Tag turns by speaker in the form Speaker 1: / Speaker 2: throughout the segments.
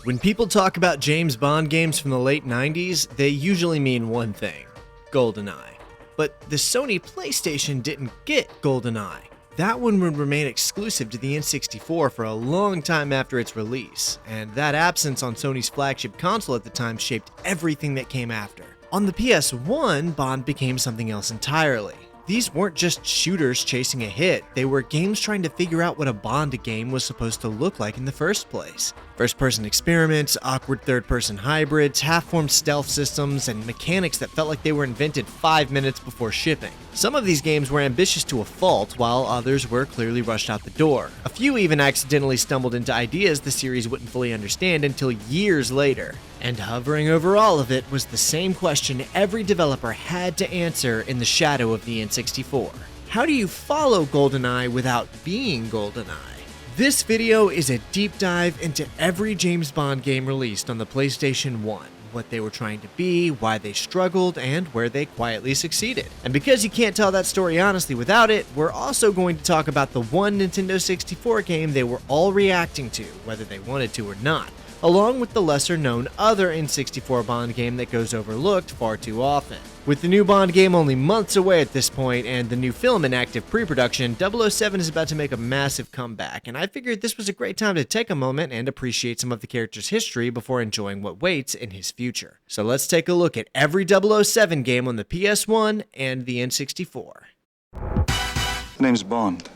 Speaker 1: When people talk about James Bond games from the late 90s, they usually mean one thing: GoldenEye. But the Sony PlayStation didn't get GoldenEye. That one would remain exclusive to the N64 for a long time after its release, and that absence on Sony's flagship console at the time shaped everything that came after. On the PS1, Bond became something else entirely. These weren't just shooters chasing a hit, they were games trying to figure out what a Bond game was supposed to look like in the first place. First-person experiments, awkward third-person hybrids, half-formed stealth systems, and mechanics that felt like they were invented 5 minutes before shipping. Some of these games were ambitious to a fault, while others were clearly rushed out the door. A few even accidentally stumbled into ideas the series wouldn't fully understand until years later. And hovering over all of it was the same question every developer had to answer in the shadow of the N64. How do you follow GoldenEye without being GoldenEye? This video is a deep dive into every James Bond game released on the PlayStation 1, what they were trying to be, why they struggled, and where they quietly succeeded. And because you can't tell that story honestly without it, we're also going to talk about the one Nintendo 64 game they were all reacting to, whether they wanted to or not, along with the lesser-known other N64 Bond game that goes overlooked far too often. With the new Bond game only months away at this point and the new film in active pre-production, 007 is about to make a massive comeback, and I figured this was a great time to take a moment and appreciate some of the character's history before enjoying what waits in his future. So let's take a look at every 007 game on the PS1 and the N64.
Speaker 2: The name's Bond.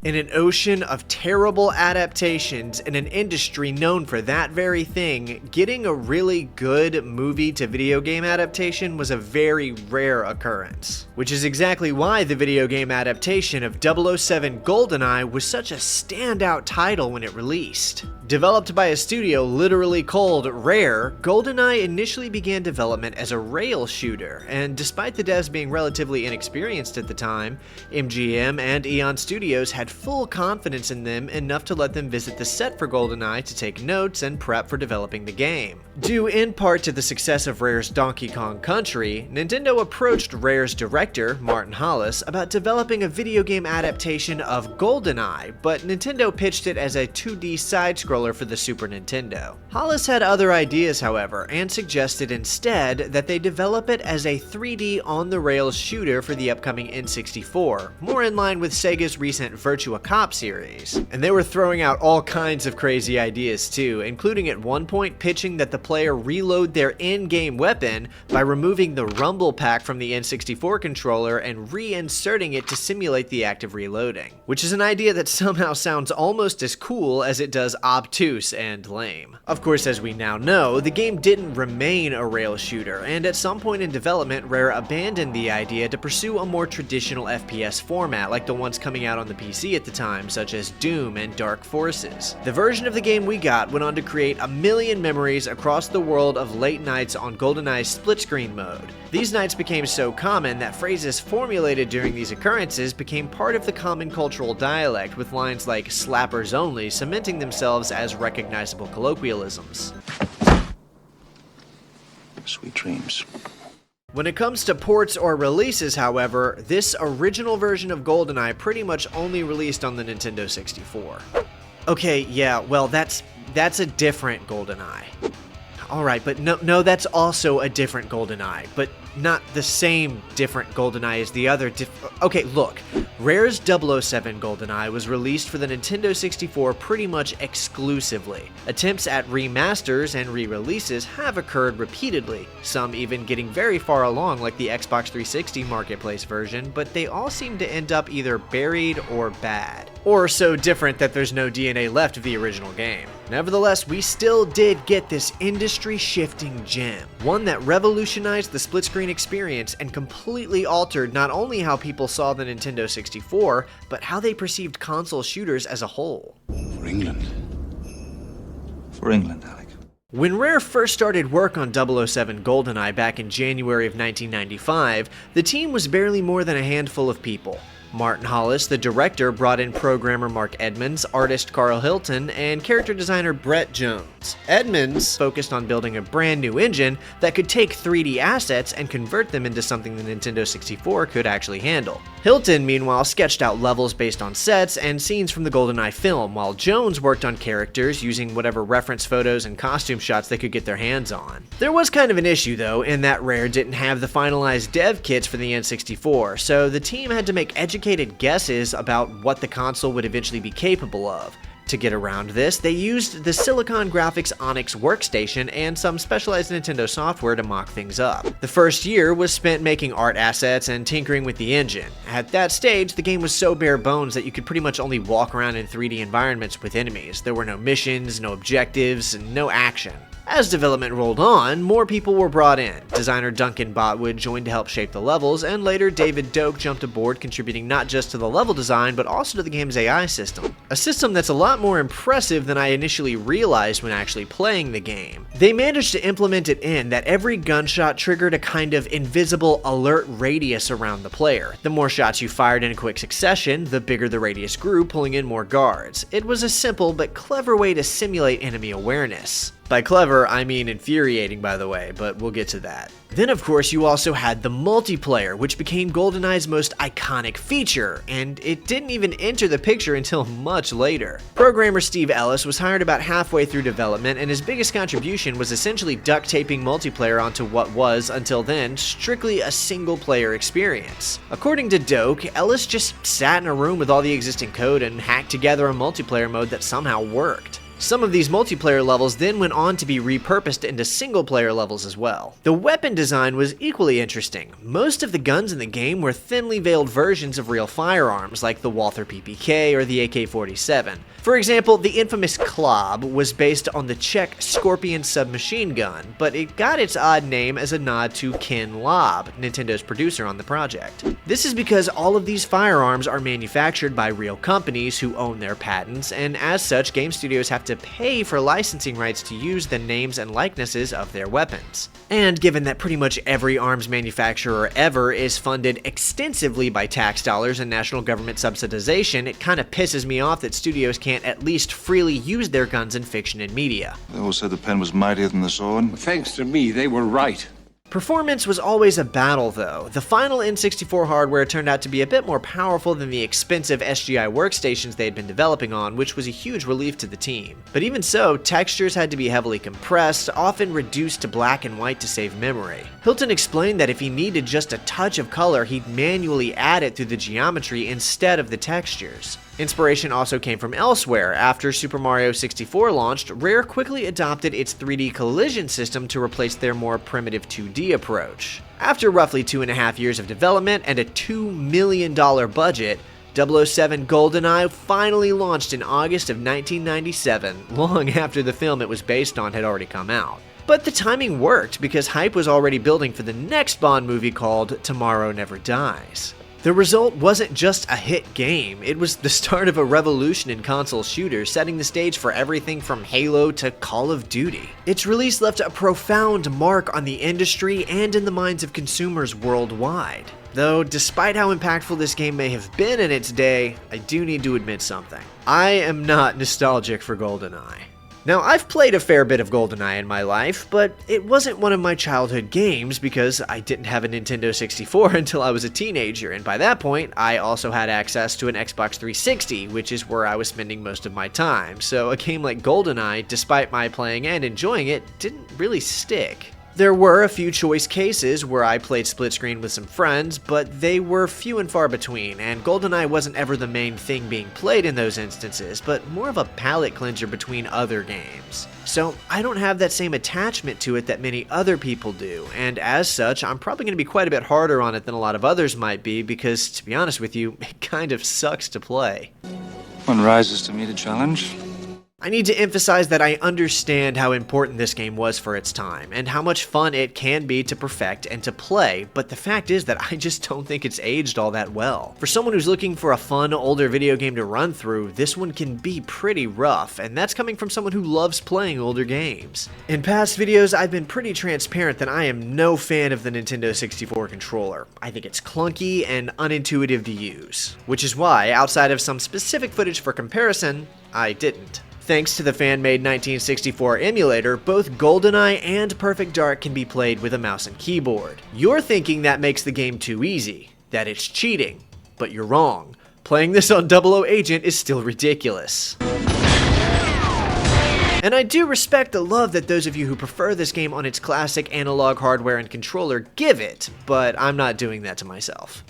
Speaker 1: In an ocean of terrible adaptations in an industry known for that very thing, getting a really good movie to video game adaptation was a very rare occurrence. Which is exactly why the video game adaptation of 007 GoldenEye was such a standout title when it released. Developed by a studio literally called Rare, GoldenEye initially began development as a rail shooter, and despite the devs being relatively inexperienced at the time, MGM and Eon Studios had full confidence in them enough to let them visit the set for GoldenEye to take notes and prep for developing the game. Due in part to the success of Rare's Donkey Kong Country, Nintendo approached Rare's director, Martin Hollis, about developing a video game adaptation of GoldenEye, but Nintendo pitched it as a 2D side-scroller for the Super Nintendo. Hollis had other ideas, however, and suggested instead that they develop it as a 3D on-the-rails shooter for the upcoming N64, more in line with Sega's recent Virtua Cop series. And they were throwing out all kinds of crazy ideas too, including at one point pitching that the player reload their in-game weapon by removing the rumble pack from the N64 controller and reinserting it to simulate the act of reloading, which is an idea that somehow sounds almost as cool as it does obtuse and lame. Of course, as we now know, the game didn't remain a rail shooter, and at some point in development, Rare abandoned the idea to pursue a more traditional FPS format like the ones coming out on the PC at the time, such as Doom and Dark Forces. The version of the game we got went on to create a million memories across the world of late nights on GoldenEye's split-screen mode. These nights became so common that phrases formulated during these occurrences became part of the common cultural dialect, with lines like "slappers only" cementing themselves as recognizable colloquialisms.
Speaker 2: Sweet dreams.
Speaker 1: When it comes to ports or releases, however, this original version of GoldenEye pretty much only released on the Nintendo 64. Okay, yeah, well, that's a different GoldenEye. Alright, but no, that's also a different GoldenEye, but not the same different GoldenEye as the other Okay, look, Rare's 007 GoldenEye was released for the Nintendo 64 pretty much exclusively. Attempts at remasters and re-releases have occurred repeatedly, some even getting very far along like the Xbox 360 Marketplace version, but they all seem to end up either buried or bad, or so different that there's no DNA left of the original game. Nevertheless, we still did get this industry-shifting gem, one that revolutionized the split-screen experience and completely altered not only how people saw the Nintendo 64, but how they perceived console shooters as a whole.
Speaker 2: For England. For England, Alec.
Speaker 1: When Rare first started work on 007 GoldenEye back in January of 1995, the team was barely more than a handful of people. Martin Hollis, the director, brought in programmer Mark Edmonds, artist Carl Hilton, and character designer Brett Jones. Edmonds focused on building a brand new engine that could take 3D assets and convert them into something the Nintendo 64 could actually handle. Hilton, meanwhile, sketched out levels based on sets and scenes from the GoldenEye film, while Jones worked on characters using whatever reference photos and costume shots they could get their hands on. There was kind of an issue though, in that Rare didn't have the finalized dev kits for the N64, so the team had to make educated guesses about what the console would eventually be capable of. To get around this, they used the Silicon Graphics Onyx workstation and some specialized Nintendo software to mock things up. The first year was spent making art assets and tinkering with the engine. At that stage, the game was so bare bones that you could pretty much only walk around in 3D environments with enemies. There were no missions, no objectives, and no action. As development rolled on, more people were brought in. Designer Duncan Botwood joined to help shape the levels, and later David Doak jumped aboard, contributing not just to the level design, but also to the game's AI system. A system that's a lot more impressive than I initially realized when actually playing the game. They managed to implement it in that every gunshot triggered a kind of invisible alert radius around the player. The more shots you fired in quick succession, the bigger the radius grew, pulling in more guards. It was a simple but clever way to simulate enemy awareness. By clever, I mean infuriating, by the way, but we'll get to that. Then of course you also had the multiplayer, which became GoldenEye's most iconic feature, and it didn't even enter the picture until much later. Programmer Steve Ellis was hired about halfway through development, and his biggest contribution was essentially duct taping multiplayer onto what was, until then, strictly a single-player experience. According to Doak, Ellis just sat in a room with all the existing code and hacked together a multiplayer mode that somehow worked. Some of these multiplayer levels then went on to be repurposed into single-player levels as well. The weapon design was equally interesting. Most of the guns in the game were thinly veiled versions of real firearms, like the Walther PPK or the AK-47. For example, the infamous Klob was based on the Czech Scorpion submachine gun, but it got its odd name as a nod to Ken Lobb, Nintendo's producer on the project. This is because all of these firearms are manufactured by real companies who own their patents, and as such, game studios have to pay for licensing rights to use the names and likenesses of their weapons. And given that pretty much every arms manufacturer ever is funded extensively by tax dollars and national government subsidization, it kind of pisses me off that studios can't at least freely use their guns in fiction and media.
Speaker 2: They all said the pen was mightier than the sword.
Speaker 3: Thanks to me, they were right.
Speaker 1: Performance was always a battle though. The final N64 hardware turned out to be a bit more powerful than the expensive SGI workstations they had been developing on, which was a huge relief to the team. But even so, textures had to be heavily compressed, often reduced to black and white to save memory. Hilton explained that if he needed just a touch of color, he'd manually add it through the geometry instead of the textures. Inspiration also came from elsewhere. After Super Mario 64 launched, Rare quickly adopted its 3D collision system to replace their more primitive 2D approach. After roughly 2.5 years of development and a $2 million budget, 007 GoldenEye finally launched in August of 1997, long after the film it was based on had already come out. But the timing worked because hype was already building for the next Bond movie called Tomorrow Never Dies. The result wasn't just a hit game, it was the start of a revolution in console shooters, setting the stage for everything from Halo to Call of Duty. Its release left a profound mark on the industry and in the minds of consumers worldwide. Though, despite how impactful this game may have been in its day, I do need to admit something. I am not nostalgic for GoldenEye. Now, I've played a fair bit of GoldenEye in my life, but it wasn't one of my childhood games because I didn't have a Nintendo 64 until I was a teenager, and by that point, I also had access to an Xbox 360, which is where I was spending most of my time, so a game like GoldenEye, despite my playing and enjoying it, didn't really stick. There were a few choice cases where I played split screen with some friends, but they were few and far between, and GoldenEye wasn't ever the main thing being played in those instances, but more of a palate cleanser between other games. So I don't have that same attachment to it that many other people do, and as such, I'm probably going to be quite a bit harder on it than a lot of others might be, because to be honest with you, it kind of sucks to play.
Speaker 2: One rises to meet a challenge.
Speaker 1: I need to emphasize that I understand how important this game was for its time, and how much fun it can be to perfect and to play, but the fact is that I just don't think it's aged all that well. For someone who's looking for a fun, older video game to run through, this one can be pretty rough, and that's coming from someone who loves playing older games. In past videos, I've been pretty transparent that I am no fan of the Nintendo 64 controller. I think it's clunky and unintuitive to use, which is why, outside of some specific footage for comparison, I didn't. Thanks to the fan-made 1964 emulator, both GoldenEye and Perfect Dark can be played with a mouse and keyboard. You're thinking that makes the game too easy, that it's cheating, but you're wrong. Playing this on 00 Agent is still ridiculous. And I do respect the love that those of you who prefer this game on its classic analog hardware and controller give it, but I'm not doing that to myself.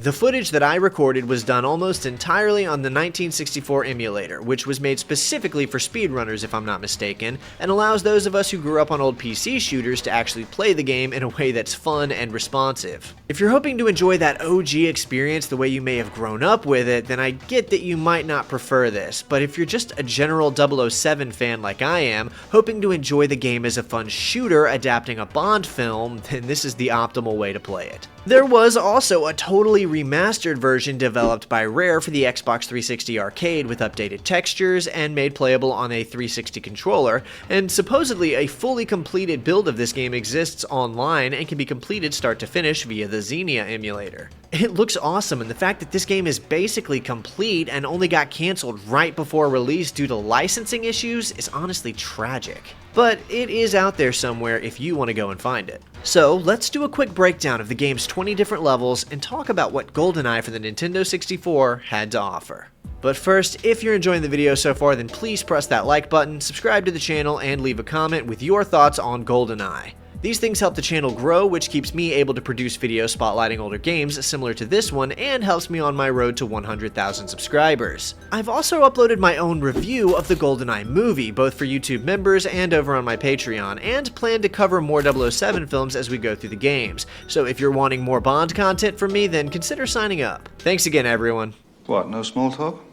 Speaker 1: The footage that I recorded was done almost entirely on the 1964 emulator, which was made specifically for speedrunners if I'm not mistaken, and allows those of us who grew up on old PC shooters to actually play the game in a way that's fun and responsive. If you're hoping to enjoy that OG experience the way you may have grown up with it, then I get that you might not prefer this, but if you're just a general 007 fan like I am, hoping to enjoy the game as a fun shooter adapting a Bond film, then this is the optimal way to play it. There was also a totally remastered version developed by Rare for the Xbox 360 arcade with updated textures and made playable on a 360 controller, and supposedly a fully completed build of this game exists online and can be completed start to finish via the Xenia emulator. It looks awesome, and the fact that this game is basically complete and only got cancelled right before release due to licensing issues is honestly tragic. But it is out there somewhere if you want to go and find it. So let's do a quick breakdown of the game's 20 different levels and talk about what GoldenEye for the Nintendo 64 had to offer. But first, if you're enjoying the video so far, then please press that like button, subscribe to the channel, and leave a comment with your thoughts on GoldenEye. These things help the channel grow, which keeps me able to produce videos spotlighting older games similar to this one, and helps me on my road to 100,000 subscribers. I've also uploaded my own review of the GoldenEye movie, both for YouTube members and over on my Patreon, and plan to cover more 007 films as we go through the games. So if you're wanting more Bond content from me, then consider signing up. Thanks again, everyone.
Speaker 2: What, no small talk?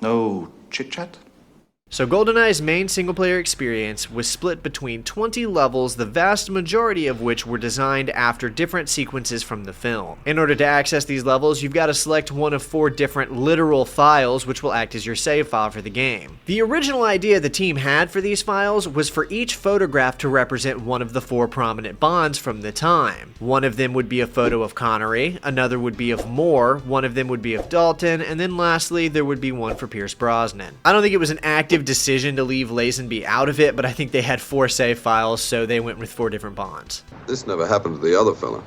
Speaker 2: No chit-chat?
Speaker 1: So GoldenEye's main single-player experience was split between 20 levels, the vast majority of which were designed after different sequences from the film. In order to access these levels, you've got to select one of 4 different literal files, which will act as your save file for the game. The original idea the team had for these files was for each photograph to represent one of the 4 prominent Bonds from the time. One of them would be a photo of Connery, another would be of Moore, one of them would be of Dalton, and then lastly, there would be one for Pierce Brosnan. I don't think it was an active decision to leave Lazenby out of it, but I think they had 4 save files, so they went with 4 different Bonds.
Speaker 4: This never happened to the other fella.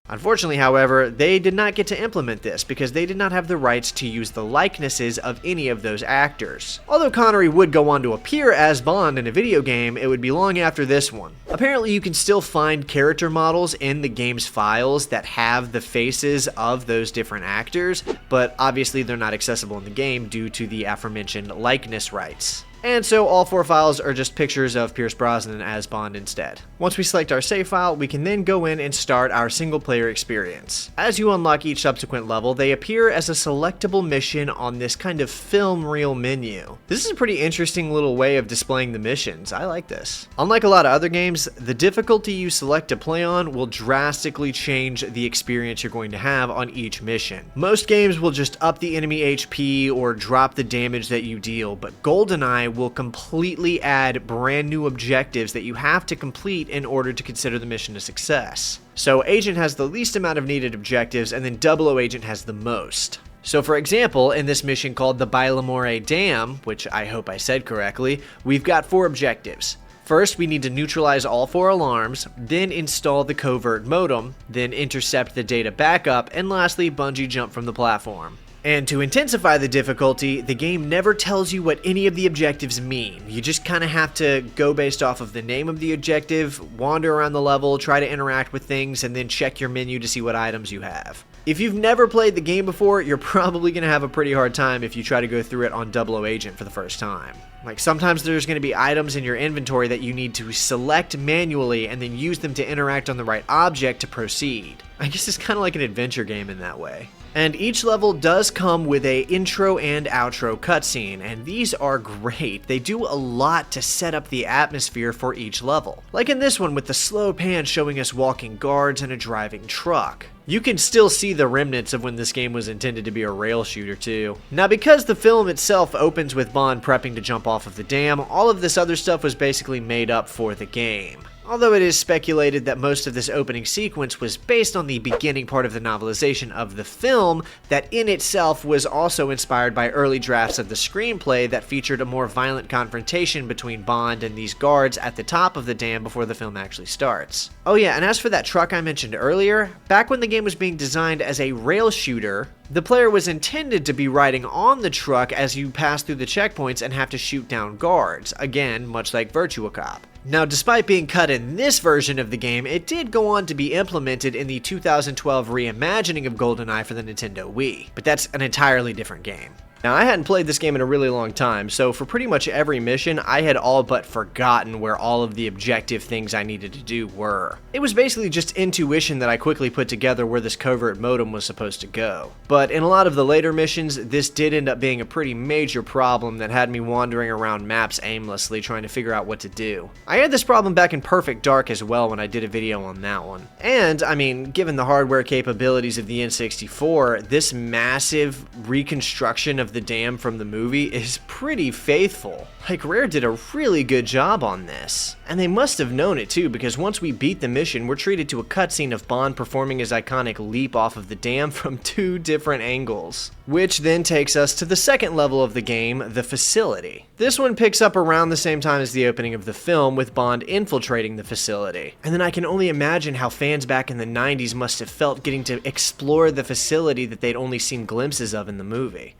Speaker 1: Unfortunately, however, they did not get to implement this because they did not have the rights to use the likenesses of any of those actors. Although Connery would go on to appear as Bond in a video game, it would be long after this one. Apparently, you can still find character models in the game's files that have the faces of those different actors, but obviously they're not accessible in the game due to the aforementioned likeness rights. And so all 4 files are just pictures of Pierce Brosnan as Bond instead. Once we select our save file, we can then go in and start our single player experience. As you unlock each subsequent level, they appear as a selectable mission on this kind of film reel menu. This is a pretty interesting little way of displaying the missions. I like this. Unlike a lot of other games, the difficulty you select to play on will drastically change the experience you're going to have on each mission. Most games will just up the enemy HP or drop the damage that you deal, but GoldenEye will completely add brand new objectives that you have to complete in order to consider the mission a success. So Agent has the least amount of needed objectives, and then 00 Agent has the most. So for example, in this mission called the Bailamore Dam, which I hope I said correctly, we've got 4 objectives. First, we need to neutralize all 4 alarms, then install the covert modem, then intercept the data backup, and lastly, bungee jump from the platform. And to intensify the difficulty, the game never tells you what any of the objectives mean. You just kind of have to go based off of the name of the objective, wander around the level, try to interact with things, and then check your menu to see what items you have. If you've never played the game before, you're probably going to have a pretty hard time if you try to go through it on 00 Agent for the first time. Like, sometimes there's going to be items in your inventory that you need to select manually and then use them to interact on the right object to proceed. I guess it's kind of like an adventure game in that way. And each level does come with a intro and outro cutscene, and these are great. They do a lot to set up the atmosphere for each level. Like in this one with the slow pan showing us walking guards and a driving truck. You can still see the remnants of when this game was intended to be a rail shooter too. Now, because the film itself opens with Bond prepping to jump off of the dam, all of this other stuff was basically made up for the game. Although it is speculated that most of this opening sequence was based on the beginning part of the novelization of the film that in itself was also inspired by early drafts of the screenplay that featured a more violent confrontation between Bond and these guards at the top of the dam before the film actually starts. Oh yeah, and as for that truck I mentioned earlier, back when the game was being designed as a rail shooter, the player was intended to be riding on the truck as you pass through the checkpoints and have to shoot down guards, again, much like Virtua Cop. Now, despite being cut in this version of the game, it did go on to be implemented in the 2012 reimagining of GoldenEye for the Nintendo Wii, but that's an entirely different game. Now, I hadn't played this game in a really long time, so for pretty much every mission, I had all but forgotten where all of the objective things I needed to do were. It was basically just intuition that I quickly put together where this covert modem was supposed to go. But in a lot of the later missions, this did end up being a pretty major problem that had me wandering around maps aimlessly trying to figure out what to do. I had this problem back in Perfect Dark as well when I did a video on that one. And, I mean, given the hardware capabilities of the N64, this massive reconstruction of the dam from the movie is pretty faithful. Like, Rare did a really good job on this. And they must have known it too, because once we beat the mission, we're treated to a cutscene of Bond performing his iconic leap off of the dam from 2 different angles. Which then takes us to the second level of the game, the facility. This one picks up around the same time as the opening of the film, with Bond infiltrating the facility. And then I can only imagine how fans back in the 90s must have felt getting to explore the facility that they'd only seen glimpses of in the movie.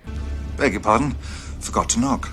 Speaker 2: Beg your pardon? Forgot to knock.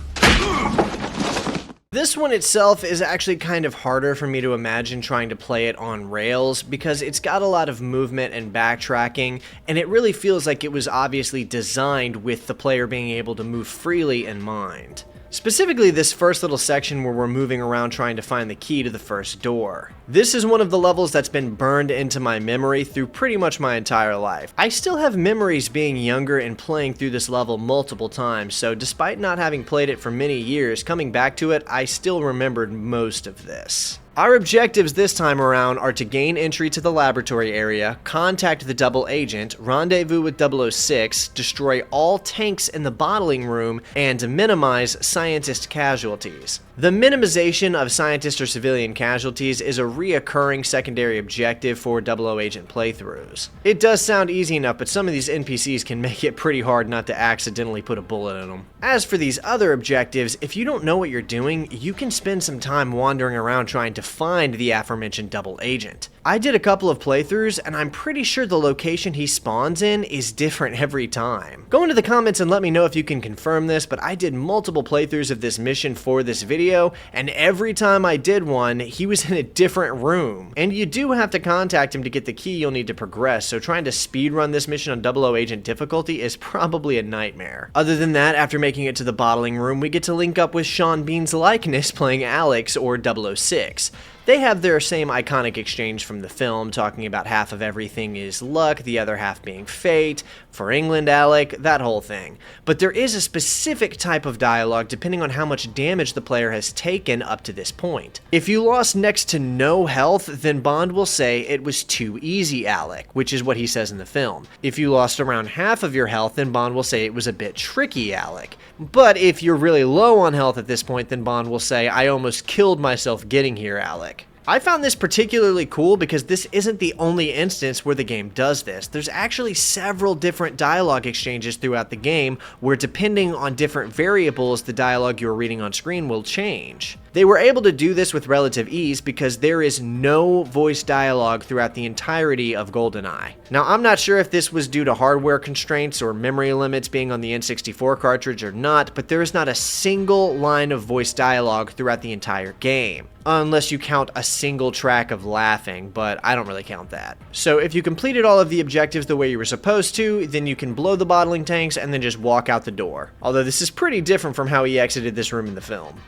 Speaker 1: This one itself is actually kind of harder for me to imagine trying to play it on rails because it's got a lot of movement and backtracking, and it really feels like it was obviously designed with the player being able to move freely in mind. Specifically this first little section where we're moving around trying to find the key to the first door. This is one of the levels that's been burned into my memory through pretty much my entire life. I still have memories being younger and playing through this level multiple times, so despite not having played it for many years, coming back to it, I still remembered most of this. Our objectives this time around are to gain entry to the laboratory area, contact the double agent, rendezvous with 006, destroy all tanks in the bottling room, and minimize scientist casualties. The minimization of scientist or civilian casualties is a reoccurring secondary objective for 00 Agent playthroughs. It does sound easy enough, but some of these NPCs can make it pretty hard not to accidentally put a bullet in them. As for these other objectives, if you don't know what you're doing, you can spend some time wandering around trying to find the aforementioned double agent. I did a couple of playthroughs, and I'm pretty sure the location he spawns in is different every time. Go into the comments and let me know if you can confirm this, but I did multiple playthroughs of this mission for this video, and every time I did one, he was in a different room. And you do have to contact him to get the key you'll need to progress, so trying to speedrun this mission on 00 Agent difficulty is probably a nightmare. Other than that, after making it to the bottling room, we get to link up with Sean Bean's likeness playing Alex or 006. They have their same iconic exchange from the film, talking about half of everything is luck, the other half being fate, for England, Alec, that whole thing. But there is a specific type of dialogue depending on how much damage the player has taken up to this point. If you lost next to no health, then Bond will say it was too easy, Alec, which is what he says in the film. If you lost around half of your health, then Bond will say it was a bit tricky, Alec. But if you're really low on health at this point, then Bond will say, I almost killed myself getting here, Alec. I found this particularly cool because this isn't the only instance where the game does this. There's actually several different dialogue exchanges throughout the game where, depending on different variables, the dialogue you're reading on screen will change. They were able to do this with relative ease because there is no voice dialogue throughout the entirety of GoldenEye. Now, I'm not sure if this was due to hardware constraints or memory limits being on the N64 cartridge or not, but there is not a single line of voice dialogue throughout the entire game. Unless you count a single track of laughing, but I don't really count that. So if you completed all of the objectives the way you were supposed to, then you can blow the bottling tanks and then just walk out the door. Although this is pretty different from how he exited this room in the film.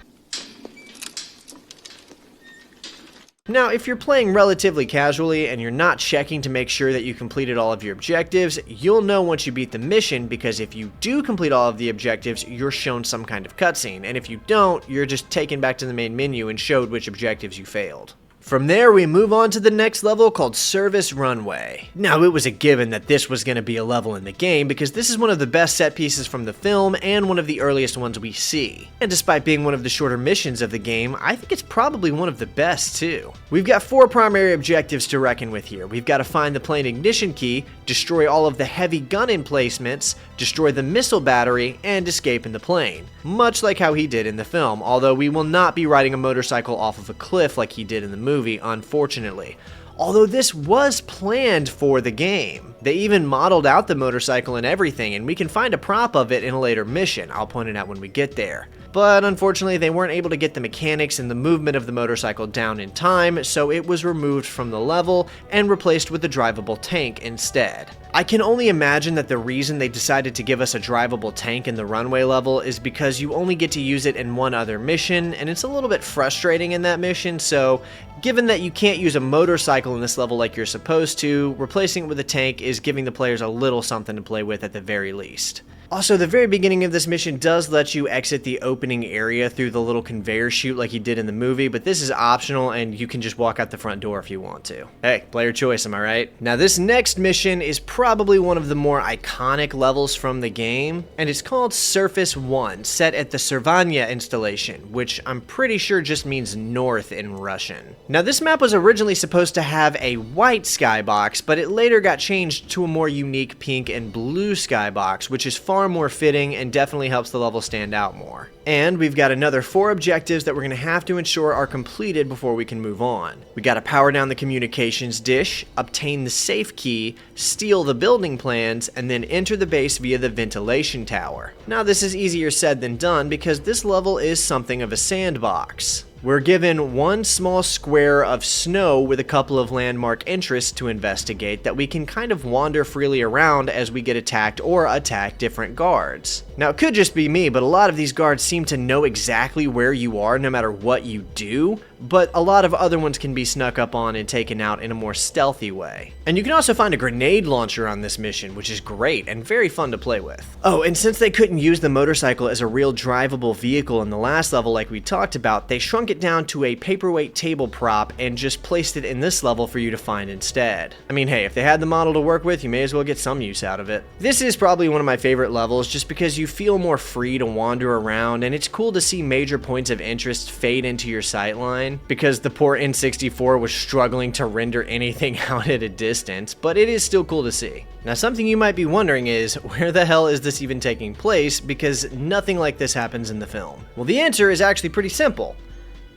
Speaker 1: Now, if you're playing relatively casually and you're not checking to make sure that you completed all of your objectives, you'll know once you beat the mission, because if you do complete all of the objectives, you're shown some kind of cutscene, and if you don't, you're just taken back to the main menu and showed which objectives you failed. From there, we move on to the next level called Service Runway. Now, it was a given that this was going to be a level in the game because this is one of the best set pieces from the film and one of the earliest ones we see. And despite being one of the shorter missions of the game, I think it's probably one of the best too. We've got 4 primary objectives to reckon with here. We've got to find the plane ignition key, destroy all of the heavy gun emplacements, destroy the missile battery, and escape in the plane. Much like how he did in the film, although we will not be riding a motorcycle off of a cliff like he did in the movie, unfortunately. Although this was planned for the game. They even modeled out the motorcycle and everything, and we can find a prop of it in a later mission. I'll point it out when we get there. But unfortunately, they weren't able to get the mechanics and the movement of the motorcycle down in time, so it was removed from the level and replaced with a drivable tank instead. I can only imagine that the reason they decided to give us a drivable tank in the runway level is because you only get to use it in one other mission, and it's a little bit frustrating in that mission, so given that you can't use a motorcycle in this level like you're supposed to, replacing it with a tank is giving the players a little something to play with at the very least. Also, the very beginning of this mission does let you exit the opening area through the little conveyor chute like you did in the movie, but this is optional and you can just walk out the front door if you want to. Hey, player choice, am I right? Now, this next mission is probably one of the more iconic levels from the game, and it's called Surface 1, set at the Servania installation, which I'm pretty sure just means north in Russian. Now, this map was originally supposed to have a white skybox, but it later got changed to a more unique pink and blue skybox, which is far more fitting and definitely helps the level stand out more. And we've got another 4 objectives that we're going to have to ensure are completed before we can move on. We got to power down the communications dish, obtain the safe key, steal the building plans, and then enter the base via the ventilation tower. Now, this is easier said than done because this level is something of a sandbox. We're given one small square of snow with a couple of landmark interests to investigate that we can kind of wander freely around as we get attacked or attack different guards. Now, it could just be me, but a lot of these guards seem to know exactly where you are no matter what you do, but a lot of other ones can be snuck up on and taken out in a more stealthy way. And you can also find a grenade launcher on this mission, which is great and very fun to play with. Oh, and since they couldn't use the motorcycle as a real drivable vehicle in the last level like we talked about, they shrunk it down to a paperweight table prop and just placed it in this level for you to find instead. I mean, hey, if they had the model to work with, you may as well get some use out of it. This is probably one of my favorite levels just because you feel more free to wander around, and it's cool to see major points of interest fade into your sightline because the poor N64 was struggling to render anything out at a distance, but it is still cool to see. Now, something you might be wondering is, where the hell is this even taking place, because nothing like this happens in the film? Well, the answer is actually pretty simple.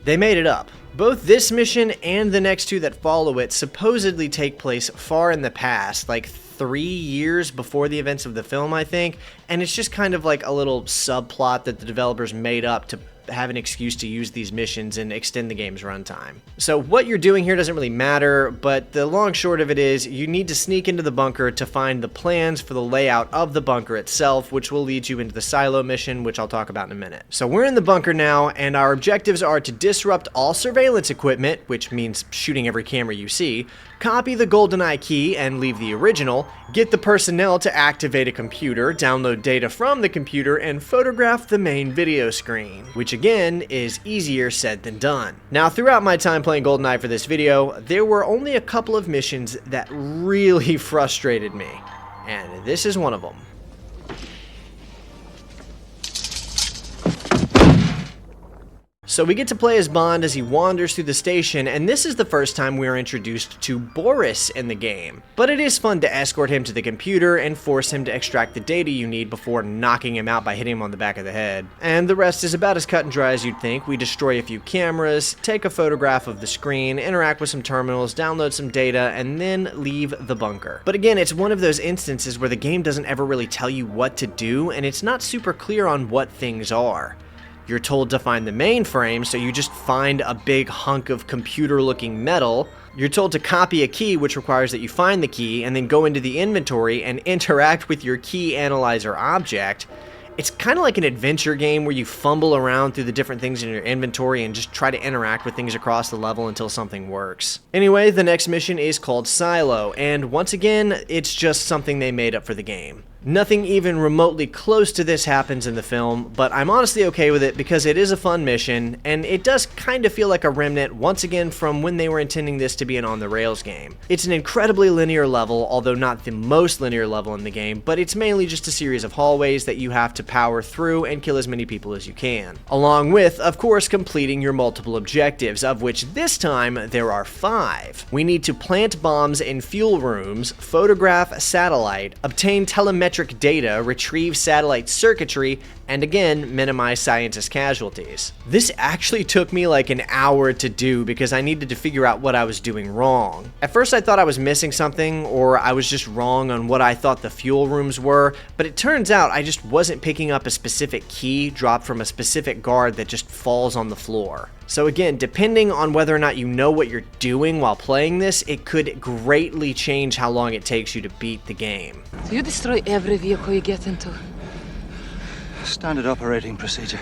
Speaker 1: They made it up. Both this mission and the next 2 that follow it supposedly take place far in the past, like 3 years before the events of the film, I think, and it's just kind of like a little subplot that the developers made up to have an excuse to use these missions and extend the game's runtime. So what you're doing here doesn't really matter, but the long short of it is you need to sneak into the bunker to find the plans for the layout of the bunker itself, which will lead you into the silo mission, which I'll talk about in a minute. So we're in the bunker now, and our objectives are to disrupt all surveillance equipment, which means shooting every camera you see, copy the GoldenEye key and leave the original, get the personnel to activate a computer, download data from the computer, and photograph the main video screen, which again is easier said than done. Now, throughout my time playing GoldenEye for this video, there were only a couple of missions that really frustrated me, and this is one of them. So we get to play as Bond as he wanders through the station, and this is the first time we are introduced to Boris in the game. But it is fun to escort him to the computer and force him to extract the data you need before knocking him out by hitting him on the back of the head. And the rest is about as cut and dry as you'd think. We destroy a few cameras, take a photograph of the screen, interact with some terminals, download some data, and then leave the bunker. But again, it's one of those instances where the game doesn't ever really tell you what to do, and it's not super clear on what things are. You're told to find the mainframe, so you just find a big hunk of computer-looking metal. You're told to copy a key, which requires that you find the key, and then go into the inventory and interact with your key analyzer object. It's kind of like an adventure game where you fumble around through the different things in your inventory and just try to interact with things across the level until something works. Anyway, the next mission is called Silo, and once again, it's just something they made up for the game. Nothing even remotely close to this happens in the film, but I'm honestly okay with it because it is a fun mission, and it does kind of feel like a remnant once again from when they were intending this to be an on-the-rails game. It's an incredibly linear level, although not the most linear level in the game, but it's mainly just a series of hallways that you have to power through and kill as many people as you can. Along with, of course, completing your multiple objectives, of which this time there are 5. We need to plant bombs in fuel rooms, photograph a satellite, obtain telemetric data, retrieve satellite circuitry, and again, minimize scientist casualties. This actually took me like an hour to do because I needed to figure out what I was doing wrong. At first I thought I was missing something, or I was just wrong on what I thought the fuel rooms were, but it turns out I just wasn't picking up a specific key dropped from a specific guard that just falls on the floor. So again, depending on whether or not you know what you're doing while playing this, it could greatly change how long it takes you to beat the game.
Speaker 5: Do you destroy every vehicle you get into?
Speaker 2: Standard operating procedure.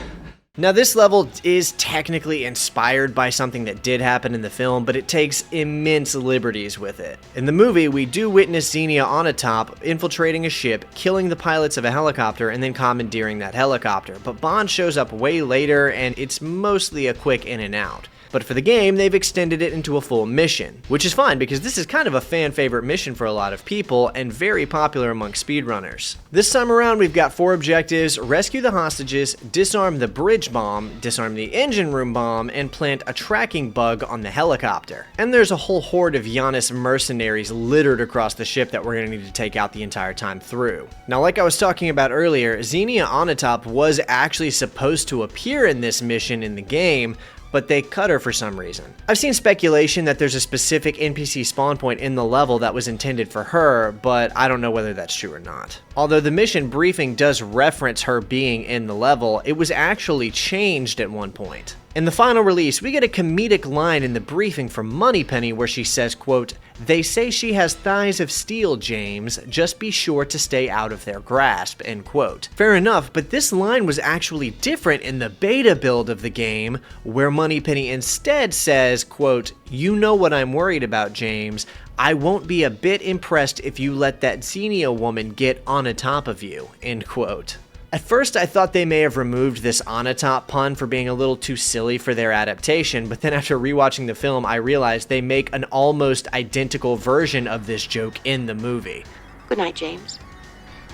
Speaker 1: Now this level is technically inspired by something that did happen in the film, but it takes immense liberties with it. In the movie, we do witness Xenia on a top, infiltrating a ship, killing the pilots of a helicopter, and then commandeering that helicopter. But Bond shows up way later, and it's mostly a quick in and out. But for the game, they've extended it into a full mission, which is fine because this is kind of a fan favorite mission for a lot of people and very popular among speedrunners. This time around, we've got 4 objectives: rescue the hostages, disarm the bridge bomb, disarm the engine room bomb, and plant a tracking bug on the helicopter. And there's a whole horde of Giannis mercenaries littered across the ship that we're going to need to take out the entire time through. Now, like I was talking about earlier, Xenia Onatopp was actually supposed to appear in this mission in the game, but they cut her for some reason. I've seen speculation that there's a specific NPC spawn point in the level that was intended for her, but I don't know whether that's true or not. Although the mission briefing does reference her being in the level, it was actually changed at one point. In the final release, we get a comedic line in the briefing from Moneypenny where she says, quote, "They say she has thighs of steel, James. Just be sure to stay out of their grasp," end quote. Fair enough, but this line was actually different in the beta build of the game, where Moneypenny instead says, quote, "You know what I'm worried about, James. I won't be a bit impressed if you let that Xenia woman get on a top of you," end quote. At first, I thought they may have removed this Onatopp pun for being a little too silly for their adaptation, but then after rewatching the film, I realized they make an almost identical version of this joke in the movie.
Speaker 6: Good night, James.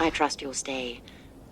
Speaker 6: I trust you'll stay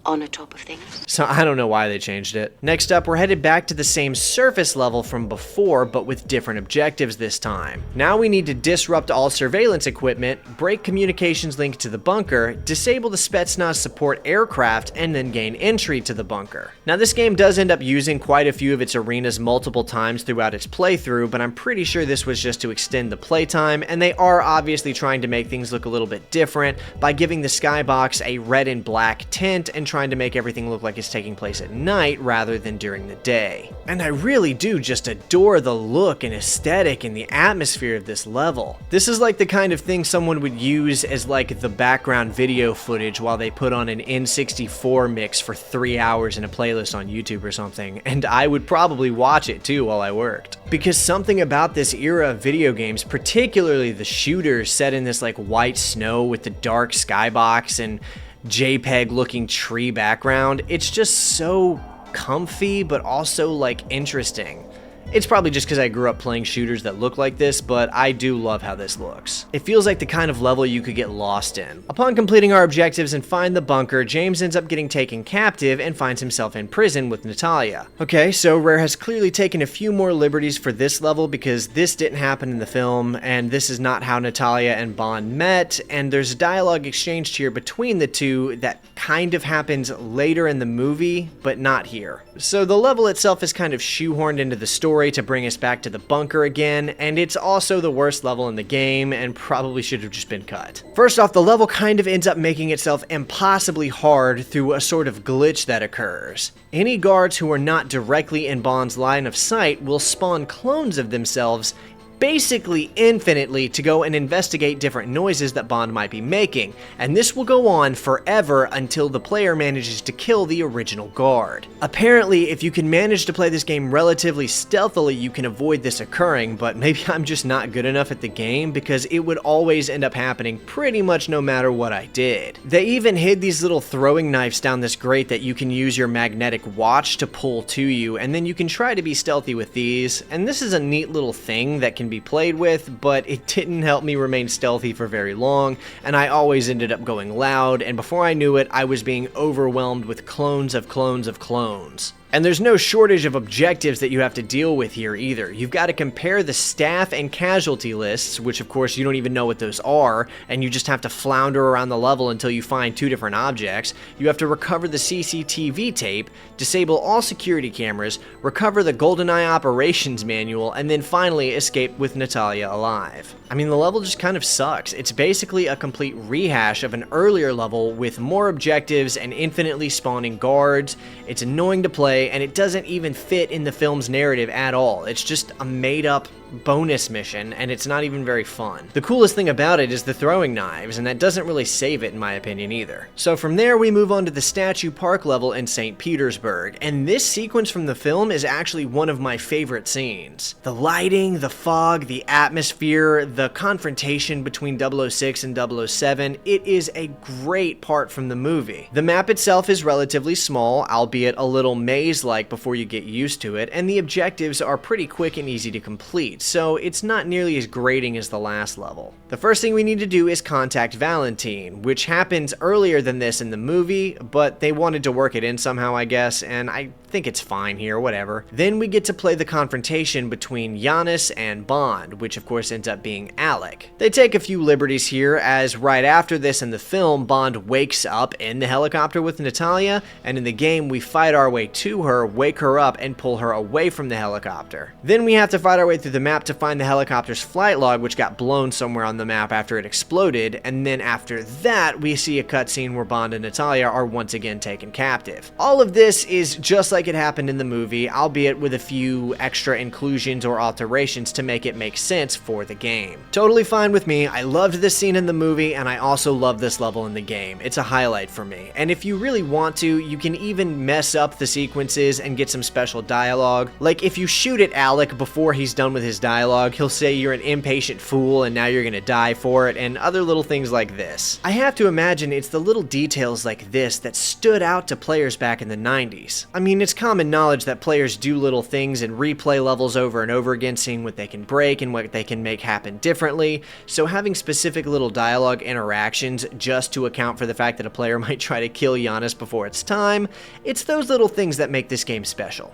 Speaker 6: on the top of things.
Speaker 1: So I don't know why they changed it. Next up, we're headed back to the same surface level from before, but with different objectives this time. Now we need to disrupt all surveillance equipment, break communications linked to the bunker, disable the Spetsnaz support aircraft, and then gain entry to the bunker. Now this game does end up using quite a few of its arenas multiple times throughout its playthrough, but I'm pretty sure this was just to extend the playtime, and they are obviously trying to make things look a little bit different by giving the skybox a red and black tint and trying to make everything look like it's taking place at night rather than during the day. And I really do just adore the look and aesthetic and the atmosphere of this level. This is like the kind of thing someone would use as like the background video footage while they put on an N64 mix for 3 hours in a playlist on YouTube or something, and I would probably watch it too while I worked. Because something about this era of video games, particularly the shooters set in this like white snow with the dark skybox and JPEG looking tree background, it's just so comfy but also like interesting. It's probably just because I grew up playing shooters that look like this, but I do love how this looks. It feels like the kind of level you could get lost in. Upon completing our objectives and find the bunker, James ends up getting taken captive and finds himself in prison with Natalia. Okay, so Rare has clearly taken a few more liberties for this level because this didn't happen in the film, and this is not how Natalia and Bond met, and there's a dialogue exchanged here between the two that kind of happens later in the movie, but not here. So the level itself is kind of shoehorned into the story to bring us back to the bunker again, and it's also the worst level in the game and probably should have just been cut. First off, the level kind of ends up making itself impossibly hard through a sort of glitch that occurs. Any guards who are not directly in Bond's line of sight will spawn clones of themselves basically infinitely to go and investigate different noises that Bond might be making, and this will go on forever until the player manages to kill the original guard. Apparently, if you can manage to play this game relatively stealthily, you can avoid this occurring, but maybe I'm just not good enough at the game because it would always end up happening pretty much no matter what I did. They even hid these little throwing knives down this grate that you can use your magnetic watch to pull to you, and then you can try to be stealthy with these, and this is a neat little thing that can be played with, but it didn't help me remain stealthy for very long, and I always ended up going loud, and before I knew it, I was being overwhelmed with clones of clones of clones. And there's no shortage of objectives that you have to deal with here either. You've got to compare the staff and casualty lists, which of course you don't even know what those are, and you just have to flounder around the level until you find two different objects. You have to recover the CCTV tape, disable all security cameras, recover the GoldenEye operations manual, and then finally escape with Natalia alive. I mean, the level just kind of sucks. It's basically a complete rehash of an earlier level with more objectives and infinitely spawning guards. It's annoying to play, and it doesn't even fit in the film's narrative at all. It's just a made-up bonus mission, and it's not even very fun. The coolest thing about it is the throwing knives, and that doesn't really save it in my opinion either. So from there we move on to the Statue Park level in St. Petersburg, and this sequence from the film is actually one of my favorite scenes. The lighting, the fog, the atmosphere, the confrontation between 006 and 007, it is a great part from the movie. The map itself is relatively small, albeit a little maze-like before you get used to it, and the objectives are pretty quick and easy to complete, so it's not nearly as grating as the last level. The first thing we need to do is contact Valentine, which happens earlier than this in the movie, but they wanted to work it in somehow, I guess, and I think it's fine here, whatever. Then we get to play the confrontation between Giannis and Bond, which of course ends up being Alec. They take a few liberties here, as right after this in the film, Bond wakes up in the helicopter with Natalia, and in the game we fight our way to her, wake her up, and pull her away from the helicopter. Then we have to fight our way through the map to find the helicopter's flight log, which got blown somewhere on the map after it exploded, and then after that we see a cutscene where Bond and Natalia are once again taken captive. All of this is just like it happened in the movie, albeit with a few extra inclusions or alterations to make it make sense for the game. Totally fine with me. I loved this scene in the movie, and I also love this level in the game. It's a highlight for me, and if you really want to, you can even mess up the sequences and get some special dialogue. Like if you shoot at Alec before he's done with his dialogue, he'll say you're an impatient fool and now you're gonna die for it, and other little things like this. I have to imagine it's the little details like this that stood out to players back in the 90s. I mean, it's common knowledge that players do little things and replay levels over and over again, seeing what they can break and what they can make happen differently, so having specific little dialogue interactions just to account for the fact that a player might try to kill Giannis before it's time, it's those little things that make this game special.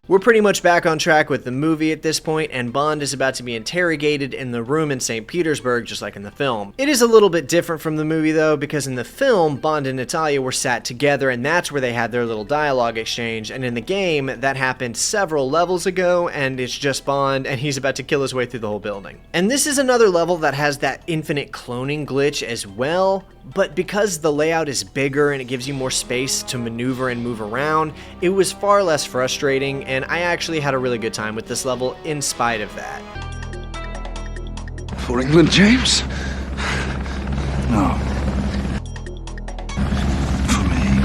Speaker 1: We're pretty much back on track with the movie at this point, and Bond is about to be interrogated in the room in St. Petersburg, just like in the film. It is a little bit different from the movie though, because in the film, Bond and Natalia were sat together, and that's where they had their little dialogue exchange, and in the game, that happened several levels ago, and it's just Bond, and he's about to kill his way through the whole building. And this is another level that has that infinite cloning glitch as well, but because the layout is bigger and it gives you more space to maneuver and move around, it was far less frustrating, and I actually had a really good time with this level in spite of that.
Speaker 2: For England, James? No. For me.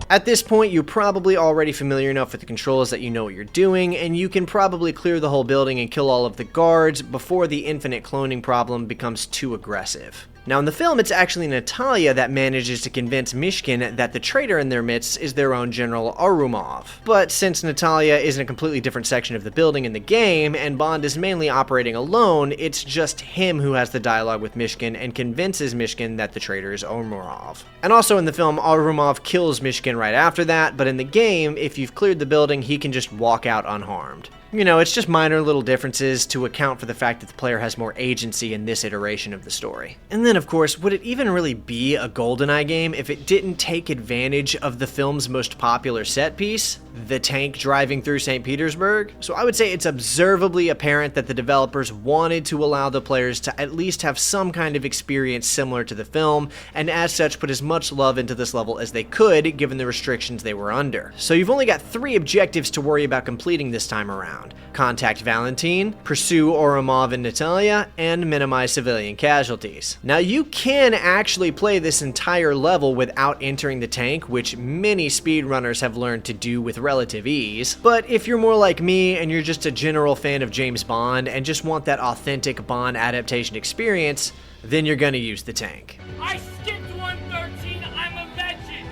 Speaker 1: At this point, you're probably already familiar enough with the controls that you know what you're doing, and you can probably clear the whole building and kill all of the guards before the infinite cloning problem becomes too aggressive. Now in the film, it's actually Natalia that manages to convince Mishkin that the traitor in their midst is their own General Arumov. But since Natalia is in a completely different section of the building in the game, and Bond is mainly operating alone, it's just him who has the dialogue with Mishkin and convinces Mishkin that the traitor is Arumov. And also in the film, Arumov kills Mishkin right after that, but in the game, if you've cleared the building, he can just walk out unharmed. You know, it's just minor little differences to account for the fact that the player has more agency in this iteration of the story. And then, of course, would it even really be a GoldenEye game if it didn't take advantage of the film's most popular set piece, the tank driving through St. Petersburg? So I would say it's observably apparent that the developers wanted to allow the players to at least have some kind of experience similar to the film, and as such put as much love into this level as they could, given the restrictions they were under. So you've only got 3 objectives to worry about completing this time around. Contact Valentine, pursue Arumov and Natalia, and minimize civilian casualties. Now you can actually play this entire level without entering the tank, which many speedrunners have learned to do with relative ease, but if you're more like me and you're just a general fan of James Bond and just want that authentic Bond adaptation experience, then you're gonna use the tank.
Speaker 7: I skipped 113, I'm a veteran!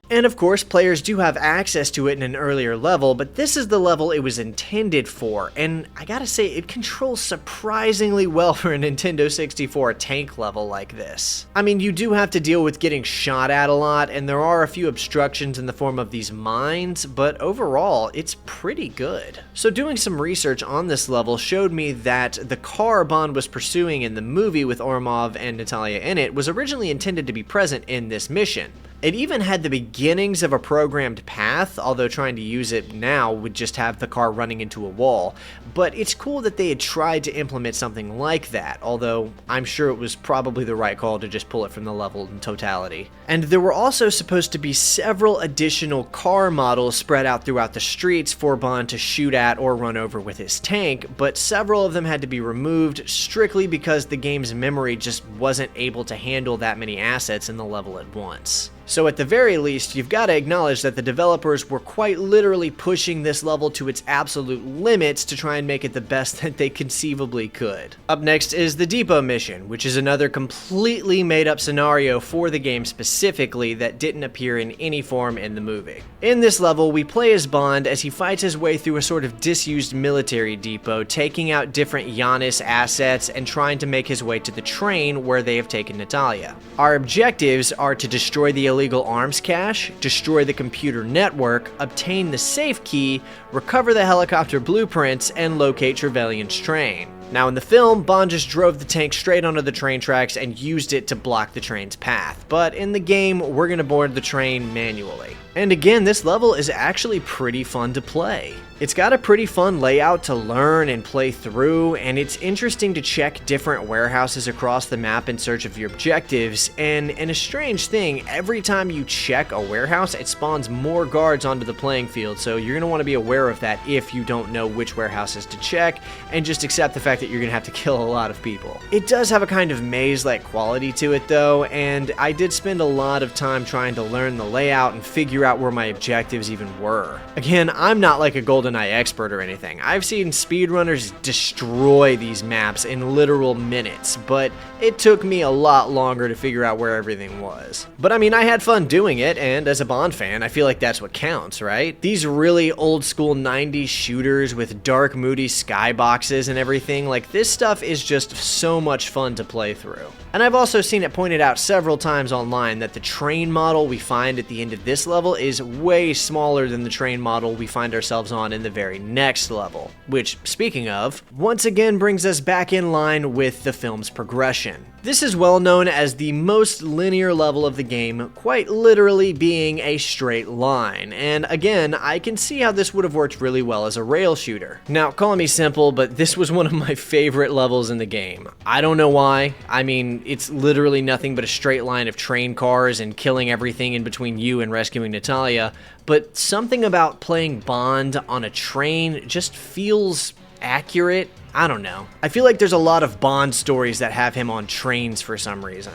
Speaker 1: And of course, players do have access to it in an earlier level, but this is the level it was intended for, and I gotta say, it controls surprisingly well for a Nintendo 64 tank level like this. I mean, you do have to deal with getting shot at a lot, and there are a few obstructions in the form of these mines, but overall, it's pretty good. So doing some research on this level showed me that the car Bond was pursuing in the movie with Arumov and Natalia in it was originally intended to be present in this mission. It even had the beginnings of a programmed path, although trying to use it now would just have the car running into a wall. But it's cool that they had tried to implement something like that, although I'm sure it was probably the right call to just pull it from the level in totality. And there were also supposed to be several additional car models spread out throughout the streets for Bond to shoot at or run over with his tank, but several of them had to be removed strictly because the game's memory just wasn't able to handle that many assets in the level at once. So at the very least, you've got to acknowledge that the developers were quite literally pushing this level to its absolute limits to try and make it the best that they conceivably could. Up next is the Depot mission, which is another completely made up scenario for the game specifically that didn't appear in any form in the movie. In this level, we play as Bond as he fights his way through a sort of disused military depot, taking out different Giannis assets and trying to make his way to the train where they have taken Natalia. Our objectives are to destroy the illegal arms cache, destroy the computer network, obtain the safe key, recover the helicopter blueprints, and locate Trevelyan's train. Now in the film, Bond just drove the tank straight onto the train tracks and used it to block the train's path, but in the game, we're gonna board the train manually. And again, this level is actually pretty fun to play. It's got a pretty fun layout to learn and play through, and it's interesting to check different warehouses across the map in search of your objectives, and in a strange thing, every time you check a warehouse, it spawns more guards onto the playing field, so you're going to want to be aware of that if you don't know which warehouses to check, and just accept the fact that you're going to have to kill a lot of people. It does have a kind of maze-like quality to it though, and I did spend a lot of time trying to learn the layout and figure out where my objectives even were. Again, I'm not like a GoldenEye expert or anything. I've seen speedrunners destroy these maps in literal minutes, but it took me a lot longer to figure out where everything was. But I mean, I had fun doing it, and as a Bond fan, I feel like that's what counts, right? These really old school 90s shooters with dark, moody skyboxes and everything, like this stuff is just so much fun to play through. And I've also seen it pointed out several times online that the train model we find at the end of this level is way smaller than the train model we find ourselves on in the very next level, which, speaking of, once again brings us back in line with the film's progression. This is well known as the most linear level of the game, quite literally being a straight line, and again, I can see how this would have worked really well as a rail shooter. Now, call me simple, but this was one of my favorite levels in the game. I don't know why. I mean, it's literally nothing but a straight line of train cars and killing everything in between you and rescuing Natalia, but something about playing Bond on a train just feels accurate. I don't know. I feel like there's a lot of Bond stories that have him on trains for some reason.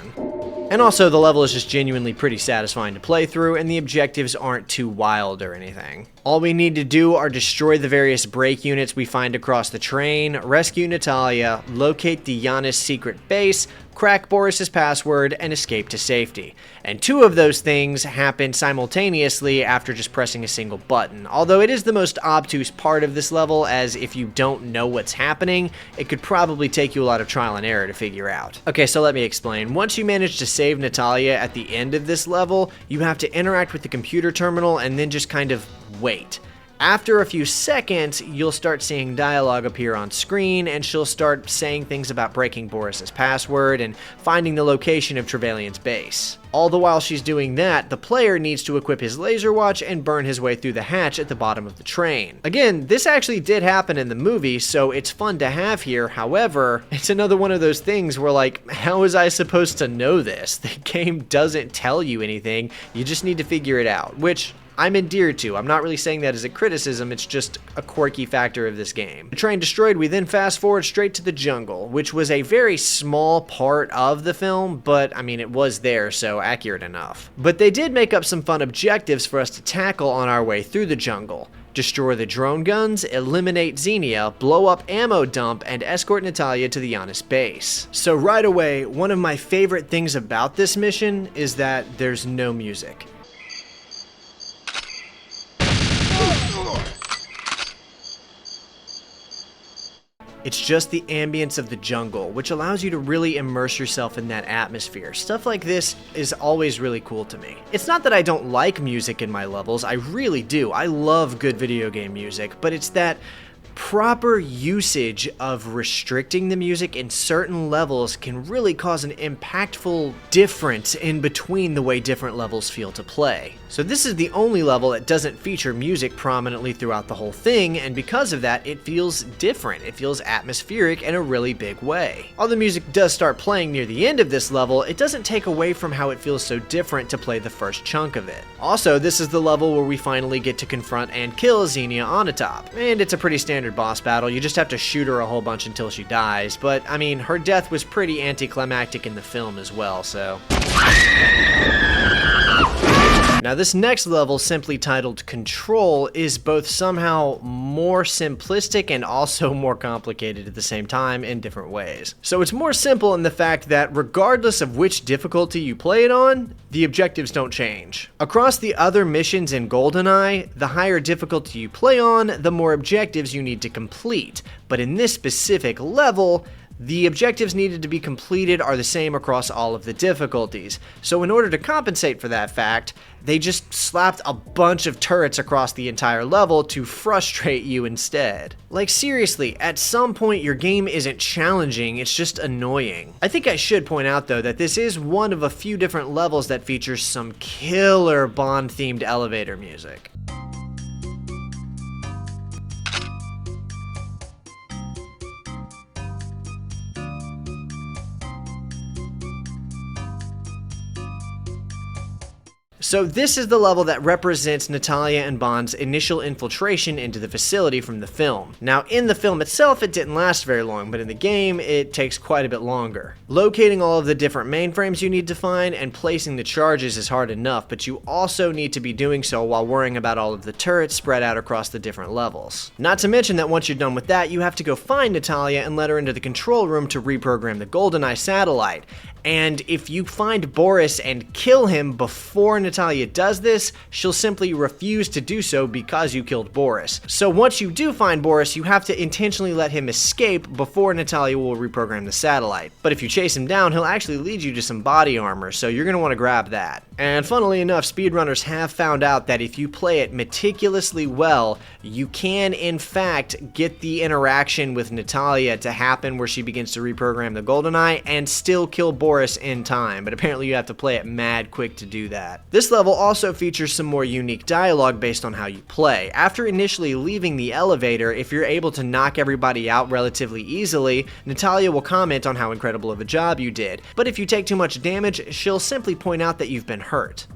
Speaker 1: And also, the level is just genuinely pretty satisfying to play through, and the objectives aren't too wild or anything. All we need to do are destroy the various brake units we find across the train, rescue Natalia, locate the Giannis secret base, crack Boris's password, and escape to safety. And 2 of those things happen simultaneously after just pressing a single button, although it is the most obtuse part of this level, as if you don't know what's happening, it could probably take you a lot of trial and error to figure out. Okay, so let me explain. Once you manage to save Natalia at the end of this level, you have to interact with the computer terminal and then just kind of wait. After a few seconds, you'll start seeing dialogue appear on screen, and she'll start saying things about breaking Boris's password and finding the location of Trevelyan's base. All the while she's doing that, the player needs to equip his laser watch and burn his way through the hatch at the bottom of the train. Again, this actually did happen in the movie, so it's fun to have here. However, it's another one of those things where, like, how was I supposed to know this? The game doesn't tell you anything, you just need to figure it out, which I'm endeared to. I'm not really saying that as a criticism, it's just a quirky factor of this game. The train destroyed, we then fast forward straight to the jungle, which was a very small part of the film, but I mean, it was there, so accurate enough. But they did make up some fun objectives for us to tackle on our way through the jungle. Destroy the drone guns, eliminate Xenia, blow up ammo dump, and escort Natalia to the Giannis base. So right away, one of my favorite things about this mission is that there's no music. It's just the ambience of the jungle, which allows you to really immerse yourself in that atmosphere. Stuff like this is always really cool to me. It's not that I don't like music in my levels, I really do. I love good video game music, but it's that proper usage of restricting the music in certain levels can really cause an impactful difference in between the way different levels feel to play. So this is the only level that doesn't feature music prominently throughout the whole thing, and because of that, it feels different. It feels atmospheric in a really big way. While the music does start playing near the end of this level, it doesn't take away from how it feels so different to play the first chunk of it. Also, this is the level where we finally get to confront and kill Xenia Onatopp, and it's a pretty standard boss battle. You just have to shoot her a whole bunch until she dies, but I mean, her death was pretty anticlimactic in the film as well, so. Now this next level, simply titled Control, is both somehow more simplistic and also more complicated at the same time in different ways. So it's more simple in the fact that regardless of which difficulty you play it on, the objectives don't change. Across the other missions in GoldenEye, the higher difficulty you play on, the more objectives you need to complete. But in this specific level, the objectives needed to be completed are the same across all of the difficulties. So in order to compensate for that fact, they just slapped a bunch of turrets across the entire level to frustrate you instead. Like seriously, at some point your game isn't challenging, it's just annoying. I think I should point out though that this is one of a few different levels that features some killer Bond-themed elevator music. So this is the level that represents Natalia and Bond's initial infiltration into the facility from the film. Now in the film itself it didn't last very long, but in the game it takes quite a bit longer. Locating all of the different mainframes you need to find and placing the charges is hard enough, but you also need to be doing so while worrying about all of the turrets spread out across the different levels. Not to mention that once you're done with that, you have to go find Natalia and let her into the control room to reprogram the GoldenEye satellite. And if you find Boris and kill him before Natalia does this, she'll simply refuse to do so because you killed Boris. So once you do find Boris, you have to intentionally let him escape before Natalia will reprogram the satellite. But if you chase him down, he'll actually lead you to some body armor, so you're going to want to grab that. And funnily enough, speedrunners have found out that if you play it meticulously well, you can in fact get the interaction with Natalia to happen where she begins to reprogram the GoldenEye and still kill Boris in time, but apparently you have to play it mad quick to do that. This level also features some more unique dialogue based on how you play. After initially leaving the elevator, if you're able to knock everybody out relatively easily, Natalia will comment on how incredible of a job you did, but if you take too much damage, she'll simply point out that you've been hurt.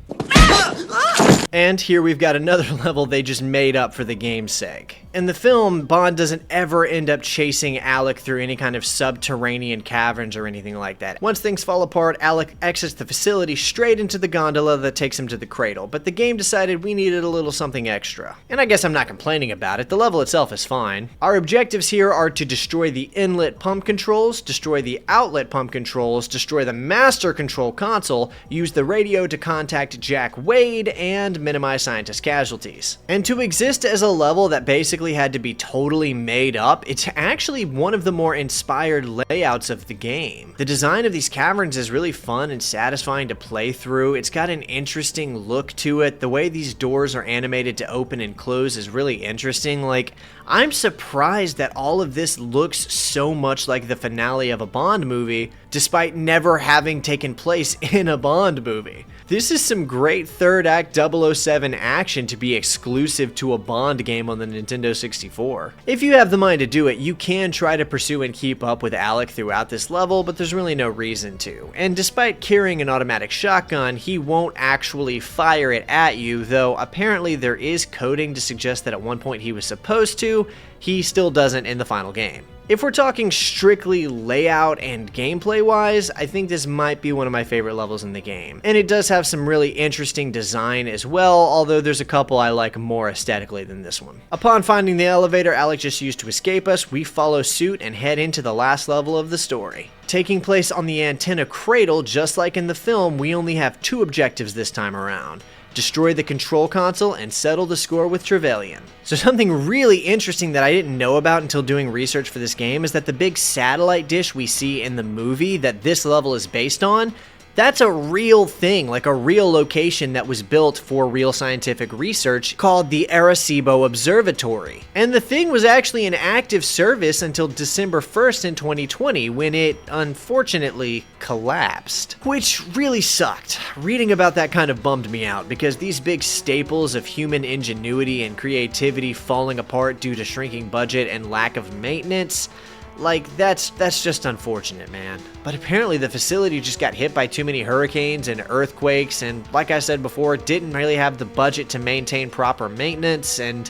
Speaker 1: And here we've got another level they just made up for the game's sake. In the film, Bond doesn't ever end up chasing Alec through any kind of subterranean caverns or anything like that. Once things fall apart, Alec exits the facility straight into the gondola that takes him to the cradle, but the game decided we needed a little something extra. And I guess I'm not complaining about it, the level itself is fine. Our objectives here are to destroy the inlet pump controls, destroy the outlet pump controls, destroy the master control console, use the radio to contact Jack Wade, and minimize scientist casualties. And to exist as a level that basically had to be totally made up, it's actually one of the more inspired layouts of the game. The design of these caverns is really fun and satisfying to play through. It's got an interesting look to it. The way these doors are animated to open and close is really interesting. Like, I'm surprised that all of this looks so much like the finale of a Bond movie, despite never having taken place in a Bond movie. This is some great third act 007 action to be exclusive to a Bond game on the Nintendo 64. If you have the mind to do it, you can try to pursue and keep up with Alec throughout this level, but there's really no reason to. And despite carrying an automatic shotgun, he won't actually fire it at you, though apparently there is coding to suggest that at one point he was supposed to. He still doesn't in the final game. If we're talking strictly layout and gameplay wise, I think this might be one of my favorite levels in the game. And it does have some really interesting design as well, although there's a couple I like more aesthetically than this one. Upon finding the elevator Alec just used to escape us, we follow suit and head into the last level of the story. Taking place on the antenna cradle, just like in the film, we only have two objectives this time around. Destroy the control console and settle the score with Trevelyan. So something really interesting that I didn't know about until doing research for this game is that the big satellite dish we see in the movie that this level is based on, that's a real thing, like a real location that was built for real scientific research called the Arecibo Observatory. And the thing was actually in active service until December 1st in 2020 when it unfortunately collapsed. Which really sucked. Reading about that kind of bummed me out because these big staples of human ingenuity and creativity falling apart due to shrinking budget and lack of maintenance, like, that's just unfortunate, man. But apparently the facility just got hit by too many hurricanes and earthquakes, and like I said before, didn't really have the budget to maintain proper maintenance, and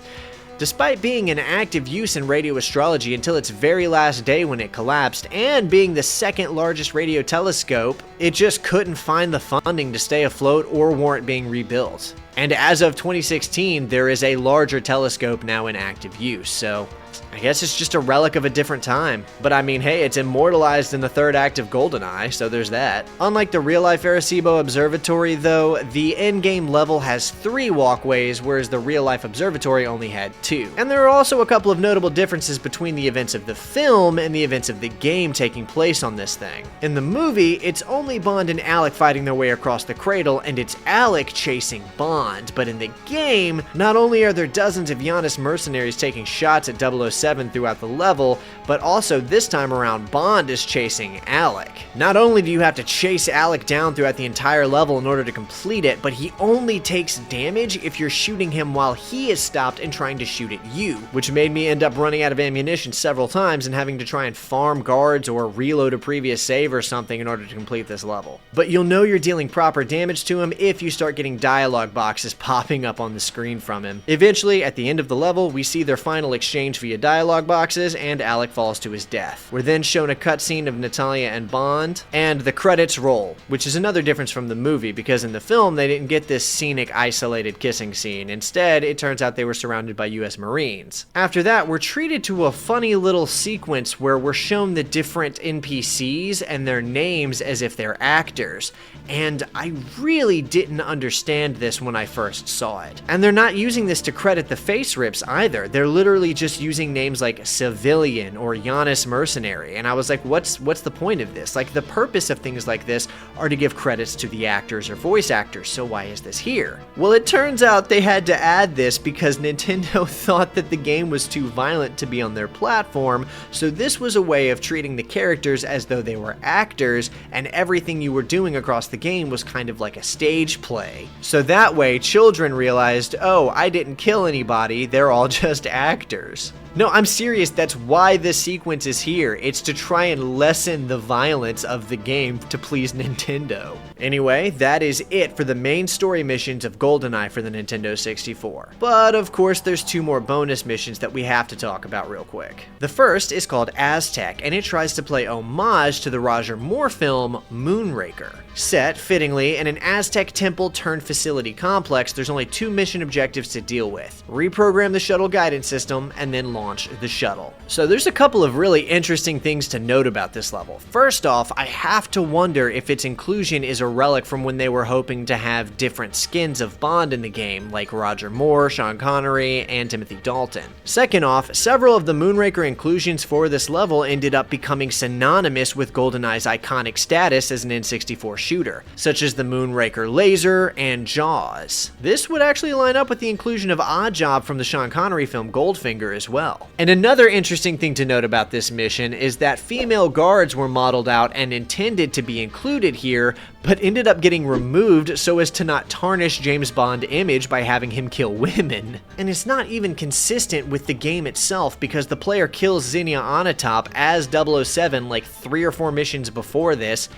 Speaker 1: despite being in active use in radio astrology until its very last day when it collapsed, and being the second largest radio telescope, it just couldn't find the funding to stay afloat or warrant being rebuilt. And as of 2016, there is a larger telescope now in active use, so I guess it's just a relic of a different time. But I mean, hey, it's immortalized in the third act of GoldenEye, so there's that. Unlike the real-life Arecibo Observatory, though, the in-game level has 3 walkways, whereas the real-life observatory only had 2. And there are also a couple of notable differences between the events of the film and the events of the game taking place on this thing. In the movie, it's only Bond and Alec fighting their way across the cradle, and it's Alec chasing Bond. But in the game, not only are there dozens of Giannis mercenaries taking shots at 007 throughout the level, but also this time around Bond is chasing Alec. Not only do you have to chase Alec down throughout the entire level in order to complete it, but he only takes damage if you're shooting him while he is stopped and trying to shoot at you, which made me end up running out of ammunition several times and having to try and farm guards or reload a previous save or something in order to complete this level. But you'll know you're dealing proper damage to him if you start getting dialogue boxes popping up on the screen from him. Eventually, at the end of the level, we see their final exchange via dialogue boxes, and Alec falls to his death. We're then shown a cutscene of Natalia and Bond, and the credits roll, which is another difference from the movie, because in the film they didn't get this scenic, isolated kissing scene. Instead, it turns out they were surrounded by US Marines. After that, we're treated to a funny little sequence where we're shown the different NPCs and their names as if they're actors, and I really didn't understand this when I first saw it. And they're not using this to credit the face rips either. They're literally just using names like Civilian or Giannis Mercenary, and I was like, what's the point of this? Like, the purpose of things like this are to give credits to the actors or voice actors, so why is this here? Well, it turns out they had to add this because Nintendo thought that the game was too violent to be on their platform, so this was a way of treating the characters as though they were actors, and everything you were doing across the game was kind of like a stage play. So that way, children realized, oh, I didn't kill anybody, they're all just actors. No, I'm serious, that's why this sequence is here. It's to try and lessen the violence of the game to please Nintendo. Anyway, that is it for the main story missions of GoldenEye for the Nintendo 64. But of course, there's 2 more bonus missions that we have to talk about real quick. The first is called Aztec, and it tries to play homage to the Roger Moore film Moonraker. Set, fittingly, in an Aztec temple turned facility complex, there's only 2 mission objectives to deal with. Reprogram the shuttle guidance system, and then launch the shuttle. So there's a couple of really interesting things to note about this level. First off, I have to wonder if its inclusion is a relic from when they were hoping to have different skins of Bond in the game, like Roger Moore, Sean Connery, and Timothy Dalton. Second off, several of the Moonraker inclusions for this level ended up becoming synonymous with GoldenEye's iconic status as an N64 shooter, such as the Moonraker laser and Jaws. This would actually line up with the inclusion of Oddjob from the Sean Connery film Goldfinger as well. And another interesting thing to note about this mission is that female guards were modeled out and intended to be included here, but ended up getting removed so as to not tarnish James Bond's image by having him kill women. And it's not even consistent with the game itself because the player kills Xenia Onatopp as 007 like 3 or 4 missions before this.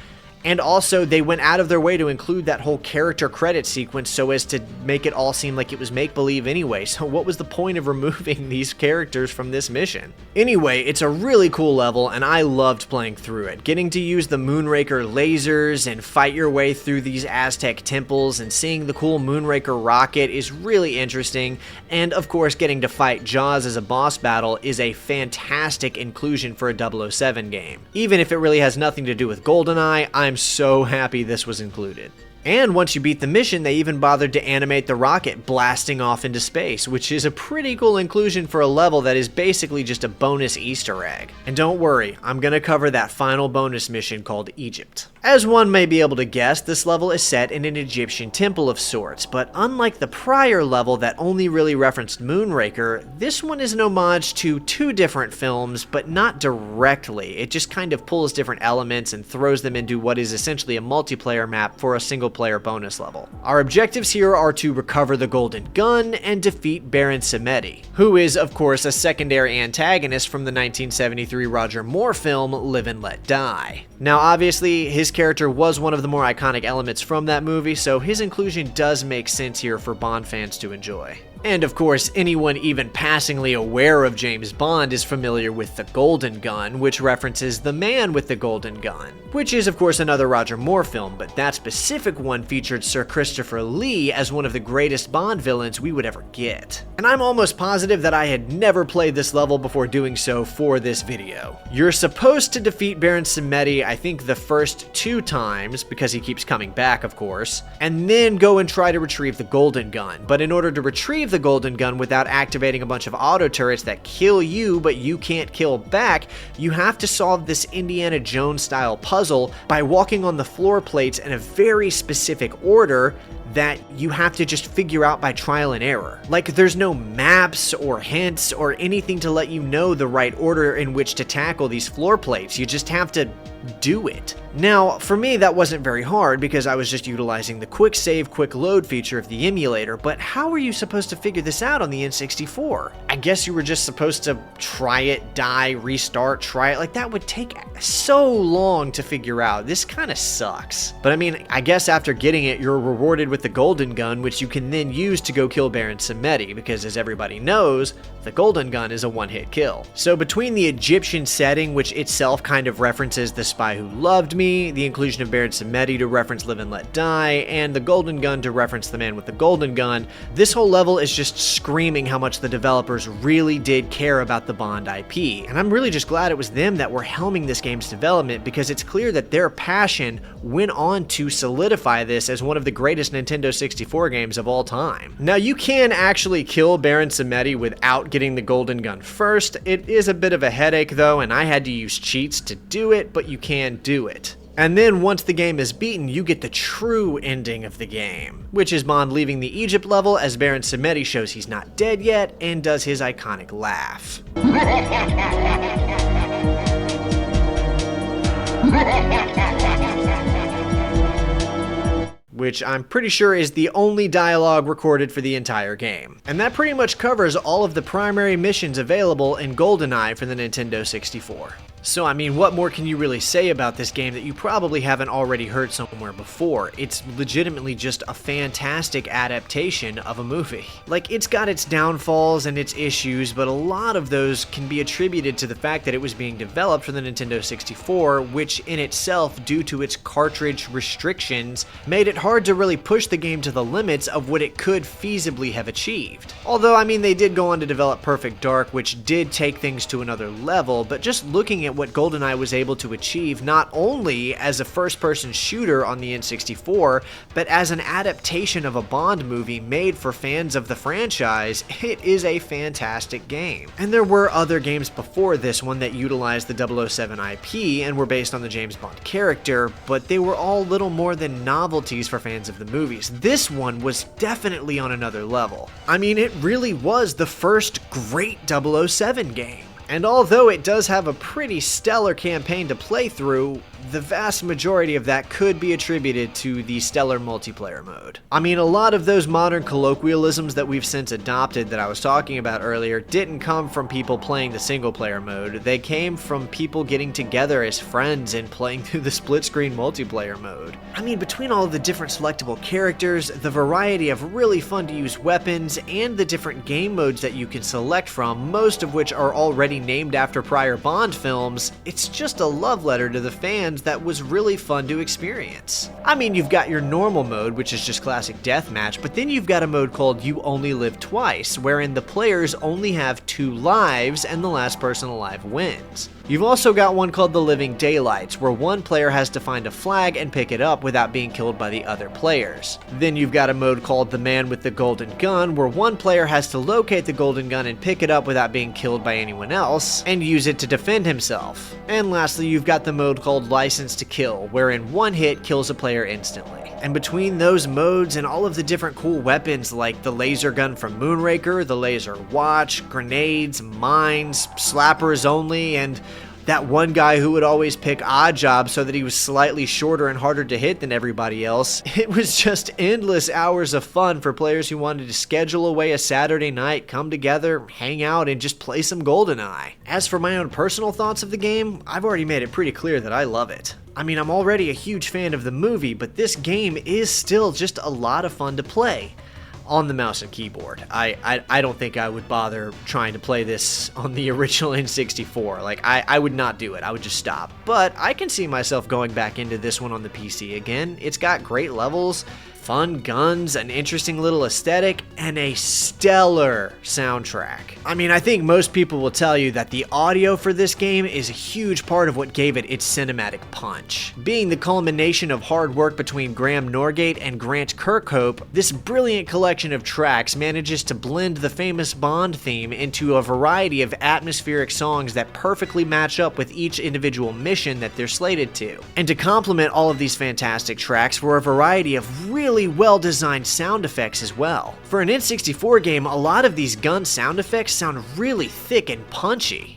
Speaker 1: And also, they went out of their way to include that whole character credit sequence so as to make it all seem like it was make-believe anyway. So what was the point of removing these characters from this mission? Anyway, it's a really cool level, and I loved playing through it. Getting to use the Moonraker lasers and fight your way through these Aztec temples and seeing the cool Moonraker rocket is really interesting. And of course, getting to fight Jaws as a boss battle is a fantastic inclusion for a 007 game. Even if it really has nothing to do with GoldenEye, I'm so happy this was included. And once you beat the mission, they even bothered to animate the rocket blasting off into space, which is a pretty cool inclusion for a level that is basically just a bonus Easter egg. And don't worry, I'm gonna cover that final bonus mission called Egypt. As one may be able to guess, this level is set in an Egyptian temple of sorts, but unlike the prior level that only really referenced Moonraker, this one is an homage to 2 different films, but not directly. It just kind of pulls different elements and throws them into what is essentially a multiplayer map for a single player bonus level. Our objectives here are to recover the Golden Gun and defeat Baron Samedi, who is of course a secondary antagonist from the 1973 Roger Moore film Live and Let Die. Now obviously his character was one of the more iconic elements from that movie, so his inclusion does make sense here for Bond fans to enjoy. And of course, anyone even passingly aware of James Bond is familiar with the Golden Gun, which references the man with the golden gun, which is of course another Roger Moore film, but that specific one featured Sir Christopher Lee as one of the greatest Bond villains we would ever get. And I'm almost positive that I had never played this level before doing so for this video. You're supposed to defeat Baron Samedi, I think the first 2 times, because he keeps coming back of course, and then go and try to retrieve the Golden Gun. But in order to retrieve the Golden Gun without activating a bunch of auto turrets that kill you but you can't kill back, you have to solve this Indiana Jones style puzzle by walking on the floor plates in a very specific order that you have to just figure out by trial and error. Like, there's no maps or hints or anything to let you know the right order in which to tackle these floor plates. You just have to do it. Now, for me, that wasn't very hard because I was just utilizing the quick save, quick load feature of the emulator, but how were you supposed to figure this out on the N64? I guess you were just supposed to try it, die, restart, try it. Like, that would take so long to figure out. This kind of sucks. But I mean, I guess after getting it, you're rewarded with the Golden Gun, which you can then use to go kill Baron Samedi, because as everybody knows, the Golden Gun is a one-hit kill. So between the Egyptian setting, which itself kind of references The Spy Who Loved Me, the inclusion of Baron Samedi to reference Live and Let Die, and the Golden Gun to reference the man with the golden gun, this whole level is just screaming how much the developers really did care about the Bond IP. And I'm really just glad it was them that were helming this game's development, because it's clear that their passion went on to solidify this as one of the greatest Nintendo 64 games of all time. Now, you can actually kill Baron Samedi without getting the Golden Gun first. It is a bit of a headache though, and I had to use cheats to do it, but you can do it. And then once the game is beaten, you get the true ending of the game, which is Bond leaving the Egypt level as Baron Samedi shows he's not dead yet and does his iconic laugh. which I'm pretty sure is the only dialogue recorded for the entire game. And that pretty much covers all of the primary missions available in GoldenEye for the Nintendo 64. So I mean, what more can you really say about this game that you probably haven't already heard somewhere before? It's legitimately just a fantastic adaptation of a movie. Like, it's got its downfalls and its issues, but a lot of those can be attributed to the fact that it was being developed for the Nintendo 64, which in itself, due to its cartridge restrictions, made it hard to really push the game to the limits of what it could feasibly have achieved. Although, I mean, they did go on to develop Perfect Dark, which did take things to another level, but just looking at what GoldenEye was able to achieve not only as a first-person shooter on the N64, but as an adaptation of a Bond movie made for fans of the franchise, it is a fantastic game. And there were other games before this one that utilized the 007 IP and were based on the James Bond character, but they were all little more than novelties for fans of the movies. This one was definitely on another level. I mean, it really was the first great 007 game. And although it does have a pretty stellar campaign to play through, the vast majority of that could be attributed to the stellar multiplayer mode. I mean, a lot of those modern colloquialisms that we've since adopted that I was talking about earlier didn't come from people playing the single player mode. They came from people getting together as friends and playing through the split screen multiplayer mode. I mean, between all of the different selectable characters, the variety of really fun to use weapons, and the different game modes that you can select from, most of which are already named after prior Bond films, it's just a love letter to the fans that was really fun to experience. I mean, you've got your normal mode, which is just classic deathmatch, but then you've got a mode called You Only Live Twice, wherein the players only have 2 lives and the last person alive wins. You've also got one called The Living Daylights, where one player has to find a flag and pick it up without being killed by the other players. Then you've got a mode called The Man with the Golden Gun, where one player has to locate the golden gun and pick it up without being killed by anyone else, and use it to defend himself. And lastly, you've got the mode called License to Kill, wherein one hit kills a player instantly. And between those modes and all of the different cool weapons like the laser gun from Moonraker, the laser watch, grenades, mines, slappers only, and that one guy who would always pick odd jobs so that he was slightly shorter and harder to hit than everybody else. It was just endless hours of fun for players who wanted to schedule away a Saturday night, come together, hang out, and just play some GoldenEye. As for my own personal thoughts of the game, I've already made it pretty clear that I love it. I mean, I'm already a huge fan of the movie, but this game is still just a lot of fun to play on the mouse and keyboard. I don't think I would bother trying to play this on the original N64. Like, I would not do it. I would just stop. But I can see myself going back into this one on the PC again. It's got great levels, fun guns, an interesting little aesthetic, and a stellar soundtrack. I mean, I think most people will tell you that the audio for this game is a huge part of what gave it its cinematic punch. Being the culmination of hard work between Graham Norgate and Grant Kirkhope, this brilliant collection of tracks manages to blend the famous Bond theme into a variety of atmospheric songs that perfectly match up with each individual mission that they're slated to. And to complement all of these fantastic tracks were a variety of really well-designed sound effects as well. For an N64 game, a lot of these gun sound effects sound really thick and punchy.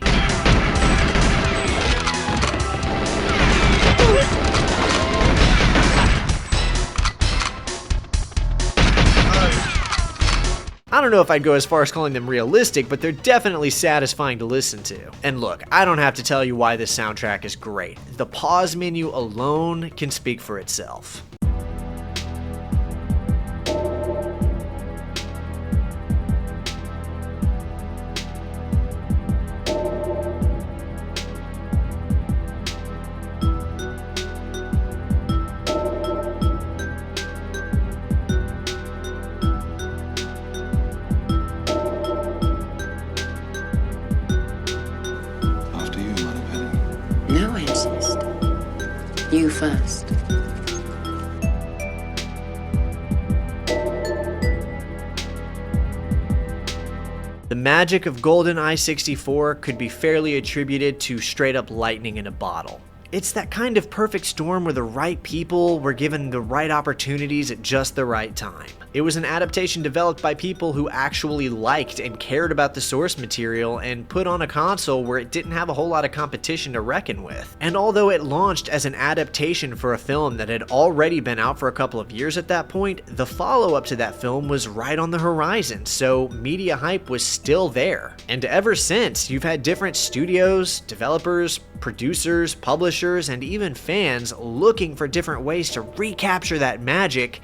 Speaker 1: I don't know if I'd go as far as calling them realistic, but they're definitely satisfying to listen to. And look, I don't have to tell you why this soundtrack is great. The pause menu alone can speak for itself.
Speaker 5: No, I insist. You first.
Speaker 1: The magic of GoldenEye 64 could be fairly attributed to straight up lightning in a bottle. It's that kind of perfect storm where the right people were given the right opportunities at just the right time. It was an adaptation developed by people who actually liked and cared about the source material and put on a console where it didn't have a whole lot of competition to reckon with. And although it launched as an adaptation for a film that had already been out for a couple of years at that point, the follow-up to that film was right on the horizon, so media hype was still there. And ever since, you've had different studios, developers, producers, publishers, and even fans looking for different ways to recapture that magic,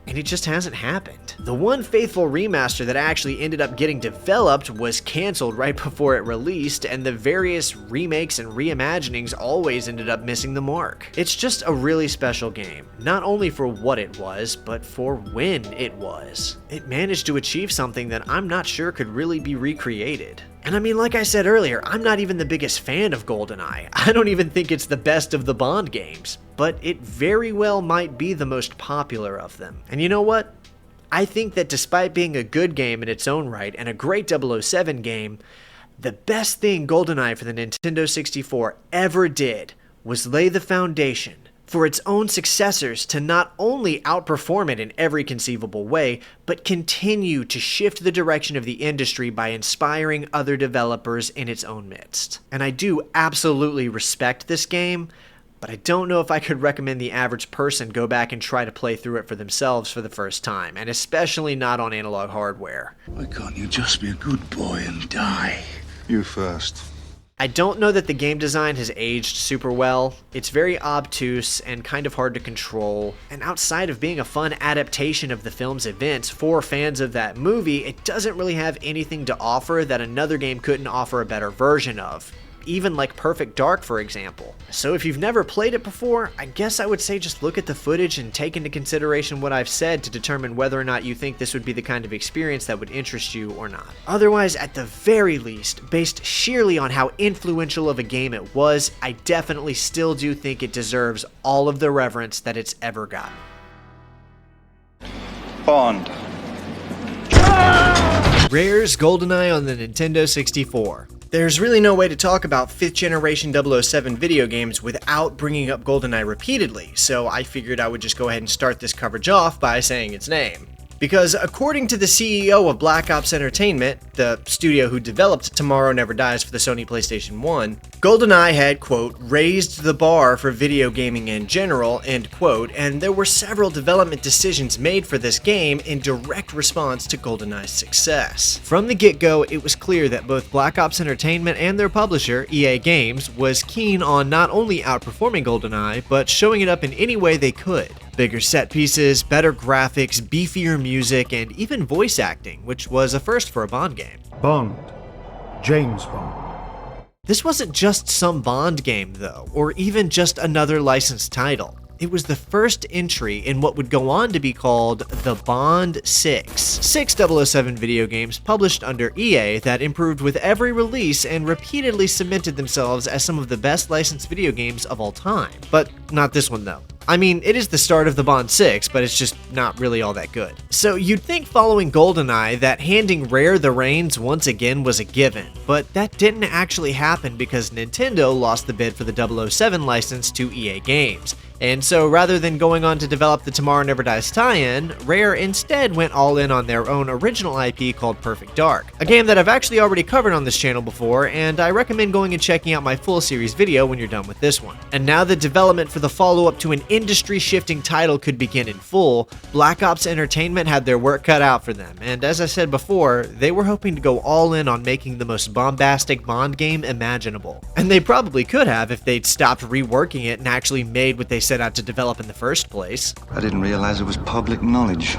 Speaker 1: and it just hasn't happened. The one faithful remaster that actually ended up getting developed was canceled right before it released, and the various remakes and reimaginings always ended up missing the mark. It's just a really special game, not only for what it was, but for when it was. It managed to achieve something that I'm not sure could really be recreated. And I mean, like I said earlier, I'm not even the biggest fan of GoldenEye. I don't even think it's the best of the Bond games, but it very well might be the most popular of them. And you know what? I think that despite being a good game in its own right and a great 007 game, the best thing GoldenEye for the Nintendo 64 ever did was lay the foundation for its own successors to not only outperform it in every conceivable way, but continue to shift the direction of the industry by inspiring other developers in its own midst. And I do absolutely respect this game, but I don't know if I could recommend the average person go back and try to play through it for themselves for the first time, and especially not on analog hardware.
Speaker 8: Why can't you just be a good boy and die?
Speaker 2: You first.
Speaker 1: I don't know that the game design has aged super well. It's very obtuse and kind of hard to control, and outside of being a fun adaptation of the film's events for fans of that movie, it doesn't really have anything to offer that another game couldn't offer a better version of. Even like Perfect Dark, for example. So if you've never played it before, I guess I would say just look at the footage and take into consideration what I've said to determine whether or not you think this would be the kind of experience that would interest you or not. Otherwise, at the very least, based sheerly on how influential of a game it was, I definitely still do think it deserves all of the reverence that it's ever gotten.
Speaker 2: Bond.
Speaker 1: Rare's GoldenEye on the Nintendo 64. There's really no way to talk about 5th generation 007 video games without bringing up GoldenEye repeatedly, so I figured I would just go ahead and start this coverage off by saying its name. Because according to the CEO of Black Ops Entertainment, the studio who developed Tomorrow Never Dies for the Sony PlayStation 1, GoldenEye had, quote, raised the bar for video gaming in general, end quote, and there were several development decisions made for this game in direct response to GoldenEye's success. From the get-go, it was clear that both Black Ops Entertainment and their publisher, EA Games, was keen on not only outperforming GoldenEye, but showing it up in any way they could. Bigger set pieces, better graphics, beefier music, and even voice acting, which was a first for a Bond game.
Speaker 9: Bond. James Bond.
Speaker 1: This wasn't just some Bond game, though, or even just another licensed title. It was the first entry in what would go on to be called the Bond 6. 6 007 video games published under EA that improved with every release and repeatedly cemented themselves as some of the best licensed video games of all time. But not this one, though. I mean, it is the start of the Bond 6, but it's just not really all that good. So you'd think following GoldenEye that handing Rare the reins once again was a given, but that didn't actually happen because Nintendo lost the bid for the 007 license to EA Games. And so rather than going on to develop the Tomorrow Never Dies tie-in, Rare instead went all in on their own original IP called Perfect Dark, a game that I've actually already covered on this channel before, and I recommend going and checking out my full series video when you're done with this one. And now the development for the follow-up to an industry-shifting title could begin in full, Black Ops Entertainment had their work cut out for them, and as I said before, they were hoping to go all in on making the most bombastic Bond game imaginable. And they probably could have if they'd stopped reworking it and actually made what they set out to develop in the first place.
Speaker 2: I didn't realize it was public knowledge.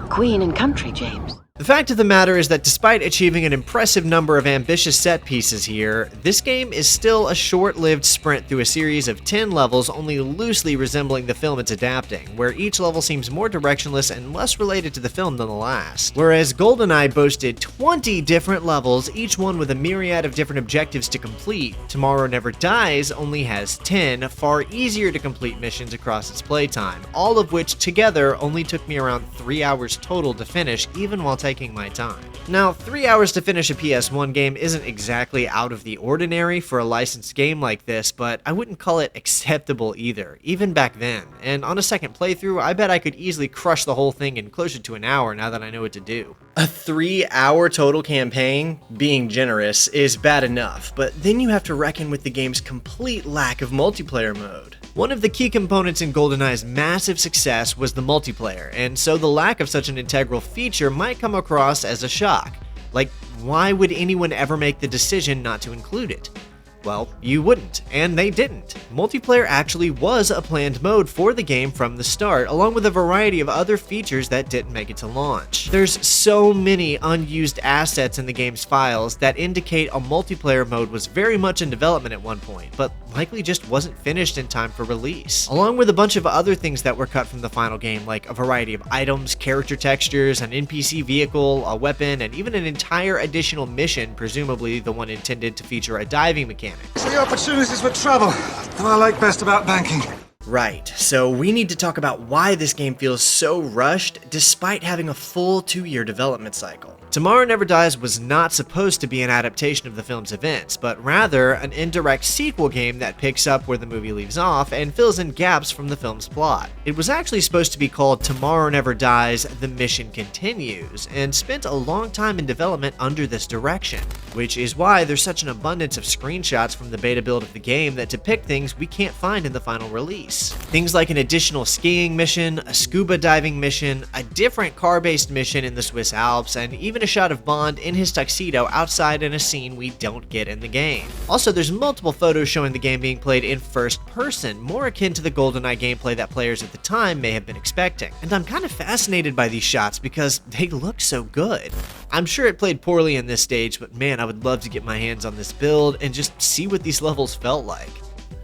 Speaker 6: Queen and country, James.
Speaker 1: The fact of the matter is that despite achieving an impressive number of ambitious set pieces here, this game is still a short-lived sprint through a series of 10 levels only loosely resembling the film it's adapting, where each level seems more directionless and less related to the film than the last. Whereas GoldenEye boasted 20 different levels, each one with a myriad of different objectives to complete, Tomorrow Never Dies only has 10 far easier to complete missions across its playtime, all of which together only took me around 3 hours total to finish, even while taking my time. Now, 3 hours to finish a PS1 game isn't exactly out of the ordinary for a licensed game like this, but I wouldn't call it acceptable either, even back then. And on a second playthrough, I bet I could easily crush the whole thing in closer to an hour now that I know what to do. A 3-hour total campaign, being generous, is bad enough, but then you have to reckon with the game's complete lack of multiplayer mode. One of the key components in GoldenEye's massive success was the multiplayer, and so the lack of such an integral feature might come across as a shock. Like, why would anyone ever make the decision not to include it? Well, you wouldn't, and they didn't. Multiplayer actually was a planned mode for the game from the start, along with a variety of other features that didn't make it to launch. There's so many unused assets in the game's files that indicate a multiplayer mode was very much in development at one point, but likely just wasn't finished in time for release. Along with a bunch of other things that were cut from the final game, like a variety of items, character textures, an NPC vehicle, a weapon, and even an entire additional mission, presumably the one intended to feature a diving mechanic.
Speaker 2: It's the opportunities for travel that I like best about banking.
Speaker 1: Right, so we need to talk about why this game feels so rushed despite having a full 2-year development cycle. Tomorrow Never Dies was not supposed to be an adaptation of the film's events, but rather an indirect sequel game that picks up where the movie leaves off and fills in gaps from the film's plot. It was actually supposed to be called Tomorrow Never Dies: The Mission Continues, and spent a long time in development under this direction, which is why there's such an abundance of screenshots from the beta build of the game that depict things we can't find in the final release. Things like an additional skiing mission, a scuba diving mission, a different car-based mission in the Swiss Alps, and even a shot of Bond in his tuxedo outside in a scene we don't get in the game. Also, there's multiple photos showing the game being played in first person, more akin to the GoldenEye gameplay that players at the time may have been expecting. And I'm kind of fascinated by these shots because they look so good. I'm sure it played poorly in this stage, but man, I would love to get my hands on this build and just see what these levels felt like.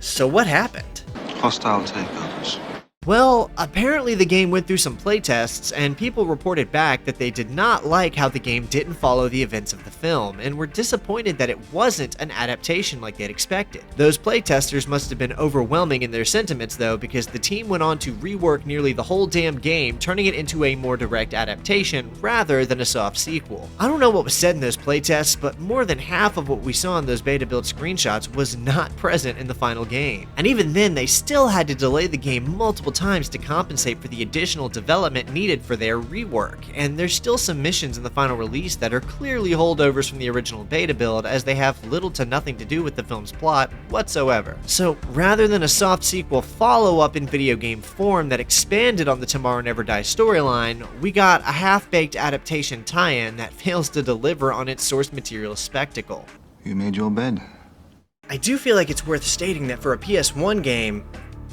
Speaker 1: So what happened?
Speaker 2: Hostile takeovers.
Speaker 1: Well, apparently the game went through some playtests, and people reported back that they did not like how the game didn't follow the events of the film, and were disappointed that it wasn't an adaptation like they'd expected. Those playtesters must have been overwhelming in their sentiments though, because the team went on to rework nearly the whole damn game, turning it into a more direct adaptation rather than a soft sequel. I don't know what was said in those playtests, but more than half of what we saw in those beta build screenshots was not present in the final game. And even then, they still had to delay the game multiple times to compensate for the additional development needed for their rework, and there's still some missions in the final release that are clearly holdovers from the original beta build, as they have little to nothing to do with the film's plot whatsoever. So rather than a soft sequel follow-up in video game form that expanded on the Tomorrow Never Dies storyline, we got a half-baked adaptation tie-in that fails to deliver on its source material spectacle.
Speaker 2: You made your bed.
Speaker 1: I do feel like it's worth stating that for a PS1 game,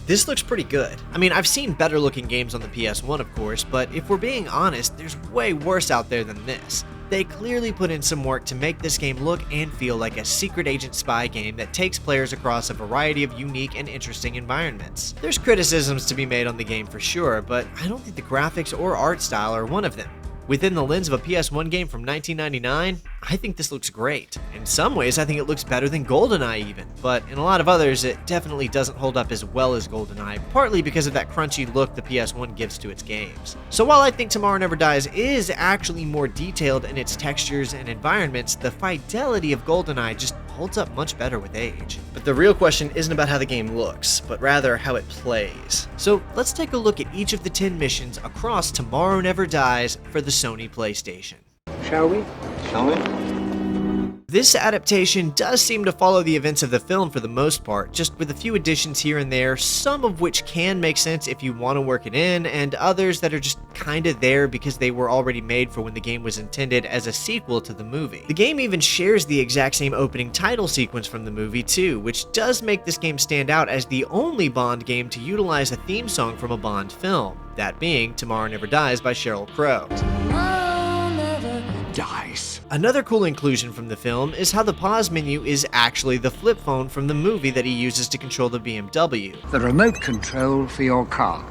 Speaker 1: this looks pretty good. I mean, I've seen better looking games on the PS1 of course, but if we're being honest, there's way worse out there than this. They clearly put in some work to make this game look and feel like a secret agent spy game that takes players across a variety of unique and interesting environments. There's criticisms to be made on the game for sure, but I don't think the graphics or art style are one of them. Within the lens of a PS1 game from 1999, I think this looks great. In some ways, I think it looks better than GoldenEye even, but in a lot of others, it definitely doesn't hold up as well as GoldenEye, partly because of that crunchy look the PS1 gives to its games. So while I think Tomorrow Never Dies is actually more detailed in its textures and environments, the fidelity of GoldenEye just holds up much better with age. But the real question isn't about how the game looks, but rather how it plays. So let's take a look at each of the 10 missions across Tomorrow Never Dies for the Sony PlayStation.
Speaker 3: Shall we?
Speaker 2: Shall we?
Speaker 1: This adaptation does seem to follow the events of the film for the most part, just with a few additions here and there, some of which can make sense if you want to work it in, and others that are just kinda there because they were already made for when the game was intended as a sequel to the movie. The game even shares the exact same opening title sequence from the movie too, which does make this game stand out as the only Bond game to utilize a theme song from a Bond film, that being Tomorrow Never Dies by Sheryl Crow.
Speaker 3: Dice.
Speaker 1: Another cool inclusion from the film is how the pause menu is actually the flip phone from the movie that he uses to control the BMW.
Speaker 8: The remote control for your car.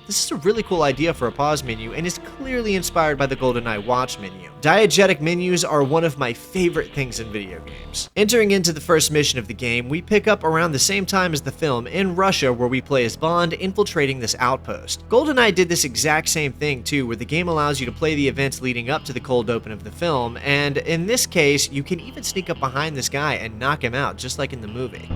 Speaker 1: this is a really cool idea for a pause menu and is clearly inspired by the GoldenEye watch menu. Diegetic menus are one of my favorite things in video games. Entering into the first mission of the game, we pick up around the same time as the film in Russia, where we play as Bond infiltrating this outpost. GoldenEye did this exact same thing too, where the game allows you to play the events leading up to the cold open of the film, and in this case, you can even sneak up behind this guy and knock him out, just like in the movie.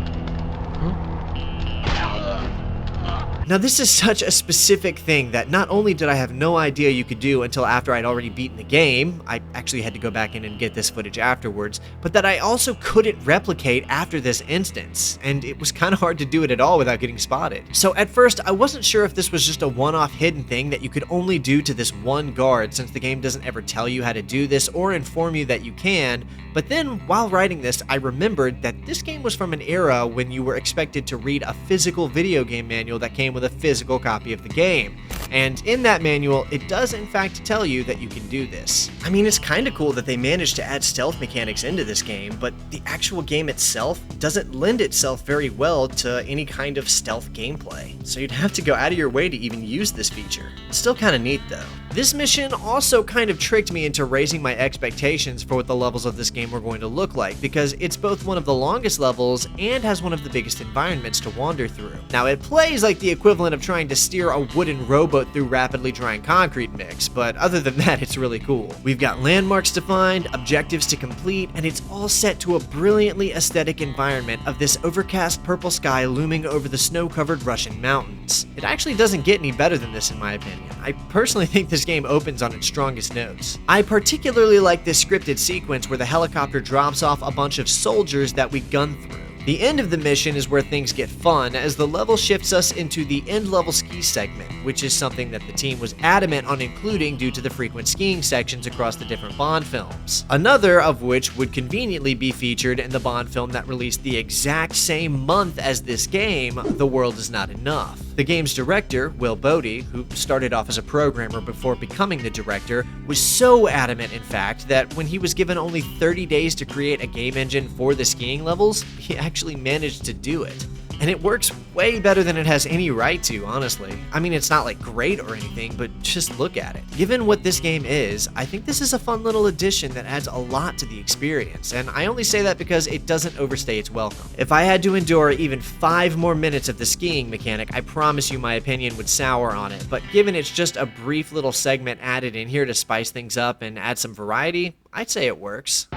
Speaker 1: Now this is such a specific thing that not only did I have no idea you could do until after I'd already beaten the game, I actually had to go back in and get this footage afterwards, but that I also couldn't replicate after this instance, and it was kind of hard to do it at all without getting spotted. So at first, I wasn't sure if this was just a one-off hidden thing that you could only do to this one guard, since the game doesn't ever tell you how to do this or inform you that you can, but then while writing this, I remembered that this game was from an era when you were expected to read a physical video game manual that came with a physical copy of the game. And in that manual, it does in fact tell you that you can do this. I mean, it's kinda cool that they managed to add stealth mechanics into this game, but the actual game itself doesn't lend itself very well to any kind of stealth gameplay. So you'd have to go out of your way to even use this feature. It's still kinda neat though. This mission also kind of tricked me into raising my expectations for what the levels of this game were going to look like, because it's both one of the longest levels and has one of the biggest environments to wander through. Now it plays like the equivalent of trying to steer a wooden rowboat through rapidly drying concrete mix, but other than that, it's really cool. We've got landmarks to find, objectives to complete, and it's all set to a brilliantly aesthetic environment of this overcast purple sky looming over the snow-covered Russian mountains. It actually doesn't get any better than this in my opinion. I personally think this game opens on its strongest notes. I particularly like this scripted sequence where the helicopter drops off a bunch of soldiers that we gun through. The end of the mission is where things get fun, as the level shifts us into the end-level ski segment, which is something that the team was adamant on including due to the frequent skiing sections across the different Bond films. Another of which would conveniently be featured in the Bond film that released the exact same month as this game, The World Is Not Enough. The game's director, Will Bodie, who started off as a programmer before becoming the director, was so adamant, in fact, that when he was given only 30 days to create a game engine for the skiing levels, he actually managed to do it. And it works way better than it has any right to, honestly. I mean, it's not like great or anything, but just look at it. Given what this game is, I think this is a fun little addition that adds a lot to the experience, and I only say that because it doesn't overstay its welcome. If I had to endure even 5 more minutes of the skiing mechanic, I promise you my opinion would sour on it, but given it's just a brief little segment added in here to spice things up and add some variety, I'd say it works.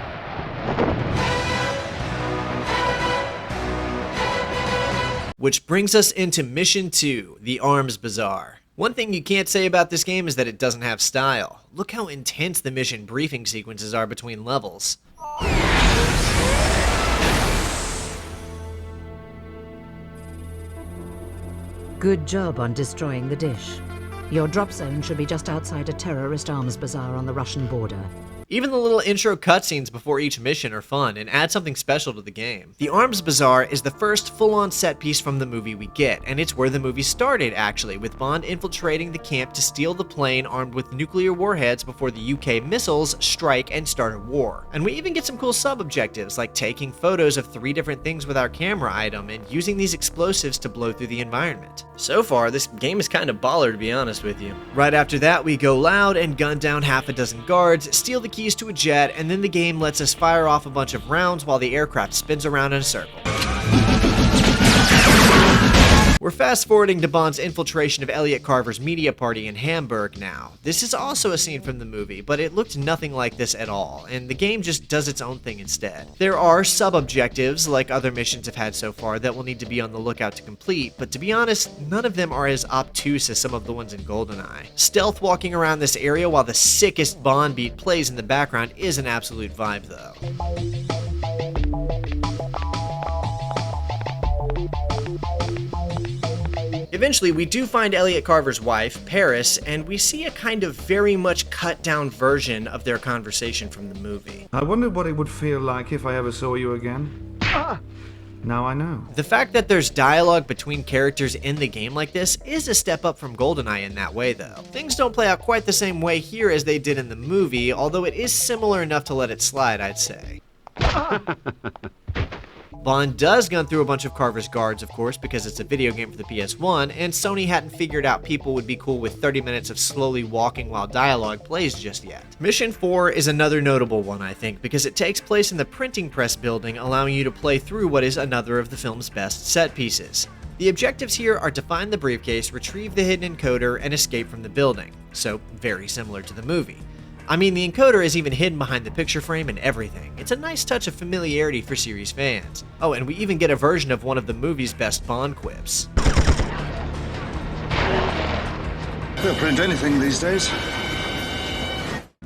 Speaker 1: Which brings us into Mission 2, the Arms Bazaar. One thing you can't say about this game is that it doesn't have style. Look how intense the mission briefing sequences are between levels.
Speaker 10: Good job on destroying the dish. Your drop zone should be just outside a terrorist arms bazaar on the Russian border.
Speaker 1: Even the little intro cutscenes before each mission are fun and add something special to the game. The Arms Bazaar is the first full-on set piece from the movie we get, and it's where the movie started actually, with Bond infiltrating the camp to steal the plane armed with nuclear warheads before the UK missiles strike and start a war. And we even get some cool sub-objectives, like taking photos of 3 different things with our camera item and using these explosives to blow through the environment. So far, this game is kind of baller, to be honest with you. Right after that, we go loud and gun down half a dozen guards, steal the keys to a jet, and then the game lets us fire off a bunch of rounds while the aircraft spins around in a circle. We're fast forwarding to Bond's infiltration of Elliot Carver's media party in Hamburg now. This is also a scene from the movie, but it looked nothing like this at all, and the game just does its own thing instead. There are sub-objectives, like other missions have had so far, that we'll need to be on the lookout to complete, but to be honest, none of them are as obtuse as some of the ones in GoldenEye. Stealth walking around this area while the sickest Bond beat plays in the background is an absolute vibe though. Eventually, we do find Elliot Carver's wife, Paris, and we see a kind of very much cut-down version of their conversation from the movie.
Speaker 9: I wonder what it would feel like if I ever saw you again. Now I know.
Speaker 1: The fact that there's dialogue between characters in the game like this is a step up from GoldenEye in that way, though. Things don't play out quite the same way here as they did in the movie, although it is similar enough to let it slide, I'd say. Bond does gun through a bunch of Carver's guards, of course, because it's a video game for the PS1, and Sony hadn't figured out people would be cool with 30 minutes of slowly walking while dialogue plays just yet. Mission 4 is another notable one, I think, because it takes place in the printing press building, allowing you to play through what is another of the film's best set pieces. The objectives here are to find the briefcase, retrieve the hidden encoder, and escape from the building, so very similar to the movie. I mean, the encoder is even hidden behind the picture frame and everything. It's a nice touch of familiarity for series fans. Oh, and we even get a version of one of the movie's best Bond quips.
Speaker 8: They'll print anything these days.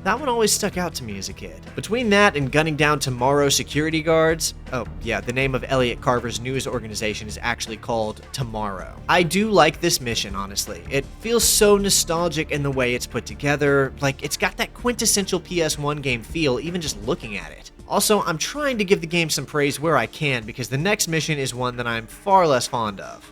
Speaker 1: That one always stuck out to me as a kid. Between that and gunning down Tomorrow security guards, oh yeah, the name of Elliot Carver's news organization is actually called Tomorrow. I do like this mission, honestly. It feels so nostalgic in the way it's put together, like it's got that quintessential PS1 game feel even just looking at it. Also, I'm trying to give the game some praise where I can because the next mission is one that I'm far less fond of.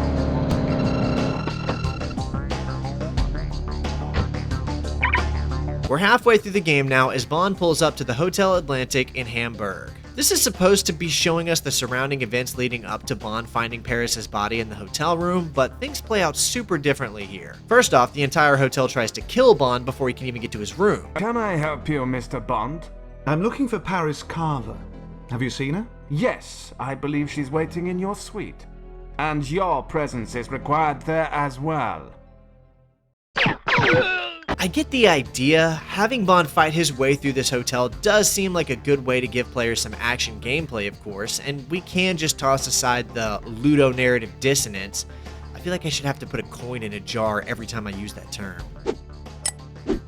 Speaker 1: We're halfway through the game now as Bond pulls up to the Hotel Atlantic in Hamburg. This is supposed to be showing us the surrounding events leading up to Bond finding Paris's body in the hotel room, but things play out super differently here. First off, the entire hotel tries to kill Bond before he can even get to his room.
Speaker 11: Can I help you, Mr. Bond?
Speaker 9: I'm looking for Paris Carver. Have you seen her?
Speaker 11: Yes, I believe she's waiting in your suite. And your presence is required there as well.
Speaker 1: I get the idea. Having Bond fight his way through this hotel does seem like a good way to give players some action gameplay, of course, and we can just toss aside the ludonarrative dissonance. I feel like I should have to put a coin in a jar every time I use that term.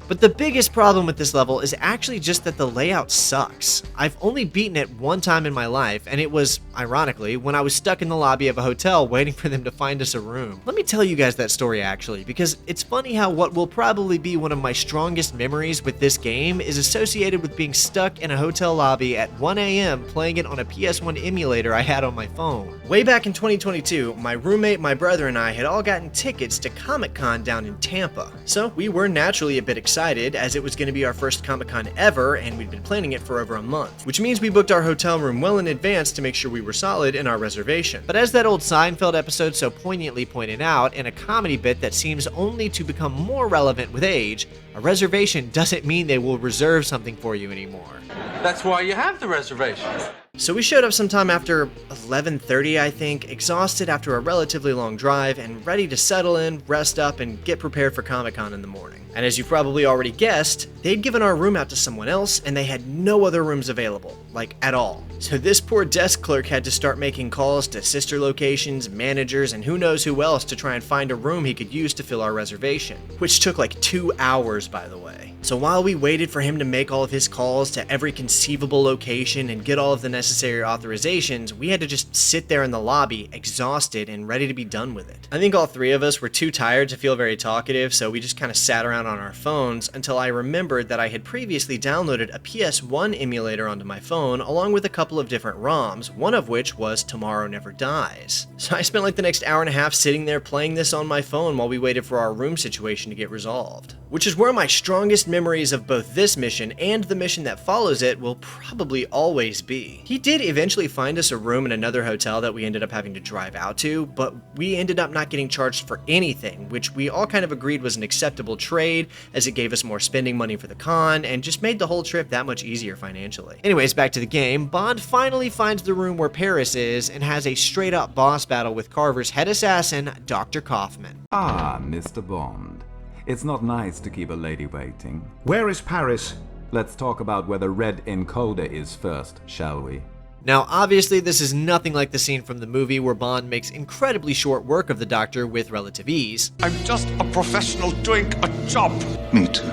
Speaker 1: But the biggest problem with this level is actually just that the layout sucks. I've only beaten it one time in my life, and it was, ironically, when I was stuck in the lobby of a hotel waiting for them to find us a room. Let me tell you guys that story actually, because it's funny how what will probably be one of my strongest memories with this game is associated with being stuck in a hotel lobby at 1 a.m. playing it on a PS1 emulator I had on my phone. Way back in 2022, my roommate, my brother, and I had all gotten tickets to Comic-Con down in Tampa, so we were naturally a bit excited as it was going to be our first Comic-Con ever and we'd been planning it for over a month, which means we booked our hotel room well in advance to make sure we were solid in our reservation. But as that old Seinfeld episode so poignantly pointed out, in a comedy bit that seems only to become more relevant with age, a reservation doesn't mean they will reserve something for you anymore.
Speaker 3: That's why you have the reservation.
Speaker 1: So we showed up sometime after 11:30, I think, exhausted after a relatively long drive and ready to settle in, rest up, and get prepared for Comic-Con in the morning. And as you probably already guessed, they'd given our room out to someone else and they had no other rooms available, like at all. So this poor desk clerk had to start making calls to sister locations, managers, and who knows who else to try and find a room he could use to fill our reservation, which took like 2 hours, by the way. So while we waited for him to make all of his calls to every conceivable location and get all of the necessary authorizations, we had to just sit there in the lobby, exhausted and ready to be done with it. I think all three of us were too tired to feel very talkative, so we just kind of sat around on our phones until I remembered that I had previously downloaded a PS1 emulator onto my phone along with a couple of different ROMs, one of which was Tomorrow Never Dies. So I spent like the next hour and a half sitting there playing this on my phone while we waited for our room situation to get resolved. Which is where my strongest memories of both this mission and the mission that follows it will probably always be. He did eventually find us a room in another hotel that we ended up having to drive out to, but we ended up not getting charged for anything, which we all kind of agreed was an acceptable trade as it gave us more spending money for the con and just made the whole trip that much easier financially. Anyways, back to the game, Bond finally finds the room where Paris is and has a straight up boss battle with Carver's head assassin, Dr. Kaufman.
Speaker 12: Ah, Mr. Bond. It's not nice to keep a lady waiting.
Speaker 9: Where is Paris?
Speaker 12: Let's talk about where the red encoder is first, shall we?
Speaker 1: Now, obviously, this is nothing like the scene from the movie where Bond makes incredibly short work of the Doctor with relative ease.
Speaker 8: I'm just a professional doing a job.
Speaker 2: Me too.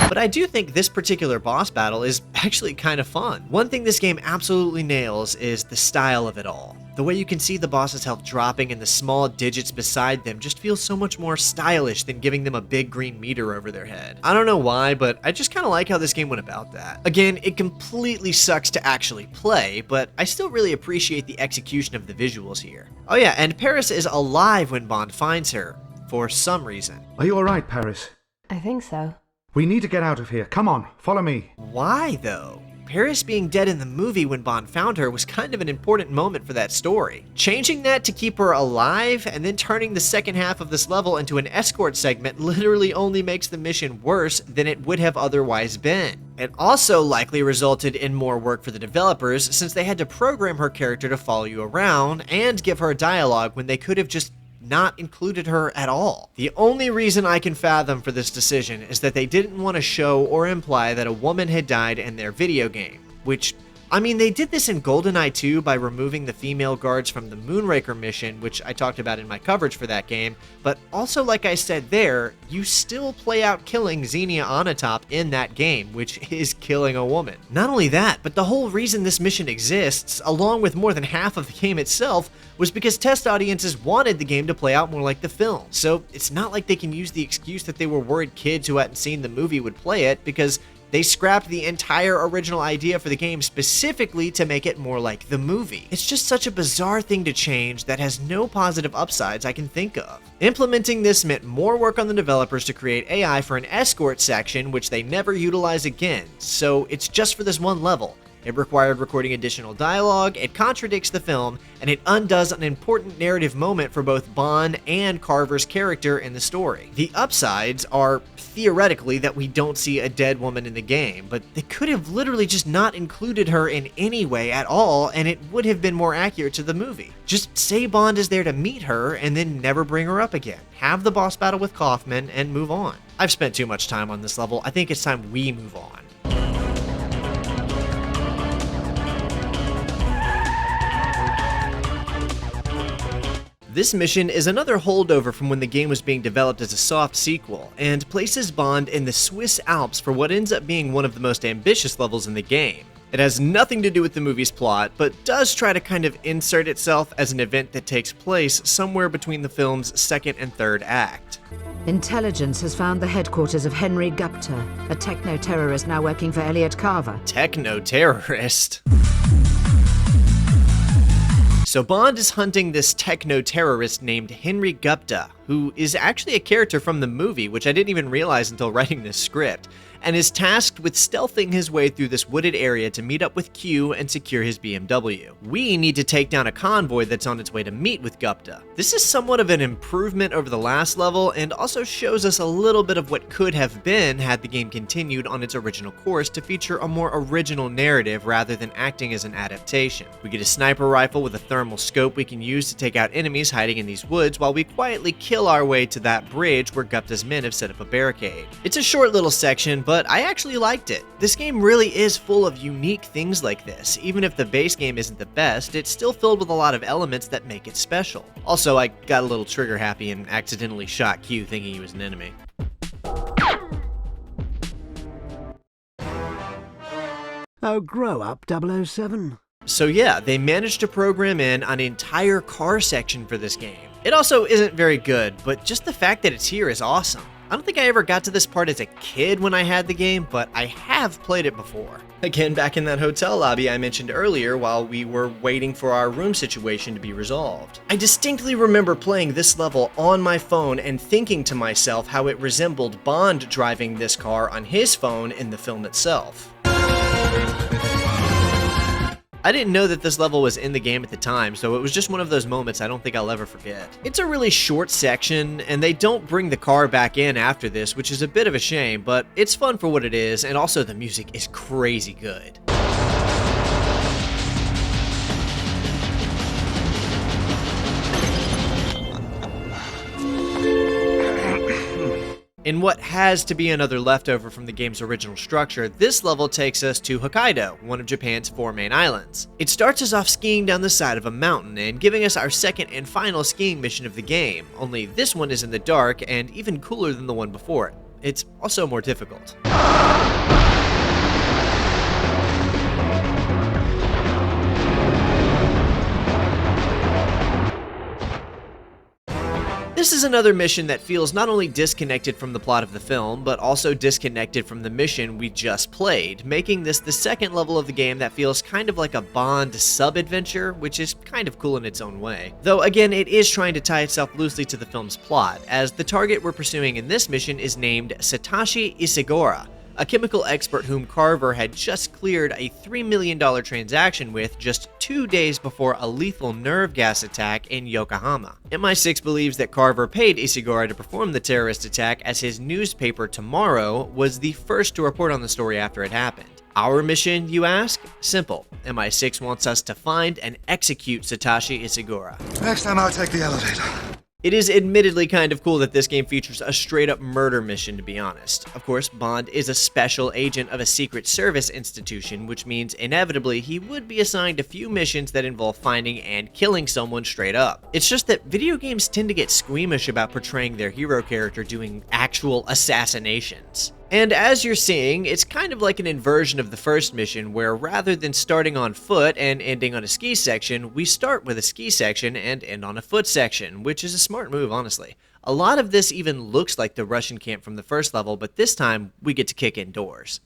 Speaker 1: But I do think this particular boss battle is actually kind of fun. One thing this game absolutely nails is the style of it all. The way you can see the boss's health dropping and the small digits beside them just feels so much more stylish than giving them a big green meter over their head. I don't know why, but I just kind of like how this game went about that. Again, it completely sucks to actually play, but I still really appreciate the execution of the visuals here. Oh yeah, and Paris is alive when Bond finds her, for some reason.
Speaker 9: Are you alright, Paris?
Speaker 13: I think so.
Speaker 9: We need to get out of here. Come on, follow me.
Speaker 1: Why, though? Paris being dead in the movie when Bond found her was kind of an important moment for that story. Changing that to keep her alive and then turning the second half of this level into an escort segment literally only makes the mission worse than it would have otherwise been. It also likely resulted in more work for the developers since they had to program her character to follow you around and give her dialogue when they could have just not included her at all. The only reason I can fathom for this decision is that they didn't want to show or imply that a woman had died in their video game, which, I mean, they did this in GoldenEye 2 by removing the female guards from the Moonraker mission, which I talked about in my coverage for that game, but also, like I said there, you still play out killing Xenia Onatop in that game, which is killing a woman. Not only that, but the whole reason this mission exists, along with more than half of the game itself, was because test audiences wanted the game to play out more like the film. So it's not like they can use the excuse that they were worried kids who hadn't seen the movie would play it, because they scrapped the entire original idea for the game specifically to make it more like the movie. It's just such a bizarre thing to change that has no positive upsides I can think of. Implementing this meant more work on the developers to create AI for an escort section, which they never utilize again, so it's just for this one level. It required recording additional dialogue, it contradicts the film, and it undoes an important narrative moment for both Bond and Carver's character in the story. The upsides are, theoretically, that we don't see a dead woman in the game, but they could have literally just not included her in any way at all, and it would have been more accurate to the movie. Just say Bond is there to meet her, and then never bring her up again. Have the boss battle with Kaufman, and move on. I've spent too much time on this level, I think it's time we move on. This mission is another holdover from when the game was being developed as a soft sequel, and places Bond in the Swiss Alps for what ends up being one of the most ambitious levels in the game. It has nothing to do with the movie's plot, but does try to kind of insert itself as an event that takes place somewhere between the film's second and third act.
Speaker 10: Intelligence has found the headquarters of Henry Gupta, a techno-terrorist now working for Elliot Carver.
Speaker 1: Techno-terrorist? So Bond is hunting this techno-terrorist named Henry Gupta, who is actually a character from the movie, which I didn't even realize until writing this script, and is tasked with stealthing his way through this wooded area to meet up with Q and secure his BMW. We need to take down a convoy that's on its way to meet with Gupta. This is somewhat of an improvement over the last level, and also shows us a little bit of what could have been had the game continued on its original course to feature a more original narrative rather than acting as an adaptation. We get a sniper rifle with a thermal scope we can use to take out enemies hiding in these woods while we quietly kill our way to that bridge where Gupta's men have set up a barricade. It's a short little section, but I actually liked it. This game really is full of unique things like this. Even if the base game isn't the best, it's still filled with a lot of elements that make it special. Also, I got a little trigger happy and accidentally shot Q thinking he was an enemy.
Speaker 13: Oh, grow up, 007.
Speaker 1: So yeah, they managed to program in an entire car section for this game. It also isn't very good, but just the fact that it's here is awesome. I don't think I ever got to this part as a kid when I had the game, but I have played it before. Again, back in that hotel lobby I mentioned earlier while we were waiting for our room situation to be resolved. I distinctly remember playing this level on my phone and thinking to myself how it resembled Bond driving this car on his phone in the film itself. I didn't know that this level was in the game at the time, so it was just one of those moments I don't think I'll ever forget. It's a really short section, and they don't bring the car back in after this, which is a bit of a shame, but it's fun for what it is, and also the music is crazy good. In what has to be another leftover from the game's original structure, this level takes us to Hokkaido, one of Japan's 4 main islands. It starts us off skiing down the side of a mountain and giving us our second and final skiing mission of the game, only this one is in the dark and even cooler than the one before it. It's also more difficult. This is another mission that feels not only disconnected from the plot of the film, but also disconnected from the mission we just played, making this the second level of the game that feels kind of like a Bond sub-adventure, which is kind of cool in its own way. Though again, it is trying to tie itself loosely to the film's plot, as the target we're pursuing in this mission is named Satoshi Ishiguro, a chemical expert whom Carver had just cleared a $3 million transaction with just 2 days before a lethal nerve gas attack in Yokohama. MI6 believes that Carver paid Ishiguro to perform the terrorist attack, as his newspaper Tomorrow was the first to report on the story after it happened. Our mission, you ask? Simple. MI6 wants us to find and execute Satoshi Ishiguro.
Speaker 8: Next time I'll take the elevator.
Speaker 1: It is admittedly kind of cool that this game features a straight-up murder mission, to be honest. Of course, Bond is a special agent of a secret service institution, which means inevitably he would be assigned a few missions that involve finding and killing someone straight up. It's just that video games tend to get squeamish about portraying their hero character doing actual assassinations. And as you're seeing, it's kind of like an inversion of the first mission, where rather than starting on foot and ending on a ski section, we start with a ski section and end on a foot section, which is a smart move, honestly. A lot of this even looks like the Russian camp from the first level, but this time we get to kick indoors.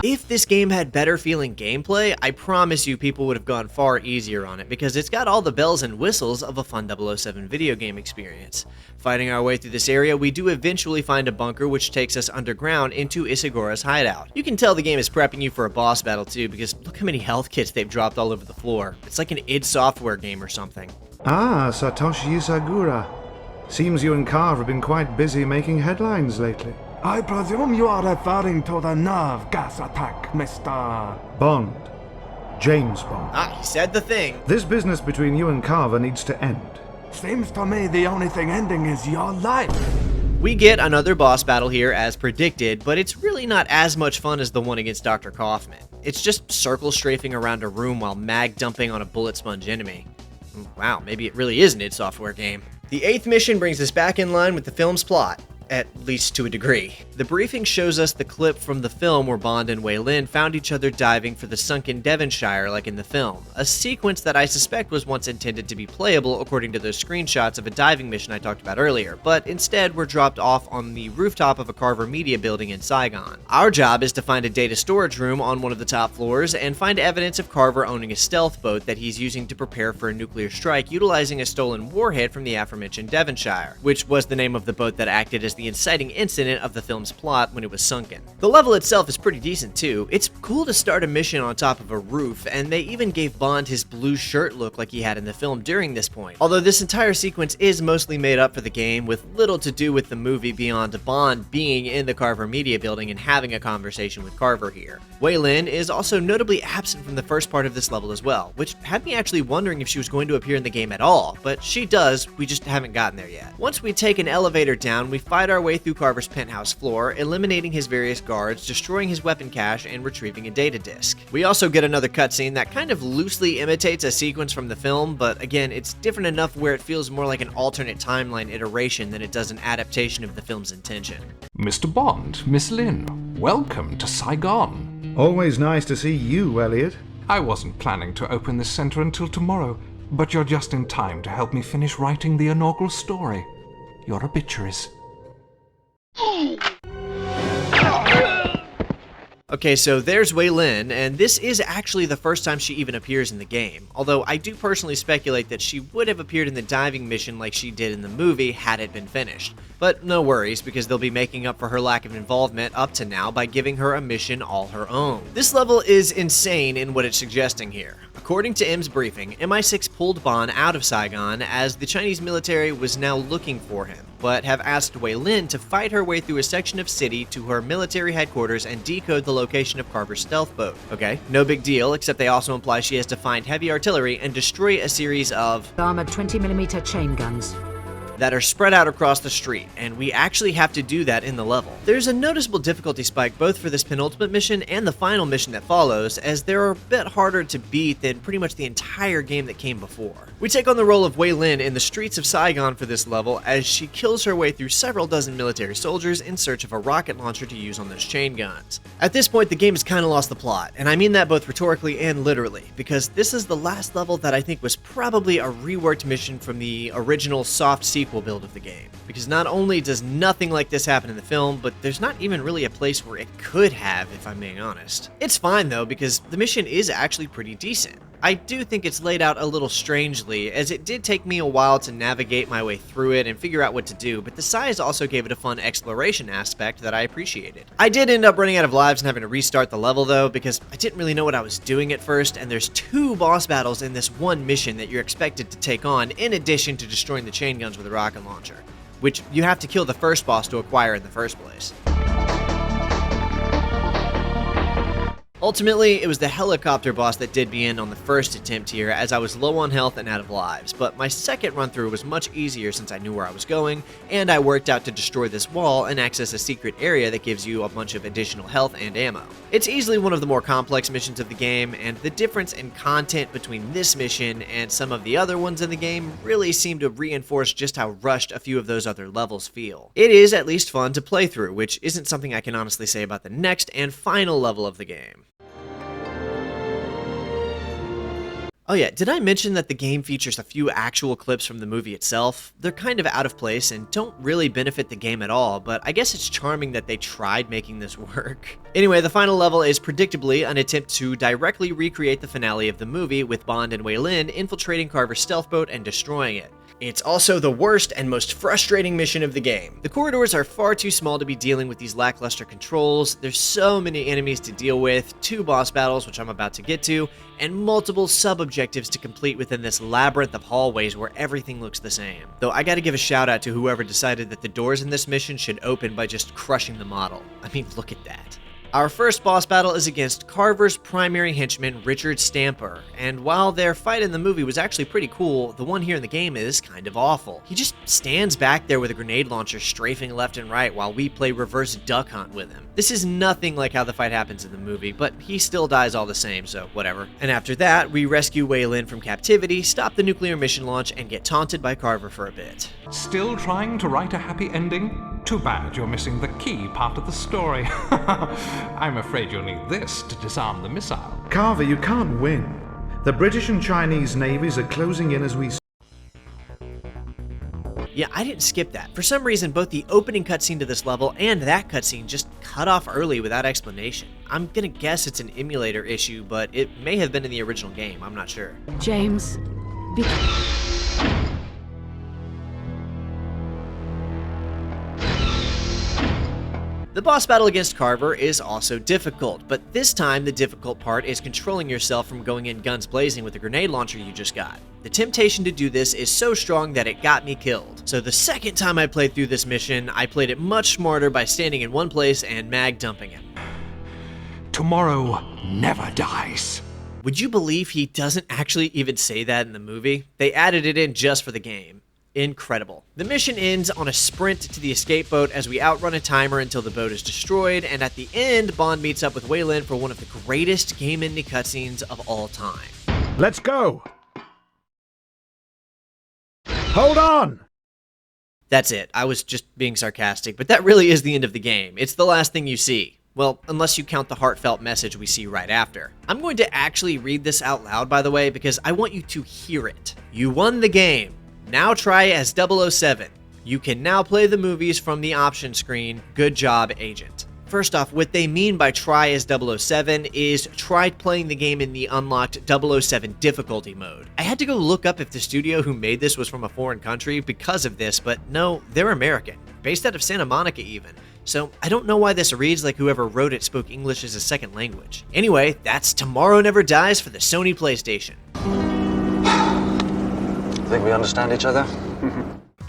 Speaker 1: If this game had better feeling gameplay, I promise you people would have gone far easier on it, because it's got all the bells and whistles of a fun 007 video game experience. Fighting our way through this area, we do eventually find a bunker which takes us underground into Ishiguro's hideout. You can tell the game is prepping you for a boss battle too, because look how many health kits they've dropped all over the floor. It's like an id Software game or something.
Speaker 9: Ah, Satoshi Ishiguro. Seems you and Carver have been quite busy making headlines lately.
Speaker 11: I presume you are referring to the nerve gas attack, Mr.
Speaker 9: Bond. James Bond.
Speaker 1: Ah, he said the thing.
Speaker 9: This business between you and Carver needs to end.
Speaker 11: Seems to me the only thing ending is your life.
Speaker 1: We get another boss battle here as predicted, but it's really not as much fun as the one against Dr. Kaufman. It's just circle strafing around a room while mag dumping on a bullet sponge enemy. Wow, maybe it really is an id Software game. The 8th mission brings us back in line with the film's plot. At least to a degree. The briefing shows us the clip from the film where Bond and Wei Lin found each other diving for the sunken Devonshire like in the film, a sequence that I suspect was once intended to be playable according to those screenshots of a diving mission I talked about earlier, but instead were dropped off on the rooftop of a Carver Media building in Saigon. Our job is to find a data storage room on one of the top floors and find evidence of Carver owning a stealth boat that he's using to prepare for a nuclear strike utilizing a stolen warhead from the aforementioned Devonshire, which was the name of the boat that acted as the inciting incident of the film's plot when it was sunken. The level itself is pretty decent too. It's cool to start a mission on top of a roof, and they even gave Bond his blue shirt look like he had in the film during this point. Although this entire sequence is mostly made up for the game, with little to do with the movie beyond Bond being in the Carver Media building and having a conversation with Carver here. Wei Lin is also notably absent from the first part of this level as well, which had me actually wondering if she was going to appear in the game at all, but she does, we just haven't gotten there yet. Once we take an elevator down, we fight our way through Carver's penthouse floor, eliminating his various guards, destroying his weapon cache, and retrieving a data disk. We also get another cutscene that kind of loosely imitates a sequence from the film, but again, it's different enough where it feels more like an alternate timeline iteration than it does an adaptation of the film's intention.
Speaker 14: Mr. Bond, Miss Lin, welcome to Saigon.
Speaker 9: Always nice to see you, Elliot.
Speaker 14: I wasn't planning to open this center until tomorrow, but you're just in time to help me finish writing the inaugural story. Your obituaries.
Speaker 1: Okay, so there's Wei Lin, and this is actually the first time she even appears in the game, although I do personally speculate that she would have appeared in the diving mission like she did in the movie had it been finished. But no worries, because they'll be making up for her lack of involvement up to now by giving her a mission all her own. This level is insane in what it's suggesting here. According to M's briefing, MI6 pulled Bond out of Saigon as the Chinese military was now looking for him, but have asked Wei Lin to fight her way through a section of city to her military headquarters and decode the location of Carver's stealth boat. Okay, no big deal, except they also imply she has to find heavy artillery and destroy a series of
Speaker 10: armored 20mm chain guns
Speaker 1: that are spread out across the street, and we actually have to do that in the level. There's a noticeable difficulty spike both for this penultimate mission and the final mission that follows, as they're a bit harder to beat than pretty much the entire game that came before. We take on the role of Wei Lin in the streets of Saigon for this level as she kills her way through several dozen military soldiers in search of a rocket launcher to use on those chain guns. At this point, the game has kind of lost the plot, and I mean that both rhetorically and literally, because this is the last level that I think was probably a reworked mission from the original soft sequel build of the game, because not only does nothing like this happen in the film, but there's not even really a place where it could have, if I'm being honest. It's fine though, because the mission is actually pretty decent. I do think it's laid out a little strangely, as it did take me a while to navigate my way through it and figure out what to do, but the size also gave it a fun exploration aspect that I appreciated. I did end up running out of lives and having to restart the level though, because I didn't really know what I was doing at first, and there's 2 boss battles in this one mission that you're expected to take on, in addition to destroying the chain guns with a rocket launcher, which you have to kill the first boss to acquire in the first place. Ultimately, it was the helicopter boss that did me in on the first attempt here, as I was low on health and out of lives, but my second run through was much easier since I knew where I was going, and I worked out to destroy this wall and access a secret area that gives you a bunch of additional health and ammo. It's easily one of the more complex missions of the game, and the difference in content between this mission and some of the other ones in the game really seem to reinforce just how rushed a few of those other levels feel. It is at least fun to play through, which isn't something I can honestly say about the next and final level of the game. Oh yeah, did I mention that the game features a few actual clips from the movie itself? They're kind of out of place and don't really benefit the game at all, but I guess it's charming that they tried making this work. Anyway, the final level is predictably an attempt to directly recreate the finale of the movie, with Bond and Wei Lin infiltrating Carver's stealth boat and destroying it. It's also the worst and most frustrating mission of the game. The corridors are far too small to be dealing with these lackluster controls, there's so many enemies to deal with, 2 boss battles, which I'm about to get to, and multiple sub-objectives to complete within this labyrinth of hallways where everything looks the same. Though I gotta give a shout out to whoever decided that the doors in this mission should open by just crushing the model. I mean, look at that. Our first boss battle is against Carver's primary henchman, Richard Stamper, and while their fight in the movie was actually pretty cool, the one here in the game is kind of awful. He just stands back there with a grenade launcher strafing left and right while we play reverse duck hunt with him. This is nothing like how the fight happens in the movie, but he still dies all the same, so whatever. And after that, we rescue Wei Lin from captivity, stop the nuclear mission launch, and get taunted by Carver for a bit.
Speaker 14: Still trying to write a happy ending? Too bad you're missing the key part of the story. I'm afraid you'll need this to disarm the missile.
Speaker 9: Carver, you can't win. The British and Chinese navies are closing in as we...
Speaker 1: Yeah, I didn't skip that. For some reason, both the opening cutscene to this level and that cutscene just cut off early without explanation. I'm gonna guess it's an emulator issue, but it may have been in the original game, I'm not sure.
Speaker 10: James,
Speaker 1: The boss battle against Carver is also difficult, but this time the difficult part is controlling yourself from going in guns blazing with the grenade launcher you just got. The temptation to do this is so strong that it got me killed. So the second time I played through this mission, I played it much smarter by standing in one place and mag dumping him.
Speaker 14: Tomorrow never dies.
Speaker 1: Would you believe he doesn't actually even say that in the movie? They added it in just for the game. Incredible. The mission ends on a sprint to the escape boat as we outrun a timer until the boat is destroyed, and at the end, Bond meets up with Wei Lin for one of the greatest game-ending cutscenes of all time.
Speaker 9: Let's go! Hold on!
Speaker 1: That's it. I was just being sarcastic, but that really is the end of the game. It's the last thing you see. Well, unless you count the heartfelt message we see right after. I'm going to actually read this out loud, by the way, because I want you to hear it. You won the game. Now try as 007. You can now play the movies from the option screen. Good job, Agent. First off, what they mean by try as 007 is try playing the game in the unlocked 007 difficulty mode. I had to go look up if the studio who made this was from a foreign country because of this, but no, they're American, based out of Santa Monica even. So I don't know why this reads like whoever wrote it spoke English as a second language. Anyway, that's Tomorrow Never Dies for the Sony PlayStation.
Speaker 2: Think we understand each other?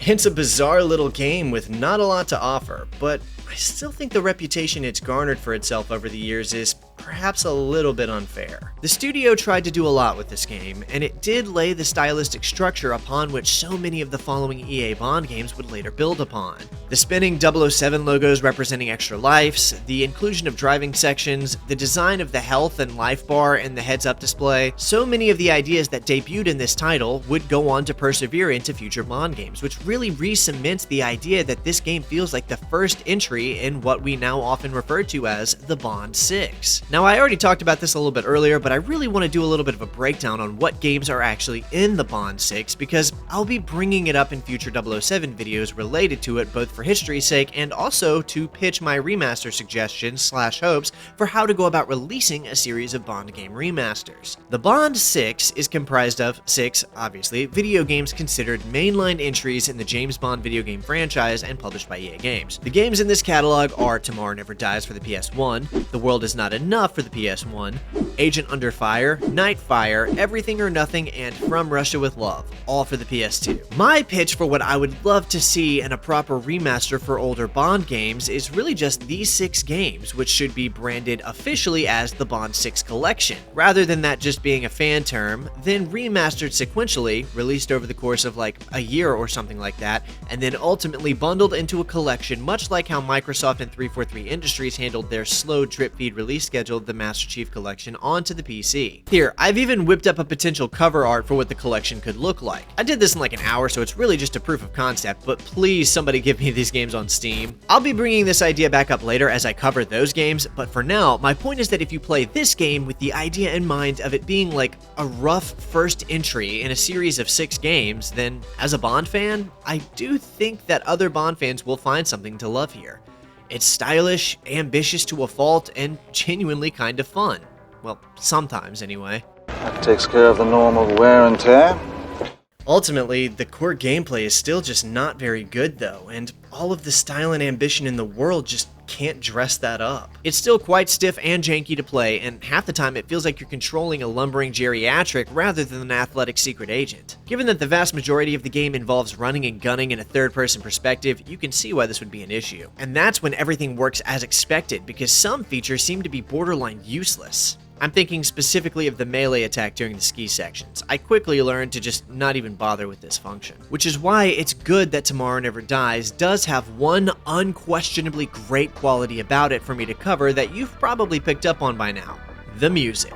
Speaker 1: It's a bizarre little game with not a lot to offer, but I still think the reputation it's garnered for itself over the years is perhaps a little bit unfair. The studio tried to do a lot with this game, and it did lay the stylistic structure upon which so many of the following EA Bond games would later build upon. The spinning 007 logos representing extra lives, the inclusion of driving sections, the design of the health and life bar and the heads-up display, so many of the ideas that debuted in this title would go on to persevere into future Bond games, which really re-cements the idea that this game feels like the first entry in what we now often refer to as the Bond 6. Now, I already talked about this a little bit earlier, but I really want to do a little bit of a breakdown on what games are actually in the Bond 6, because I'll be bringing it up in future 007 videos related to it, both for history's sake and also to pitch my remaster suggestions / hopes for how to go about releasing a series of Bond game remasters. The Bond 6 is comprised of 6, obviously, video games considered mainline entries in the James Bond video game franchise and published by EA Games. The games in this catalog are Tomorrow Never Dies for the PS1, The World Is Not Enough for the PS1, Agent Under Fire, Nightfire, Everything or Nothing, and From Russia with Love, all for the PS2. My pitch for what I would love to see in a proper remaster for older Bond games is really just these 6 games, which should be branded officially as the Bond 6 Collection, rather than that just being a fan term, then remastered sequentially, released over the course of like a year or something like that, and then ultimately bundled into a collection, much like how Microsoft and 343 Industries handled their slow drip feed release schedule, the Master Chief Collection, onto the PC. Here, I've even whipped up a potential cover art for what the collection could look like. I did this in like an hour, so it's really just a proof of concept, but please somebody give me these games on Steam. I'll be bringing this idea back up later as I cover those games, but for now, my point is that if you play this game with the idea in mind of it being like a rough first entry in a series of 6 games, then as a Bond fan, I do think that other Bond fans will find something to love here. It's stylish, ambitious to a fault, and genuinely kind of fun. Well, sometimes anyway.
Speaker 2: That takes care of the normal wear and tear.
Speaker 1: Ultimately, the core gameplay is still just not very good though, and all of the style and ambition in the world just can't dress that up. It's still quite stiff and janky to play, and half the time it feels like you're controlling a lumbering geriatric rather than an athletic secret agent. Given that the vast majority of the game involves running and gunning in a third-person perspective, you can see why this would be an issue. And that's when everything works as expected, because some features seem to be borderline useless. I'm thinking specifically of the melee attack during the ski sections. I quickly learned to just not even bother with this function. Which is why it's good that Tomorrow Never Dies does have one unquestionably great quality about it for me to cover that you've probably picked up on by now: the music.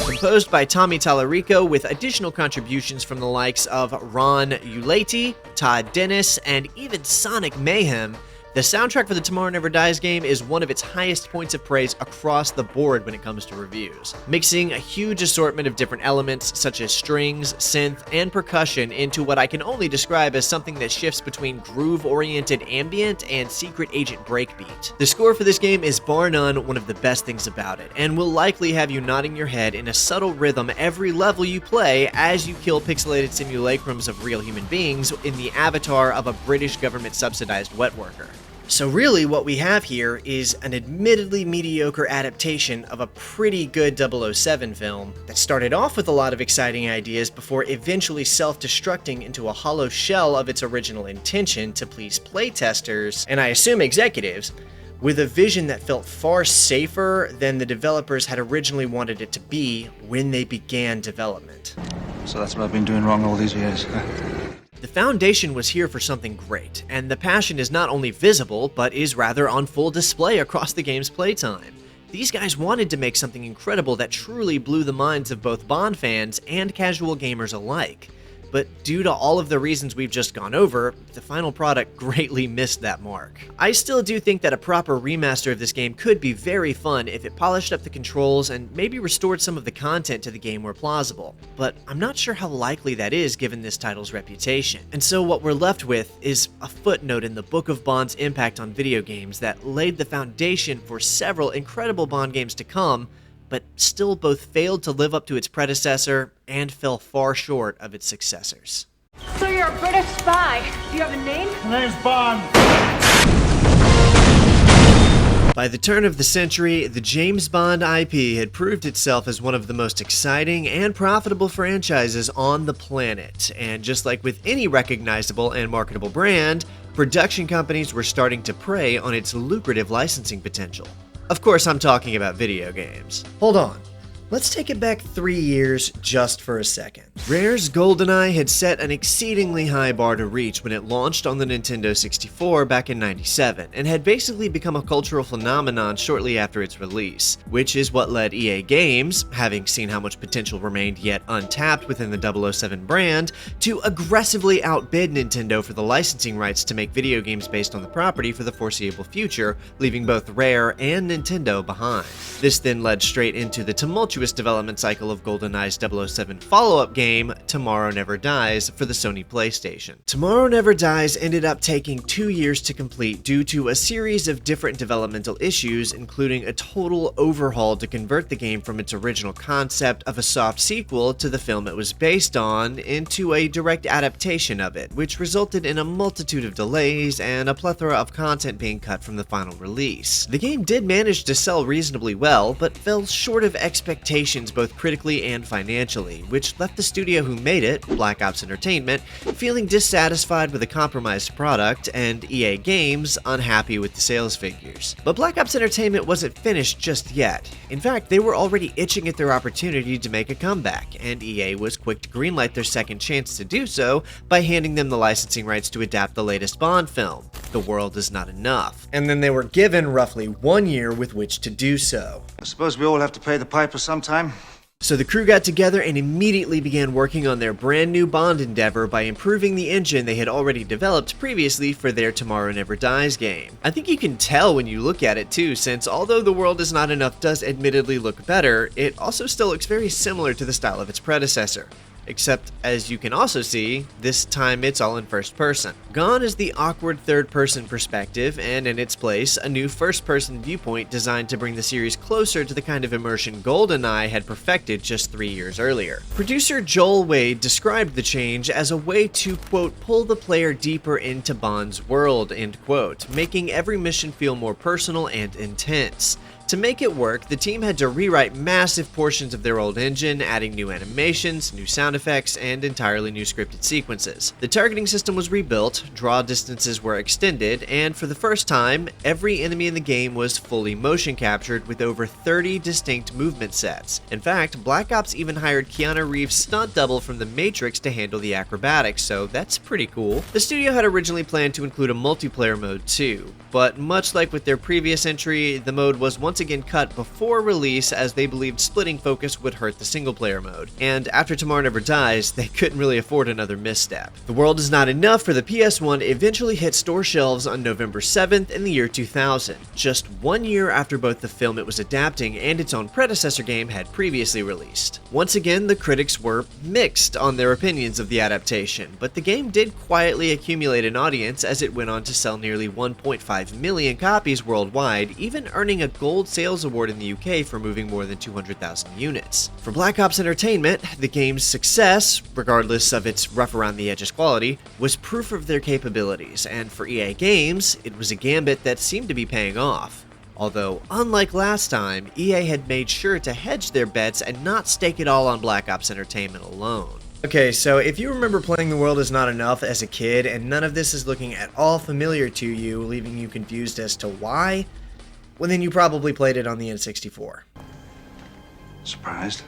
Speaker 1: Composed by Tommy Tallarico with additional contributions from the likes of Ron Ulati, Todd Dennis, and even Sonic Mayhem, the soundtrack for the Tomorrow Never Dies game is one of its highest points of praise across the board when it comes to reviews, mixing a huge assortment of different elements such as strings, synth, and percussion into what I can only describe as something that shifts between groove-oriented ambient and secret agent breakbeat. The score for this game is bar none one of the best things about it, and will likely have you nodding your head in a subtle rhythm every level you play as you kill pixelated simulacrums of real human beings in the avatar of a British government-subsidized wet worker. So really what we have here is an admittedly mediocre adaptation of a pretty good 007 film that started off with a lot of exciting ideas before eventually self-destructing into a hollow shell of its original intention to please playtesters, and I assume executives, with a vision that felt far safer than the developers had originally wanted it to be when they began development.
Speaker 2: So that's what I've been doing wrong all these years.
Speaker 1: The foundation was here for something great, and the passion is not only visible, but is rather on full display across the game's playtime. These guys wanted to make something incredible that truly blew the minds of both Bond fans and casual gamers alike. But due to all of the reasons we've just gone over, the final product greatly missed that mark. I still do think that a proper remaster of this game could be very fun if it polished up the controls and maybe restored some of the content to the game where plausible, but I'm not sure how likely that is given this title's reputation. And so what we're left with is a footnote in the Book of Bond's impact on video games that laid the foundation for several incredible Bond games to come, but still both failed to live up to its predecessor and fell far short of its successors.
Speaker 15: So you're a British spy. Do you have a name?
Speaker 7: My name's Bond.
Speaker 1: By the turn of the century, the James Bond IP had proved itself as one of the most exciting and profitable franchises on the planet, and just like with any recognizable and marketable brand, production companies were starting to prey on its lucrative licensing potential. Of course, I'm talking about video games. Hold on. Let's take it back 3 years just for a second. Rare's GoldenEye had set an exceedingly high bar to reach when it launched on the Nintendo 64 back in '97, and had basically become a cultural phenomenon shortly after its release, which is what led EA Games, having seen how much potential remained yet untapped within the 007 brand, to aggressively outbid Nintendo for the licensing rights to make video games based on the property for the foreseeable future, leaving both Rare and Nintendo behind. This then led straight into the tumultuous development cycle of GoldenEye's 007 follow-up game, Tomorrow Never Dies, for the Sony PlayStation. Tomorrow Never Dies ended up taking 2 years to complete due to a series of different developmental issues, including a total overhaul to convert the game from its original concept of a soft sequel to the film it was based on into a direct adaptation of it, which resulted in a multitude of delays and a plethora of content being cut from the final release. The game did manage to sell reasonably well, but fell short of expectations both critically and financially, which left the studio who made it, Black Ops Entertainment, feeling dissatisfied with the compromised product, and EA Games unhappy with the sales figures. But Black Ops Entertainment wasn't finished just yet. In fact, they were already itching at their opportunity to make a comeback, and EA was quick to greenlight their second chance to do so by handing them the licensing rights to adapt the latest Bond film, The World Is Not Enough. And then they were given roughly 1 year with which to do so.
Speaker 8: I suppose we all have to pay the piper sometime.
Speaker 1: So the crew got together and immediately began working on their brand new Bond endeavor by improving the engine they had already developed previously for their Tomorrow Never Dies game. I think you can tell when you look at it too, since although The World Is Not Enough does admittedly look better, it also still looks very similar to the style of its predecessor. Except, as you can also see, this time it's all in first person. Gone is the awkward third-person perspective, and in its place, a new first-person viewpoint designed to bring the series closer to the kind of immersion GoldenEye had perfected just 3 years earlier. Producer Joel Wade described the change as a way to, quote, pull the player deeper into Bond's world, end quote, making every mission feel more personal and intense. To make it work, the team had to rewrite massive portions of their old engine, adding new animations, new sound effects, and entirely new scripted sequences. The targeting system was rebuilt, draw distances were extended, and for the first time, every enemy in the game was fully motion captured with over 30 distinct movement sets. In fact, Black Ops even hired Keanu Reeves' stunt double from The Matrix to handle the acrobatics, so that's pretty cool. The studio had originally planned to include a multiplayer mode too, but much like with their previous entry, the mode was once again cut before release as they believed splitting focus would hurt the single-player mode. And after Tomorrow Never Dies, they couldn't really afford another misstep. The World Is Not Enough for the PS1 eventually hit store shelves on November 7th in the year 2000, just 1 year after both the film it was adapting and its own predecessor game had previously released. Once again, the critics were mixed on their opinions of the adaptation, but the game did quietly accumulate an audience as it went on to sell nearly 1.5 million copies worldwide, even earning a gold sales award in the UK for moving more than 200,000 units. For Black Ops Entertainment, the game's success, regardless of its rough-around-the-edges quality, was proof of their capabilities, and for EA Games, it was a gambit that seemed to be paying off. Although, unlike last time, EA had made sure to hedge their bets and not stake it all on Black Ops Entertainment alone. Okay, so if you remember playing The World Is Not Enough as a kid and none of this is looking at all familiar to you, leaving you confused as to why, well then you probably played it on the N64.
Speaker 2: Surprised?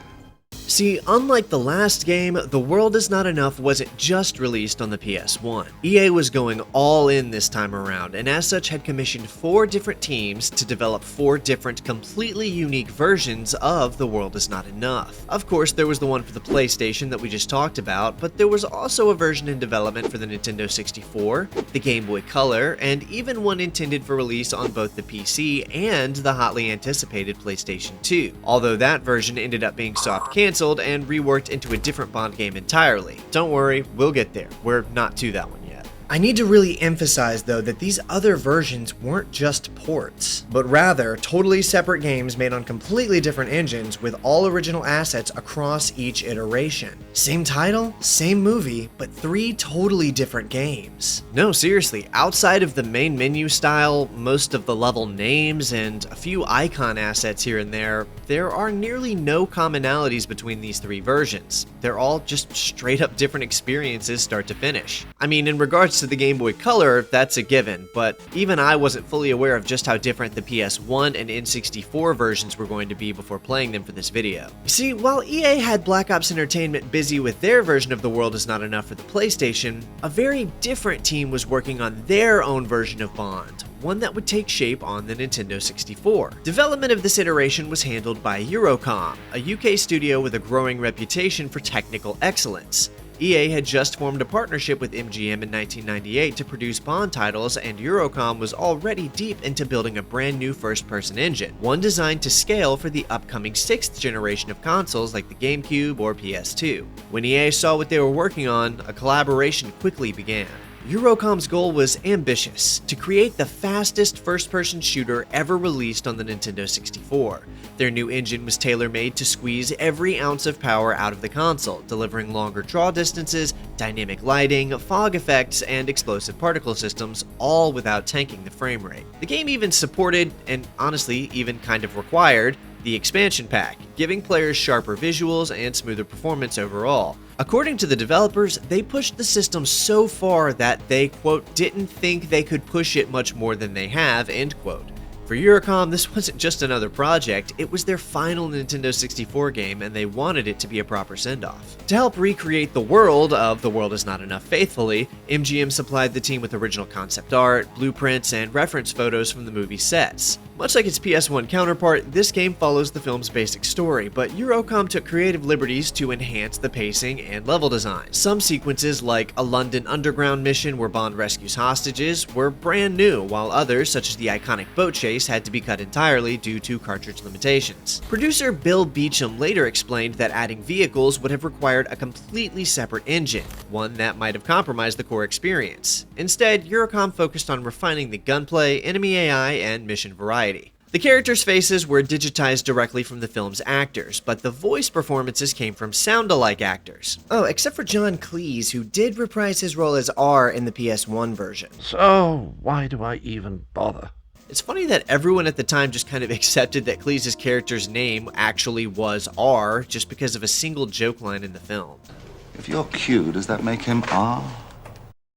Speaker 1: See, unlike the last game, The World Is Not Enough wasn't just released on the PS1. EA was going all in this time around, and as such had commissioned 4 different teams to develop 4 different, completely unique versions of The World Is Not Enough. Of course, there was the one for the PlayStation that we just talked about, but there was also a version in development for the Nintendo 64, the Game Boy Color, and even one intended for release on both the PC and the hotly anticipated PlayStation 2, although that version ended up being soft canceled and reworked into a different Bond game entirely. Don't worry, we'll get there. We're not to that one yet. I need to really emphasize though that these other versions weren't just ports, but rather totally separate games made on completely different engines with all original assets across each iteration. Same title, same movie, but 3 totally different games. No, seriously, outside of the main menu style, most of the level names, and a few icon assets here and there are nearly no commonalities between these 3 versions. they're all just straight up different experiences start to finish. I mean, in regards to the Game Boy Color, that's a given, but even I wasn't fully aware of just how different the PS1 and N64 versions were going to be before playing them for this video. You see, while EA had Black Ops Entertainment busy with their version of The World Is Not Enough for the PlayStation, a very different team was working on their own version of Bond, one that would take shape on the Nintendo 64. Development of this iteration was handled by Eurocom, a UK studio with a growing reputation for technical excellence. EA had just formed a partnership with MGM in 1998 to produce Bond titles, and Eurocom was already deep into building a brand new first-person engine, one designed to scale for the upcoming 6th generation of consoles like the GameCube or PS2. When EA saw what they were working on, a collaboration quickly began. Eurocom's goal was ambitious, to create the fastest first-person shooter ever released on the Nintendo 64. Their new engine was tailor-made to squeeze every ounce of power out of the console, delivering longer draw distances, dynamic lighting, fog effects, and explosive particle systems, all without tanking the frame rate. The game even supported, and honestly even kind of required, the expansion pack, giving players sharper visuals and smoother performance overall. According to the developers, they pushed the system so far that they, quote, didn't think they could push it much more than they have, end quote. For Eurocom, this wasn't just another project, it was their final Nintendo 64 game, and they wanted it to be a proper send-off. To help recreate the world of The World Is Not Enough faithfully, MGM supplied the team with original concept art, blueprints, and reference photos from the movie sets. Much like its PS1 counterpart, this game follows the film's basic story, but Eurocom took creative liberties to enhance the pacing and level design. Some sequences, like a London Underground mission where Bond rescues hostages, were brand new, while others, such as the iconic boat chase, had to be cut entirely due to cartridge limitations. Producer Bill Beecham later explained that adding vehicles would have required a completely separate engine, one that might have compromised the core experience. Instead, Eurocom focused on refining the gunplay, enemy AI, and mission variety. The characters' faces were digitized directly from the film's actors, but the voice performances came from sound-alike actors. Oh, except for John Cleese, who did reprise his role as R in the PS1 version.
Speaker 16: So, why do I even bother?
Speaker 1: It's funny that everyone at the time just kind of accepted that Cleese's character's name actually was R just because of a single joke line in the film.
Speaker 2: If you're Q, does that make him R?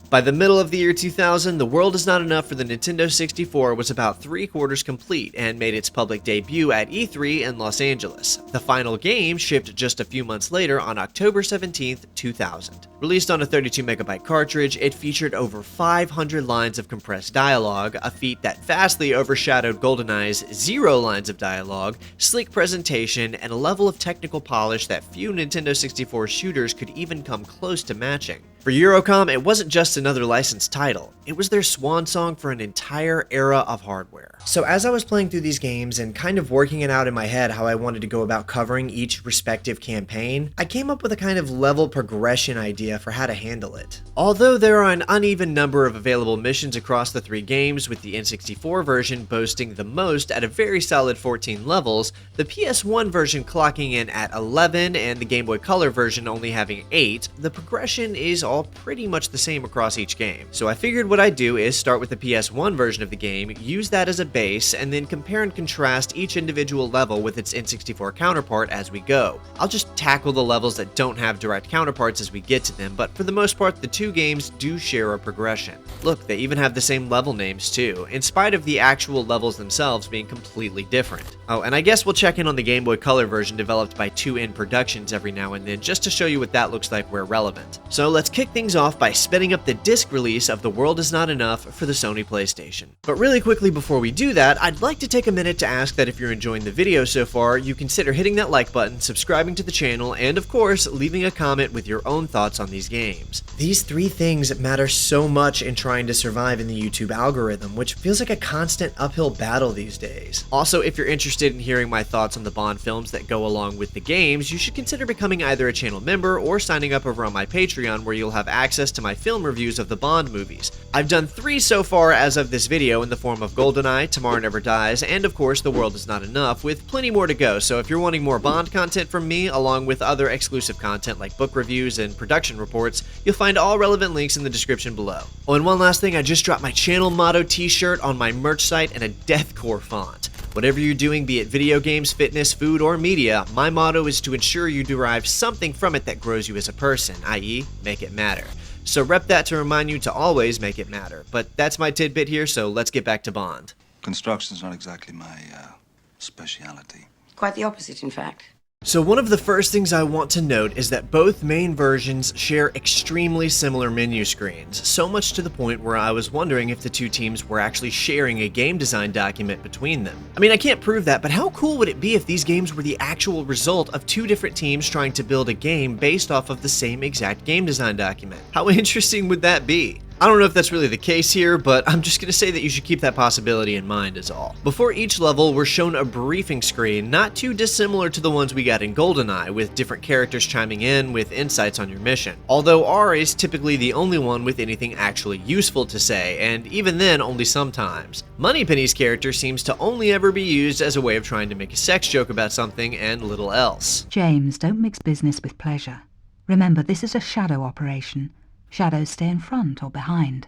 Speaker 1: By the middle of the year 2000, The World Is Not Enough for the Nintendo 64 was about 3/4 complete and made its public debut at E3 in Los Angeles. The final game shipped just a few months later on October 17, 2000. Released on a 32MB cartridge, it featured over 500 lines of compressed dialogue, a feat that vastly overshadowed GoldenEye's 0 lines of dialogue, sleek presentation, and a level of technical polish that few Nintendo 64 shooters could even come close to matching. For Eurocom, it wasn't just another licensed title, it was their swan song for an entire era of hardware. So as I was playing through these games and kind of working it out in my head how I wanted to go about covering each respective campaign, I came up with a kind of level progression idea for how to handle it. Although there are an uneven number of available missions across the 3 games, with the N64 version boasting the most at a very solid 14 levels, the PS1 version clocking in at 11 and the Game Boy Color version only having 8, the progression is all pretty much the same across each game. So I figured what I'd do is start with the PS1 version of the game, use that as a base, and then compare and contrast each individual level with its N64 counterpart as we go. I'll just tackle the levels that don't have direct counterparts as we get to them, but for the most part the 2 games do share a progression. Look, they even have the same level names too, in spite of the actual levels themselves being completely different. Oh, and I guess we'll check in on the Game Boy Color version developed by 2N Productions every now and then just to show you what that looks like where relevant. So let's kick things off by spinning up the disc release of The World Is Not Enough for the Sony PlayStation. But really quickly before we do that, I'd like to take a minute to ask that if you're enjoying the video so far, you consider hitting that like button, subscribing to the channel, and of course, leaving a comment with your own thoughts on these games. These 3 things matter so much in trying to survive in the YouTube algorithm, which feels like a constant uphill battle these days. Also, if you're interested in hearing my thoughts on the Bond films that go along with the games, you should consider becoming either a channel member or signing up over on my Patreon, where you'll have access to my film reviews of the Bond movies. I've done 3 so far as of this video in the form of GoldenEye, Tomorrow Never Dies, and of course The World Is Not Enough, with plenty more to go, so if you're wanting more Bond content from me, along with other exclusive content like book reviews and production reports, you'll find all relevant links in the description below. Oh, and one last thing, I just dropped my channel motto t-shirt on my merch site in a deathcore font. Whatever you're doing, be it video games, fitness, food, or media, my motto is to ensure you derive something from it that grows you as a person, i.e., make it matter. So rep that to remind you to always make it matter. But that's my tidbit here, so let's get back to Bond.
Speaker 2: Construction's not exactly my, speciality.
Speaker 6: Quite the opposite, in fact.
Speaker 1: So one of the first things I want to note is that both main versions share extremely similar menu screens, so much to the point where I was wondering if the two teams were actually sharing a game design document between them. I mean, I can't prove that, but how cool would it be if these games were the actual result of two different teams trying to build a game based off of the same exact game design document? How interesting would that be? I don't know if that's really the case here, but I'm just going to say that you should keep that possibility in mind is all. Before each level, we're shown a briefing screen not too dissimilar to the ones we got in GoldenEye, with different characters chiming in with insights on your mission. Although R is typically the only one with anything actually useful to say, and even then only sometimes. Moneypenny's character seems to only ever be used as a way of trying to make a sex joke about something and little else.
Speaker 17: James, don't mix business with pleasure. Remember, this is a shadow operation. Shadows stay in front or behind,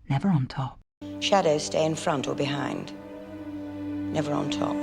Speaker 17: never on top.
Speaker 6: Shadows stay in front or behind, never on top.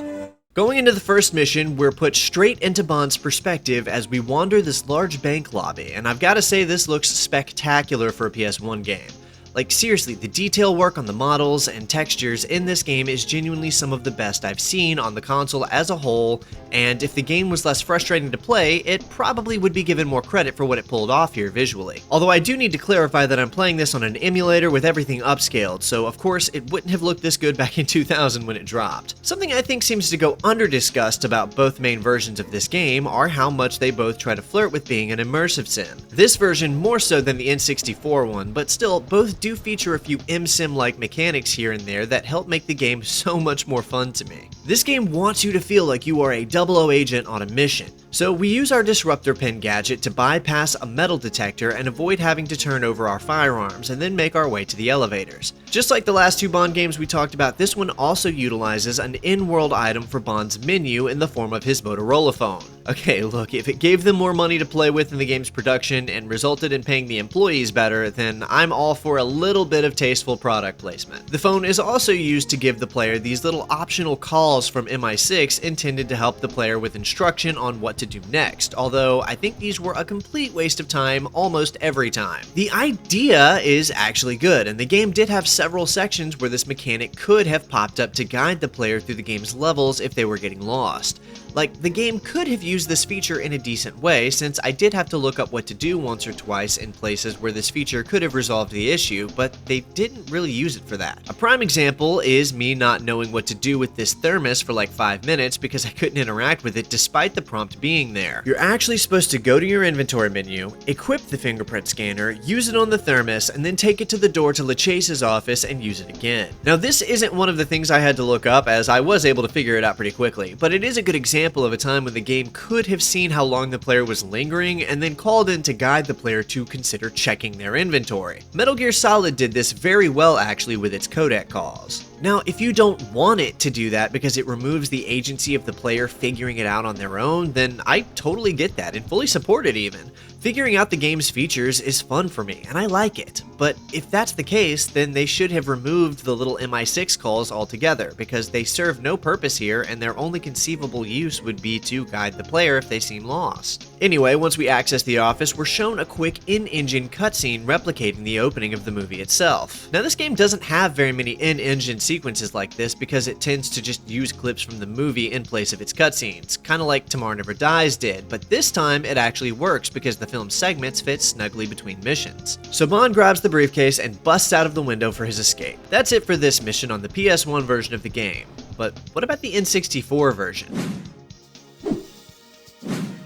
Speaker 1: Going into the first mission, we're put straight into Bond's perspective as we wander this large bank lobby, and I've got to say this looks spectacular for a PS1 game. Like seriously, the detail work on the models and textures in this game is genuinely some of the best I've seen on the console as a whole, and if the game was less frustrating to play, it probably would be given more credit for what it pulled off here visually. Although I do need to clarify that I'm playing this on an emulator with everything upscaled, so of course it wouldn't have looked this good back in 2000 when it dropped. Something I think seems to go under-discussed about both main versions of this game are how much they both try to flirt with being an immersive sim. This version more so than the N64 one, but still both do feature a few M-Sim-like mechanics here and there that help make the game so much more fun to me. This game wants you to feel like you are a 00 agent on a mission. So we use our disruptor pin gadget to bypass a metal detector and avoid having to turn over our firearms and then make our way to the elevators. Just like the last two Bond games we talked about, this one also utilizes an in-world item for Bond's menu in the form of his Motorola phone. Okay, look, if it gave them more money to play with in the game's production and resulted in paying the employees better, then I'm all for a little bit of tasteful product placement. The phone is also used to give the player these little optional calls from MI6 intended to help the player with instruction on what to do next, although I think these were a complete waste of time almost every time. The idea is actually good, and the game did have several sections where this mechanic could have popped up to guide the player through the game's levels if they were getting lost. Like, the game could have used this feature in a decent way, since I did have to look up what to do once or twice in places where this feature could have resolved the issue, but they didn't really use it for that. A prime example is me not knowing what to do with this thermos for like 5 minutes because I couldn't interact with it despite the prompt being there. You're actually supposed to go to your inventory menu, equip the fingerprint scanner, use it on the thermos, and then take it to the door to LaChase's office and use it again. Now, this isn't one of the things I had to look up, as I was able to figure it out pretty quickly, but it is a good example of a time when the game could have seen how long the player was lingering and then called in to guide the player to consider checking their inventory. Metal Gear Solid did this very well actually with its codec calls. Now, if you don't want it to do that because it removes the agency of the player figuring it out on their own, then I totally get that and fully support it even. Figuring out the game's features is fun for me, and I like it. But if that's the case, then they should have removed the little MI6 calls altogether, because they serve no purpose here and their only conceivable use would be to guide the player if they seem lost. Anyway, once we access the office, we're shown a quick in-engine cutscene replicating the opening of the movie itself. Now, this game doesn't have very many in-engine sequences like this because it tends to just use clips from the movie in place of its cutscenes, kind of like Tomorrow Never Dies did, but this time it actually works because the film's segments fit snugly between missions. So Bond grabs the briefcase and busts out of the window for his escape. That's it for this mission on the PS1 version of the game. But what about the N64 version?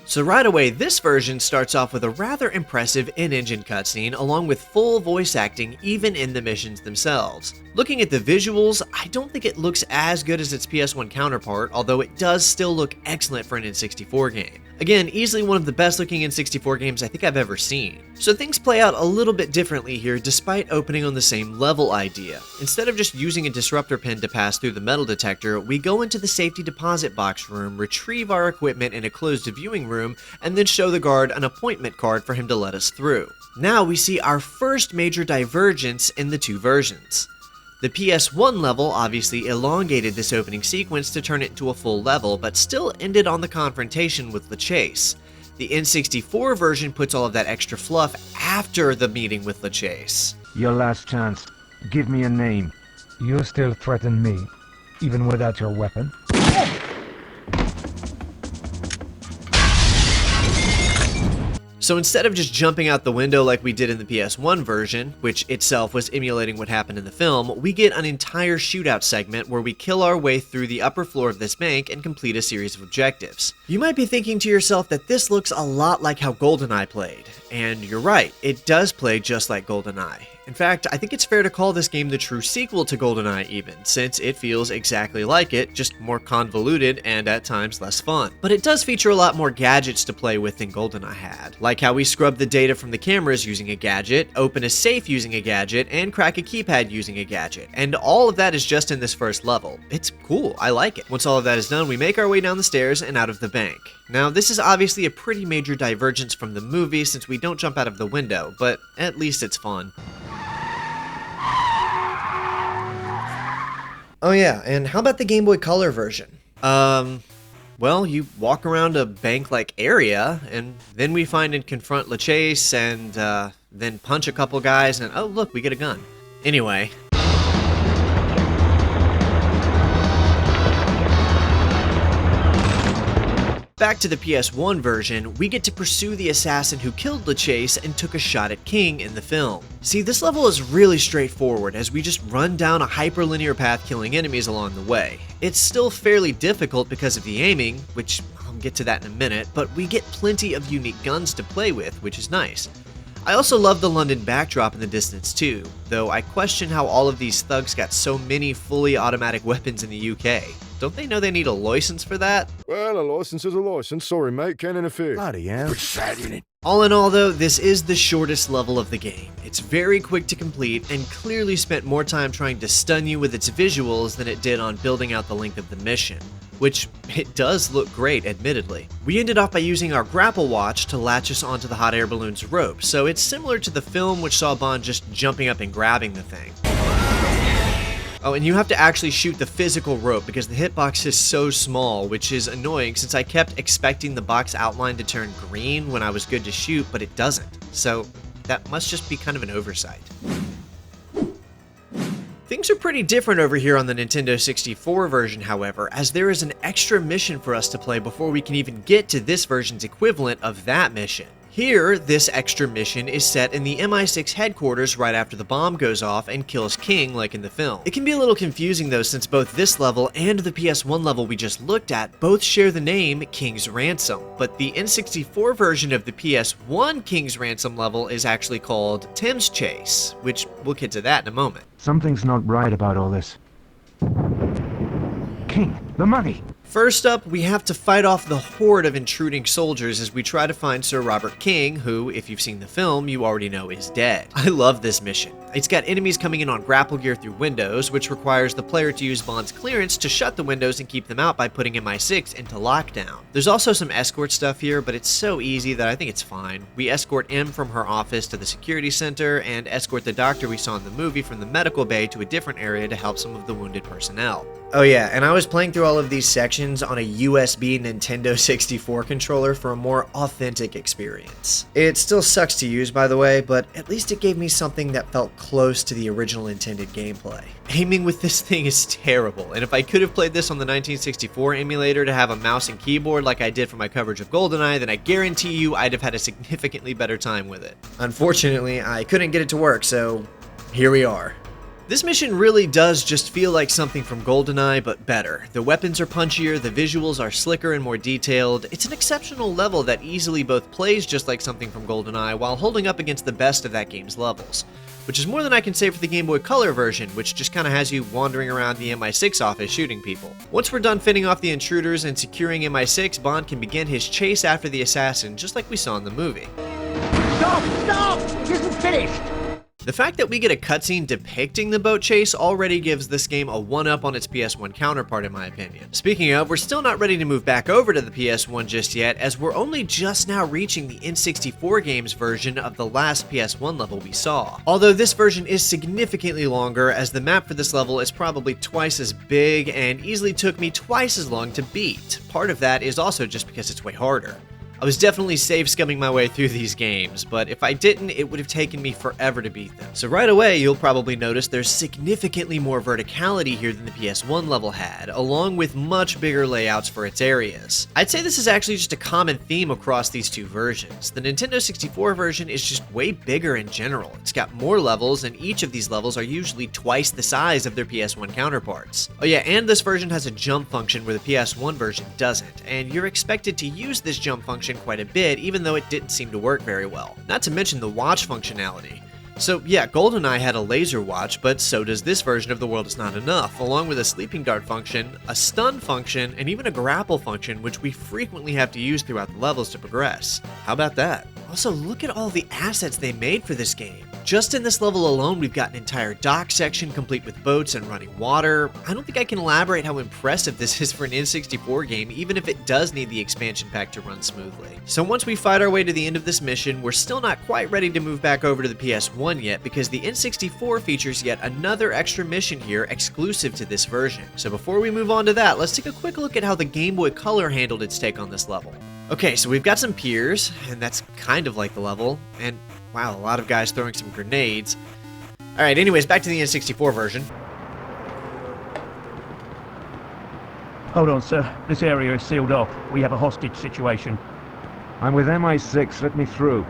Speaker 1: So right away, this version starts off with a rather impressive in-engine cutscene along with full voice acting even in the missions themselves. Looking at the visuals, I don't think it looks as good as its PS1 counterpart, although it does still look excellent for an N64 game. Again, easily one of the best looking N64 games I think I've ever seen. So things play out a little bit differently here despite opening on the same level idea. Instead of just using a disruptor pin to pass through the metal detector, we go into the safety deposit box room, retrieve our equipment in a closed viewing room, and then show the guard an appointment card for him to let us through. Now we see our first major divergence in the two versions. The PS1 level obviously elongated this opening sequence to turn it into a full level, but still ended on the confrontation with LeChase. The N64 version puts all of that extra fluff after the meeting with LeChase.
Speaker 18: Your last chance. Give me a name.
Speaker 19: You still threaten me, even without your weapon?
Speaker 1: So instead of just jumping out the window like we did in the PS1 version, which itself was emulating what happened in the film, we get an entire shootout segment where we kill our way through the upper floor of this bank and complete a series of objectives. You might be thinking to yourself that this looks a lot like how GoldenEye played, and you're right, it does play just like GoldenEye. In fact, I think it's fair to call this game the true sequel to GoldenEye even, since it feels exactly like it, just more convoluted and at times less fun. But it does feature a lot more gadgets to play with than GoldenEye had, like how we scrub the data from the cameras using a gadget, open a safe using a gadget, and crack a keypad using a gadget. And all of that is just in this first level. It's cool, I like it. Once all of that is done, we make our way down the stairs and out of the bank. Now, this is obviously a pretty major divergence from the movie since we don't jump out of the window, but at least it's fun. Oh yeah, and how about the Game Boy Color version? Well, you walk around a bank-like area, and then we find and confront LeChase, and then punch a couple guys, and oh look, we get a gun. Anyway. Back to the PS1 version, we get to pursue the assassin who killed LeChase and took a shot at King in the film. See, this level is really straightforward as we just run down a hyperlinear path killing enemies along the way. It's still fairly difficult because of the aiming, which I'll get to that in a minute, but we get plenty of unique guns to play with, which is nice. I also love the London backdrop in the distance too, though I question how all of these thugs got so many fully automatic weapons in the UK. Don't they know they need a license for that?
Speaker 20: Well, a license is a license. Sorry, mate. Can't interfere.
Speaker 18: Bloody hell.
Speaker 1: All in all, though, this is the shortest level of the game. It's very quick to complete and clearly spent more time trying to stun you with its visuals than it did on building out the length of the mission, which it does look great, admittedly. We ended off by using our grapple watch to latch us onto the hot air balloon's rope, so it's similar to the film, which saw Bond just jumping up and grabbing the thing. Oh, and you have to actually shoot the physical rope because the hitbox is so small, which is annoying since I kept expecting the box outline to turn green when I was good to shoot, but it doesn't. So that must just be kind of an oversight. Things are pretty different over here on the Nintendo 64 version, however, as there is an extra mission for us to play before we can even get to this version's equivalent of that mission. Here, this extra mission is set in the MI6 headquarters right after the bomb goes off and kills King like in the film. It can be a little confusing though since both this level and the PS1 level we just looked at both share the name King's Ransom, but the N64 version of the PS1 King's Ransom level is actually called Thames Chase, which we'll get to that in a moment.
Speaker 18: Something's not right about all this. King, the money!
Speaker 1: First up, we have to fight off the horde of intruding soldiers as we try to find Sir Robert King, who, if you've seen the film, you already know is dead. I love this mission. It's got enemies coming in on grapple gear through windows, which requires the player to use Bond's clearance to shut the windows and keep them out by putting MI6 into lockdown. There's also some escort stuff here, but it's so easy that I think it's fine. We escort M from her office to the security center and escort the doctor we saw in the movie from the medical bay to a different area to help some of the wounded personnel. Oh yeah, and I was playing through all of these sections on a USB Nintendo 64 controller for a more authentic experience. It still sucks to use, by the way, but at least it gave me something that felt close to the original intended gameplay. Aiming with this thing is terrible, and if I could have played this on the 1964 emulator to have a mouse and keyboard like I did for my coverage of GoldenEye, then I guarantee you I'd have had a significantly better time with it. Unfortunately, I couldn't get it to work, so here we are. This mission really does just feel like something from GoldenEye, but better. The weapons are punchier, the visuals are slicker and more detailed. It's an exceptional level that easily both plays just like something from GoldenEye while holding up against the best of that game's levels. Which is more than I can say for the Game Boy Color version, which just kinda has you wandering around the MI6 office shooting people. Once we're done fending off the intruders and securing MI6, Bond can begin his chase after the assassin, just like we saw in the movie.
Speaker 13: Stop! Stop! It isn't finished!
Speaker 1: The fact that we get a cutscene depicting the boat chase already gives this game a 1-up on its PS1 counterpart in my opinion. Speaking of, we're still not ready to move back over to the PS1 just yet, as we're only just now reaching the N64 game's version of the last PS1 level we saw. Although this version is significantly longer, as the map for this level is probably twice as big and easily took me twice as long to beat. Part of that is also just because it's way harder. I was definitely safe scumming my way through these games, but if I didn't, it would have taken me forever to beat them. So right away, you'll probably notice there's significantly more verticality here than the PS1 level had, along with much bigger layouts for its areas. I'd say this is actually just a common theme across these two versions. The Nintendo 64 version is just way bigger in general. It's got more levels, and each of these levels are usually twice the size of their PS1 counterparts. Oh yeah, and this version has a jump function where the PS1 version doesn't, and you're expected to use this jump function quite a bit, even though it didn't seem to work very well. Not to mention the watch functionality. So yeah, GoldenEye had a laser watch, but so does this version of The World Is Not Enough, along with a sleeping dart function, a stun function, and even a grapple function, which we frequently have to use throughout the levels to progress. How about that? Also, look at all the assets they made for this game. Just in this level alone, we've got an entire dock section complete with boats and running water. I don't think I can elaborate how impressive this is for an N64 game, even if it does need the expansion pack to run smoothly. So once we fight our way to the end of this mission, we're still not quite ready to move back over to the PS1 yet, because the N64 features yet another extra mission here exclusive to this version. So before we move on to that, let's take a quick look at how the Game Boy Color handled its take on this level. Okay, so we've got some piers, and that's kind of like the level, and wow, a lot of guys throwing some grenades. Alright, anyways, back to the N64 version.
Speaker 18: Hold on, sir. This area is sealed off. We have a hostage situation. I'm with MI6. Let me through.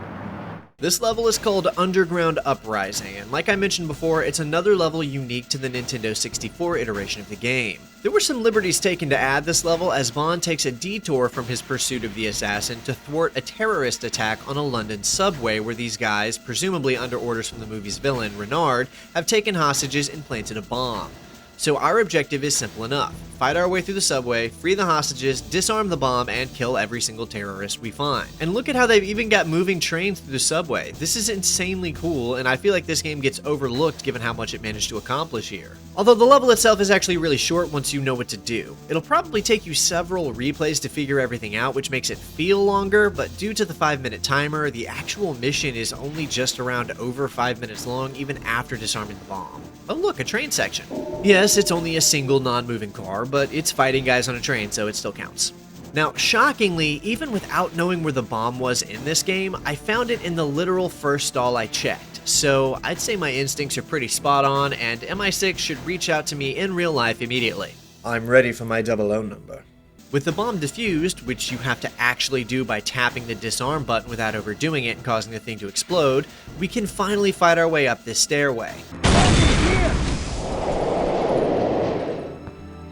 Speaker 1: This level is called Underground Uprising, and like I mentioned before, it's another level unique to the Nintendo 64 iteration of the game. There were some liberties taken to add this level, as Bond takes a detour from his pursuit of the assassin to thwart a terrorist attack on a London subway where these guys, presumably under orders from the movie's villain, Renard, have taken hostages and planted a bomb. So our objective is simple enough. Fight our way through the subway, free the hostages, disarm the bomb, and kill every single terrorist we find. And look at how they've even got moving trains through the subway. This is insanely cool, and I feel like this game gets overlooked given how much it managed to accomplish here. Although the level itself is actually really short once you know what to do. It'll probably take you several replays to figure everything out, which makes it feel longer, but due to the 5-minute timer, the actual mission is only just around over 5 minutes long, even after disarming the bomb. Oh look, a train section. Yes, it's only a single non-moving car, but it's fighting guys on a train, so it still counts. Now, shockingly, even without knowing where the bomb was in this game, I found it in the literal first stall I checked. So I'd say my instincts are pretty spot on, and MI6 should reach out to me in real life immediately. I'm ready for my 00 number. With the bomb defused, which you have to actually do by tapping the disarm button without overdoing it and causing the thing to explode, we can finally fight our way up this stairway.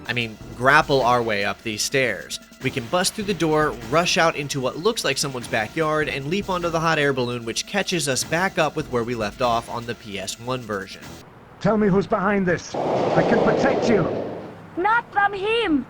Speaker 1: I mean, grapple our way up these stairs. We can bust through the door, rush out into what looks like someone's backyard, and leap onto the hot air balloon, which catches us back up with where we left off on the PS1 version.
Speaker 18: Tell me who's behind this. I can protect you.
Speaker 15: Not from him.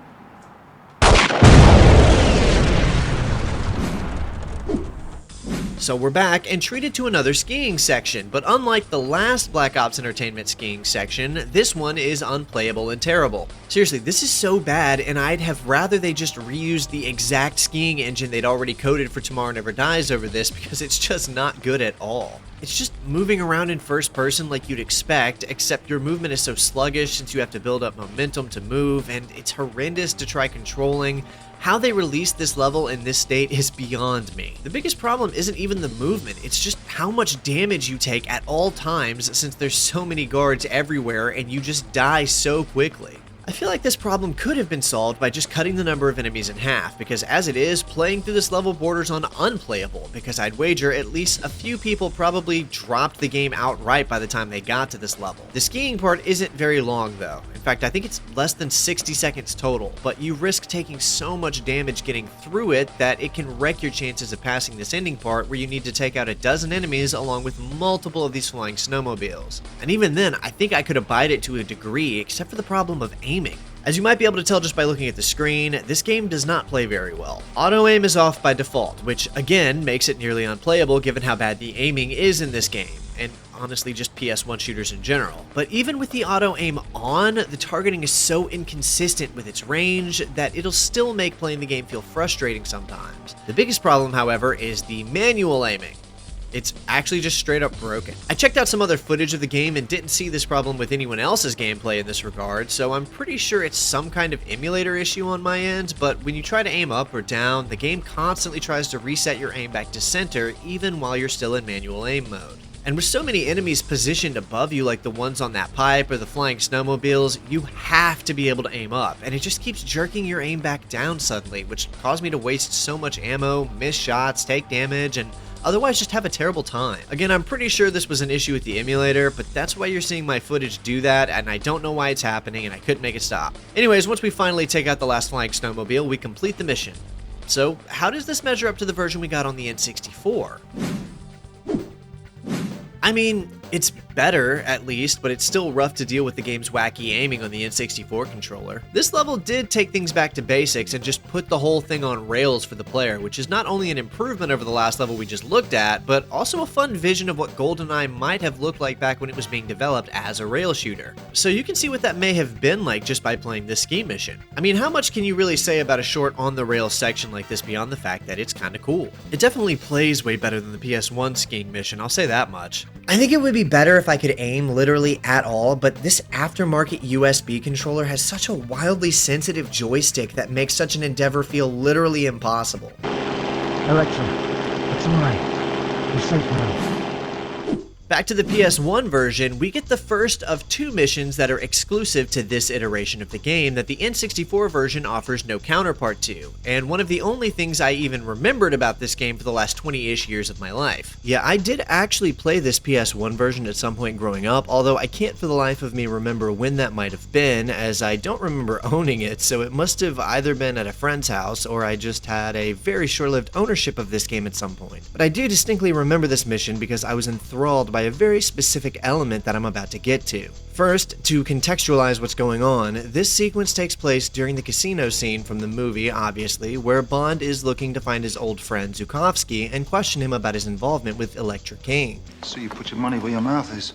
Speaker 1: So we're back and treated to another skiing section, but unlike the last Black Ops Entertainment skiing section, this one is unplayable and terrible. Seriously, this is so bad, and I'd have rather they just reused the exact skiing engine they'd already coded for Tomorrow Never Dies over this, because it's just not good at all. It's just moving around in first person like you'd expect, except your movement is so sluggish since you have to build up momentum to move, and it's horrendous to try controlling. How they released this level in this state is beyond me. The biggest problem isn't even the movement, it's just how much damage you take at all times since there's so many guards everywhere and you just die so quickly. I feel like this problem could have been solved by just cutting the number of enemies in half, because as it is, playing through this level borders on unplayable, because I'd wager at least a few people probably dropped the game outright by the time they got to this level. The skiing part isn't very long though. In fact, I think it's less than 60 seconds total, but you risk taking so much damage getting through it that it can wreck your chances of passing this ending part where you need to take out a dozen enemies along with multiple of these flying snowmobiles. And even then, I think I could abide it to a degree, except for the problem of aiming. As you might be able to tell just by looking at the screen, this game does not play very well. Auto-aim is off by default, which again makes it nearly unplayable given how bad the aiming is in this game. and honestly just PS1 shooters in general. But even with the auto aim on, the targeting is so inconsistent with its range that it'll still make playing the game feel frustrating sometimes. The biggest problem, however, is the manual aiming. It's actually just straight up broken. I checked out some other footage of the game and didn't see this problem with anyone else's gameplay in this regard, so I'm pretty sure it's some kind of emulator issue on my end, but when you try to aim up or down, the game constantly tries to reset your aim back to center even while you're still in manual aim mode. And with so many enemies positioned above you like the ones on that pipe or the flying snowmobiles, you have to be able to aim up, and it just keeps jerking your aim back down suddenly, which caused me to waste so much ammo, miss shots, take damage, and otherwise just have a terrible time. Again, I'm pretty sure this was an issue with the emulator, but that's why you're seeing my footage do that, and I don't know why it's happening, and I couldn't make it stop. Anyways, once we finally take out the last flying snowmobile, we complete the mission. So, how does this measure up to the version we got on the N64? I mean, it's better, at least, but it's still rough to deal with the game's wacky aiming on the N64 controller. This level did take things back to basics and just put the whole thing on rails for the player, which is not only an improvement over the last level we just looked at, but also a fun vision of what GoldenEye might have looked like back when it was being developed as a rail shooter. So you can see what that may have been like just by playing this ski mission. I mean, how much can you really say about a short on-the-rails section like this beyond the fact that it's kinda cool? It definitely plays way better than the PS1 skiing mission, I'll say that much. I think it would be better if I could aim literally at all, but this aftermarket USB controller has such a wildly sensitive joystick that makes such an endeavor feel literally impossible.
Speaker 19: Alexa, it's alright. You're safe now.
Speaker 1: Back to the PS1 version, we get the first of two missions that are exclusive to this iteration of the game that the N64 version offers no counterpart to, and one of the only things I even remembered about this game for the last 20-ish years of my life. Yeah, I did actually play this PS1 version at some point growing up, although I can't for the life of me remember when that might have been, as I don't remember owning it, so it must have either been at a friend's house or I just had a very short-lived ownership of this game at some point. But I do distinctly remember this mission because I was enthralled by a very specific element that I'm about to get to. First, to contextualize what's going on, this sequence takes place during the casino scene from the movie, obviously, where Bond is looking to find his old friend Zukovsky and question him about his involvement with Electra King.
Speaker 8: So you put your money where your mouth is.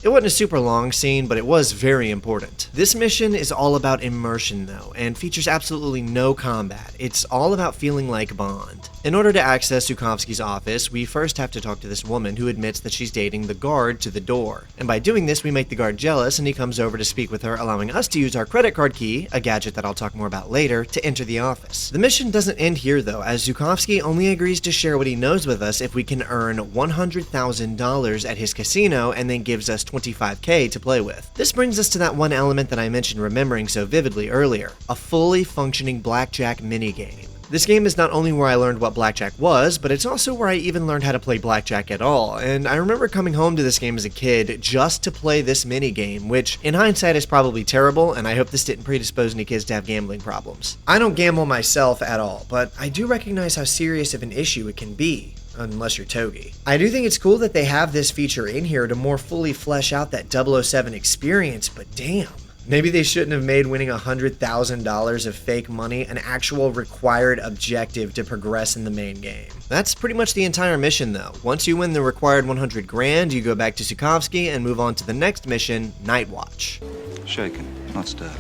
Speaker 1: It wasn't a super long scene, but it was very important. This mission is all about immersion though, and features absolutely no combat. It's all about feeling like Bond. In order to access Zukovsky's office, we first have to talk to this woman who admits that she's dating the guard to the door. And by doing this, we make the guard jealous and he comes over to speak with her, allowing us to use our credit card key, a gadget that I'll talk more about later, to enter the office. The mission doesn't end here though, as Zukovsky only agrees to share what he knows with us if we can earn $100,000 at his casino and then gives us $25K to play with. This brings us to that one element that I mentioned remembering so vividly earlier, a fully functioning blackjack minigame. This game is not only where I learned what blackjack was, but it's also where I even learned how to play blackjack at all, and I remember coming home to this game as a kid just to play this minigame, which in hindsight is probably terrible, and I hope this didn't predispose any kids to have gambling problems. I don't gamble myself at all, but I do recognize how serious of an issue it can be. Unless you're Togi. I do think it's cool that they have this feature in here to more fully flesh out that 007 experience, but damn. Maybe they shouldn't have made winning $100,000 of fake money an actual required objective to progress in the main game. That's pretty much the entire mission though. Once you win the required 100 grand, you go back to Zukovsky and move on to the next mission, Night Watch.
Speaker 8: Shaken, not stirred.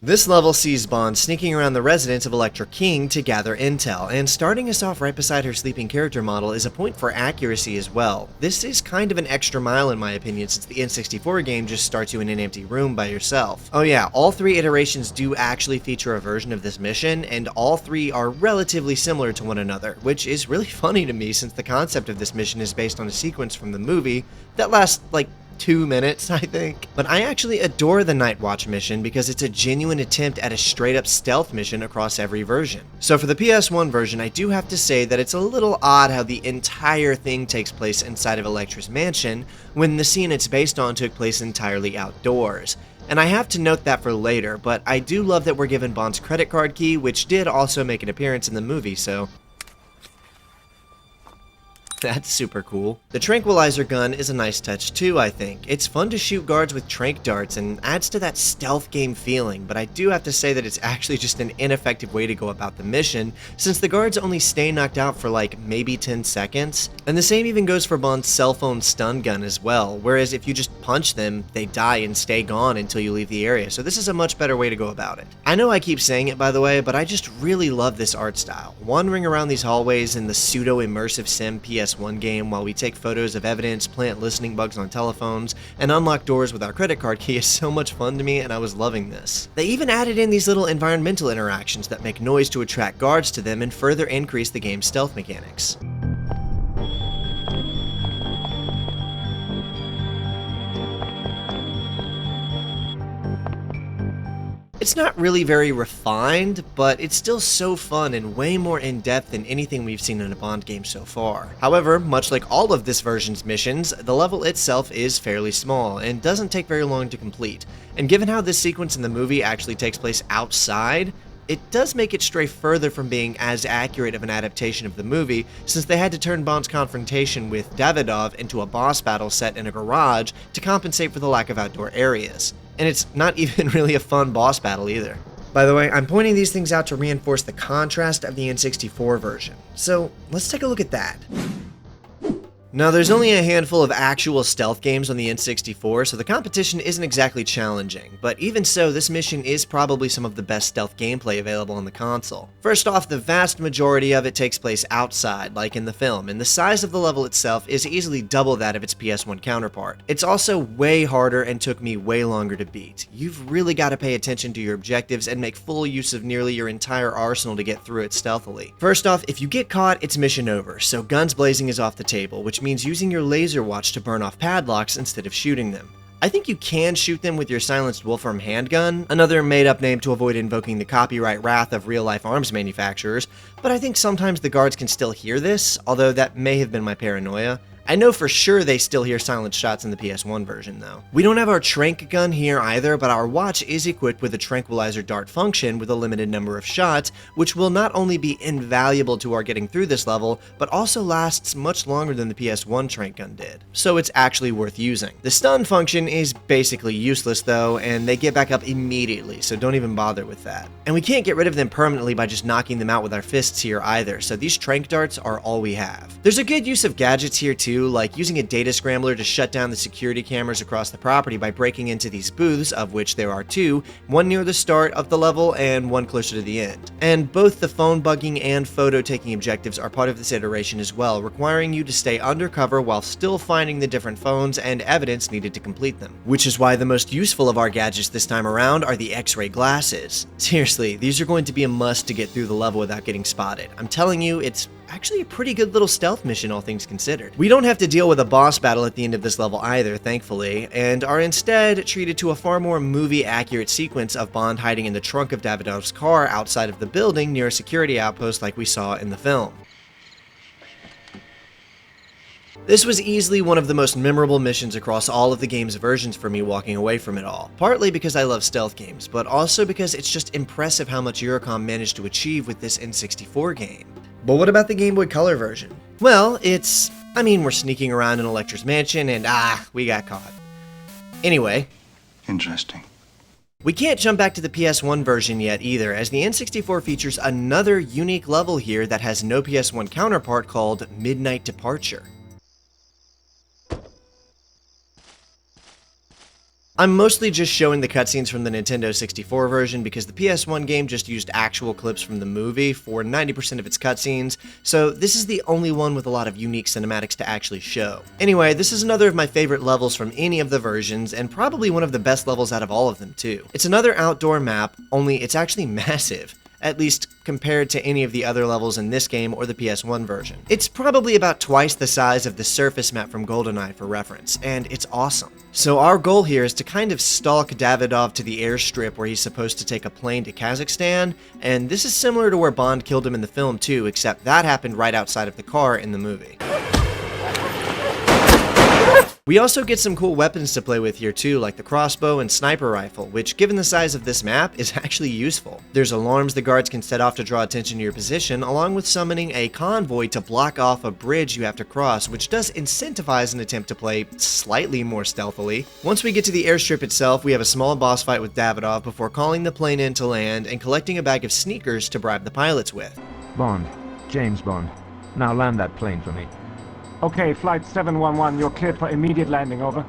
Speaker 1: This level sees Bond sneaking around the residence of Electra King to gather intel, and starting us off right beside her sleeping character model is a point for accuracy as well. This is kind of an extra mile in my opinion, since the N64 game just starts you in an empty room by yourself. Oh yeah, all three iterations do actually feature a version of this mission, and all three are relatively similar to one another, which is really funny to me since the concept of this mission is based on a sequence from the movie that lasts like 2 minutes, I think. But I actually adore the Night Watch mission because it's a genuine attempt at a straight-up stealth mission across every version. So for the PS1 version, I do have to say that it's a little odd how the entire thing takes place inside of Electra's mansion when the scene it's based on took place entirely outdoors. And I have to note that for later, but I do love that we're given Bond's credit card key, which did also make an appearance in the movie, so That's super cool. The tranquilizer gun is a nice touch too, I think. It's fun to shoot guards with tranq darts and adds to that stealth game feeling, but I do have to say that it's actually just an ineffective way to go about the mission, since the guards only stay knocked out for like maybe 10 seconds. And the same even goes for Bond's cell phone stun gun as well, whereas if you just punch them, they die and stay gone until you leave the area, so this is a much better way to go about it. I know I keep saying it by the way, but I just really love this art style. Wandering around these hallways in the pseudo-immersive sim PS1 game while we take photos of evidence, plant listening bugs on telephones, and unlock doors with our credit card key is so much fun to me, and I was loving this. They even added in these little environmental interactions that make noise to attract guards to them and further increase the game's stealth mechanics. It's not really very refined, but it's still so fun and way more in-depth than anything we've seen in a Bond game so far. However, much like all of this version's missions, the level itself is fairly small and doesn't take very long to complete. And given how this sequence in the movie actually takes place outside, it does make it stray further from being as accurate of an adaptation of the movie, since they had to turn Bond's confrontation with Davidov into a boss battle set in a garage to compensate for the lack of outdoor areas. And it's not even really a fun boss battle either. By the way, I'm pointing these things out to reinforce the contrast of the N64 version. So let's take a look at that. Now, there's only a handful of actual stealth games on the N64, so the competition isn't exactly challenging, but even so, this mission is probably some of the best stealth gameplay available on the console. First off, the vast majority of it takes place outside, like in the film, and the size of the level itself is easily double that of its PS1 counterpart. It's also way harder and took me way longer to beat. You've really got to pay attention to your objectives and make full use of nearly your entire arsenal to get through it stealthily. First off, if you get caught, it's mission over, so guns blazing is off the table, which means using your laser watch to burn off padlocks instead of shooting them. I think you can shoot them with your silenced Wolfram handgun, another made-up name to avoid invoking the copyright wrath of real-life arms manufacturers, but I think sometimes the guards can still hear this, although that may have been my paranoia. I know for sure they still hear silent shots in the PS1 version though. We don't have our tranq gun here either, but our watch is equipped with a tranquilizer dart function with a limited number of shots, which will not only be invaluable to our getting through this level, but also lasts much longer than the PS1 tranq gun did. So it's actually worth using. The stun function is basically useless though, and they get back up immediately, so don't even bother with that. And we can't get rid of them permanently by just knocking them out with our fists here either, so these tranq darts are all we have. There's a good use of gadgets here too, like using a data scrambler to shut down the security cameras across the property by breaking into these booths, of which there are two, one near the start of the level and one closer to the end. And both the phone bugging and photo taking objectives are part of this iteration as well, requiring you to stay undercover while still finding the different phones and evidence needed to complete them. Which is why the most useful of our gadgets this time around are the X-ray glasses. Seriously, these are going to be a must to get through the level without getting spotted. I'm telling you, it's actually a pretty good little stealth mission, all things considered. We don't have to deal with a boss battle at the end of this level either, thankfully, and are instead treated to a far more movie-accurate sequence of Bond hiding in the trunk of Davidov's car outside of the building near a security outpost like we saw in the film. This was easily one of the most memorable missions across all of the game's versions for me walking away from it all. Partly because I love stealth games, but also because it's just impressive how much Eurocom managed to achieve with this N64 game. But what about the Game Boy Color version? Well, we're sneaking around in Electra's mansion and we got caught. Anyway.
Speaker 8: Interesting.
Speaker 1: We can't jump back to the PS1 version yet either, as the N64 features another unique level here that has no PS1 counterpart called Midnight Departure. I'm mostly just showing the cutscenes from the Nintendo 64 version because the PS1 game just used actual clips from the movie for 90% of its cutscenes, so this is the only one with a lot of unique cinematics to actually show. Anyway, this is another of my favorite levels from any of the versions, and probably one of the best levels out of all of them too. It's another outdoor map, only it's actually massive. At least compared to any of the other levels in this game or the PS1 version. It's probably about twice the size of the surface map from GoldenEye for reference, and it's awesome. So our goal here is to kind of stalk Davidov to the airstrip where he's supposed to take a plane to Kazakhstan, and this is similar to where Bond killed him in the film too, except that happened right outside of the car in the movie. We also get some cool weapons to play with here too, like the crossbow and sniper rifle, which given the size of this map is actually useful. There's alarms the guards can set off to draw attention to your position, along with summoning a convoy to block off a bridge you have to cross, which does incentivize an attempt to play slightly more stealthily. Once we get to the airstrip itself, we have a small boss fight with Davidoff before calling the plane in to land and collecting a bag of sneakers to bribe the pilots with.
Speaker 18: Bond. James Bond. Now land that plane for me. Okay, Flight 711, you're cleared for immediate landing, over.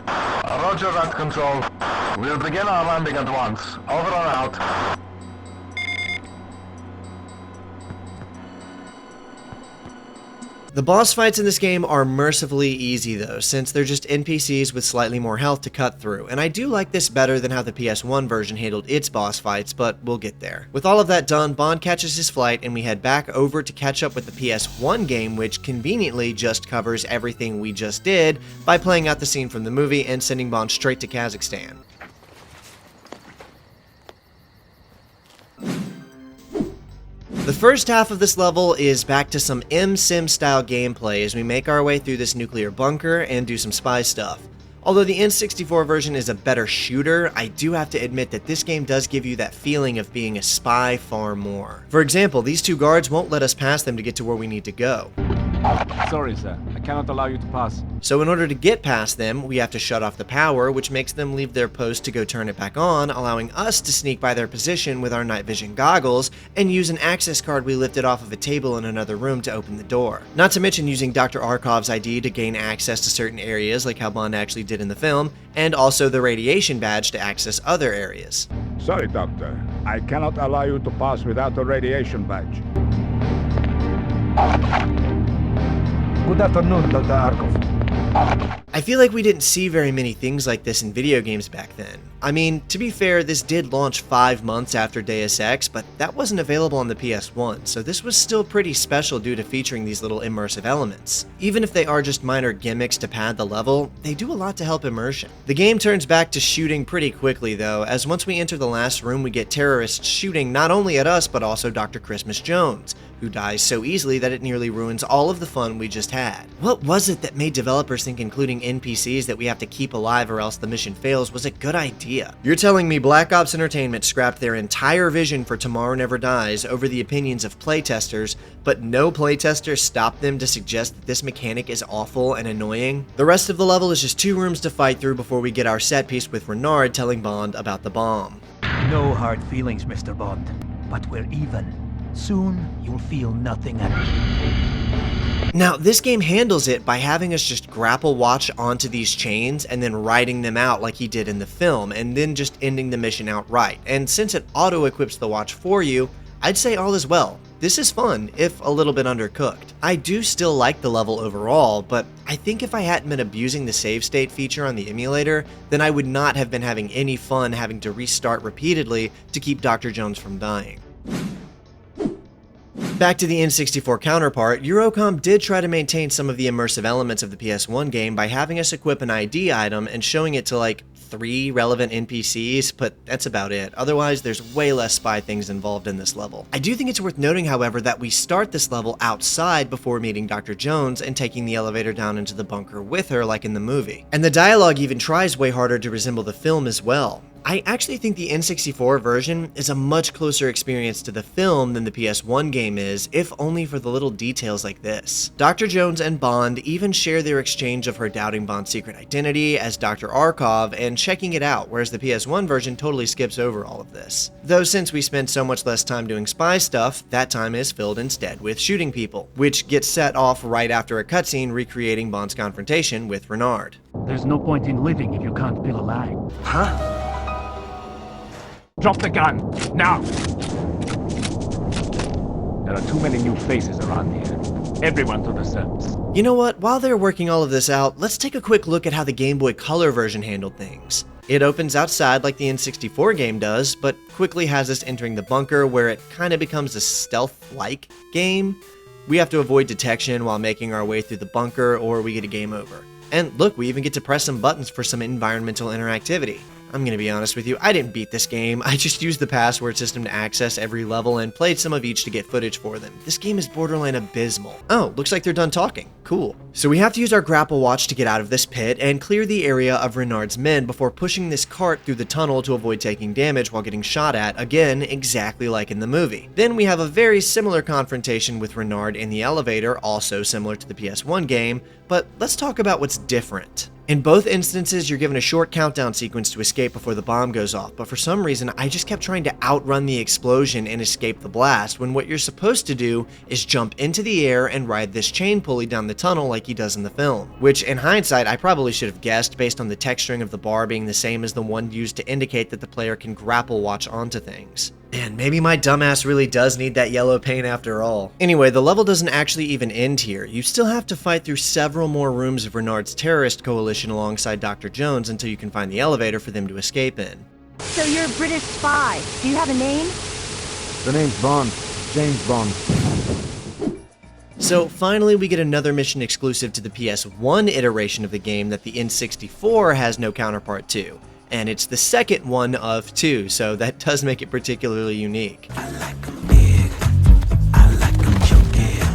Speaker 21: Roger that, Control. We'll begin our landing at once. Over and out.
Speaker 1: The boss fights in this game are mercifully easy though, since they're just NPCs with slightly more health to cut through, and I do like this better than how the PS1 version handled its boss fights, but we'll get there. With all of that done, Bond catches his flight and we head back over to catch up with the PS1 game, which conveniently just covers everything we just did by playing out the scene from the movie and sending Bond straight to Kazakhstan. The first half of this level is back to some M-Sim style gameplay as we make our way through this nuclear bunker and do some spy stuff. Although the N64 version is a better shooter, I do have to admit that this game does give you that feeling of being a spy far more. For example, these two guards won't let us pass them to get to where we need to go.
Speaker 18: Sorry, sir. I cannot allow you to pass.
Speaker 1: So in order to get past them, we have to shut off the power, which makes them leave their post to go turn it back on, allowing us to sneak by their position with our night vision goggles and use an access card we lifted off of a table in another room to open the door. Not to mention using Dr. Arkov's ID to gain access to certain areas like how Bond actually did in the film, and also the radiation badge to access other areas.
Speaker 22: Sorry, Doctor. I cannot allow you to pass without a radiation badge.
Speaker 19: Good afternoon, Dr. Arkov.
Speaker 1: I feel like we didn't see very many things like this in video games back then. I mean, to be fair, this did launch 5 months after Deus Ex, but that wasn't available on the PS1, so this was still pretty special due to featuring these little immersive elements. Even if they are just minor gimmicks to pad the level, they do a lot to help immersion. The game turns back to shooting pretty quickly though, as once we enter the last room we get terrorists shooting not only at us but also Dr. Christmas Jones, who dies so easily that it nearly ruins all of the fun we just had. What was it that made developers think including NPCs that we have to keep alive or else the mission fails was a good idea? You're telling me Black Ops Entertainment scrapped their entire vision for Tomorrow Never Dies over the opinions of playtesters, but no playtester stopped them to suggest that this mechanic is awful and annoying? The rest of the level is just 2 rooms to fight through before we get our set piece with Renard telling Bond about the bomb.
Speaker 23: No hard feelings, Mr. Bond, but we're even. Soon, you'll feel nothing at all.
Speaker 1: Now, this game handles it by having us just grapple watch onto these chains and then riding them out like he did in the film, and then just ending the mission outright. And since it auto-equips the watch for you, I'd say all is well. This is fun, if a little bit undercooked. I do still like the level overall, but I think if I hadn't been abusing the save state feature on the emulator, then I would not have been having any fun having to restart repeatedly to keep Dr. Jones from dying. Back to the N64 counterpart, Eurocom did try to maintain some of the immersive elements of the PS1 game by having us equip an ID item and showing it to like 3 relevant NPCs, but that's about it. Otherwise, there's way less spy things involved in this level. I do think it's worth noting, however, that we start this level outside before meeting Dr. Jones and taking the elevator down into the bunker with her like in the movie. And the dialogue even tries way harder to resemble the film as well. I actually think the N64 version is a much closer experience to the film than the PS1 game is, if only for the little details like this. Dr. Jones and Bond even share their exchange of her doubting Bond's secret identity as Dr. Arkov and checking it out, whereas the PS1 version totally skips over all of this. Though since we spend so much less time doing spy stuff, that time is filled instead with shooting people, which gets set off right after a cutscene recreating Bond's confrontation with Renard.
Speaker 18: There's no point in living if you can't feel alive.
Speaker 1: Huh?
Speaker 18: Drop the gun, now! There are too many new faces around here. Everyone to the surface.
Speaker 1: You know what, while they're working all of this out, let's take a quick look at how the Game Boy Color version handled things. It opens outside like the N64 game does, but quickly has us entering the bunker where it kind of becomes a stealth-like game. We have to avoid detection while making our way through the bunker or we get a game over. And look, we even get to press some buttons for some environmental interactivity. I'm gonna be honest with you, I didn't beat this game. I just used the password system to access every level and played some of each to get footage for them. This game is borderline abysmal. Oh, looks like they're done talking. Cool. So we have to use our grapple watch to get out of this pit and clear the area of Renard's men before pushing this cart through the tunnel to avoid taking damage while getting shot at, again, exactly like in the movie. Then we have a very similar confrontation with Renard in the elevator, also similar to the PS1 game, but let's talk about what's different. In both instances, you're given a short countdown sequence to escape before the bomb goes off, but for some reason, I just kept trying to outrun the explosion and escape the blast, when what you're supposed to do is jump into the air and ride this chain pulley down the tunnel like he does in the film. Which, in hindsight, I probably should have guessed based on the texturing of the bar being the same as the one used to indicate that the player can grapple watch onto things. Man, maybe my dumbass really does need that yellow paint after all. Anyway, the level doesn't actually even end here. You still have to fight through several more rooms of Renard's terrorist coalition alongside Dr. Jones until you can find the elevator for them to escape in.
Speaker 15: So you're a British spy. Do you have a name?
Speaker 19: The name's Bond. James Bond.
Speaker 1: So finally we get another mission exclusive to the PS1 iteration of the game that the N64 has no counterpart to. And it's the second one of two, so that does make it particularly unique.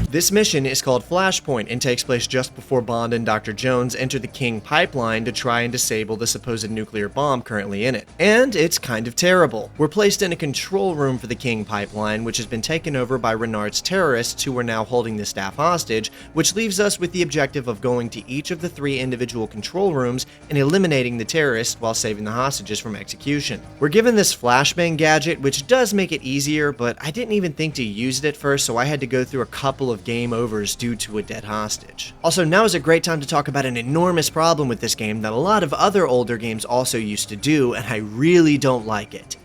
Speaker 1: This mission is called Flashpoint and takes place just before Bond and Dr. Jones enter the King pipeline to try and disable the supposed nuclear bomb currently in it. And it's kind of terrible. We're placed in a control room for the King pipeline, which has been taken over by Renard's terrorists who are now holding the staff hostage, which leaves us with the objective of going to each of the 3 individual control rooms and eliminating the terrorists while saving the hostages from execution. We're given this flashbang gadget, which does make it easier, but I didn't even think to use it at first, so I had to go through a couple of game overs due to a dead hostage. Also, now is a great time to talk about an enormous problem with this game that a lot of other older games also used to do, and I really don't like it.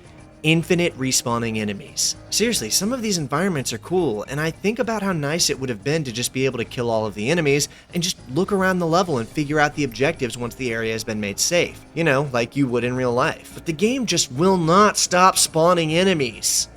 Speaker 1: Infinite respawning enemies. Seriously, some of these environments are cool, and I think about how nice it would have been to just be able to kill all of the enemies and just look around the level and figure out the objectives once the area has been made safe. You know, like you would in real life. But the game just will not stop spawning enemies.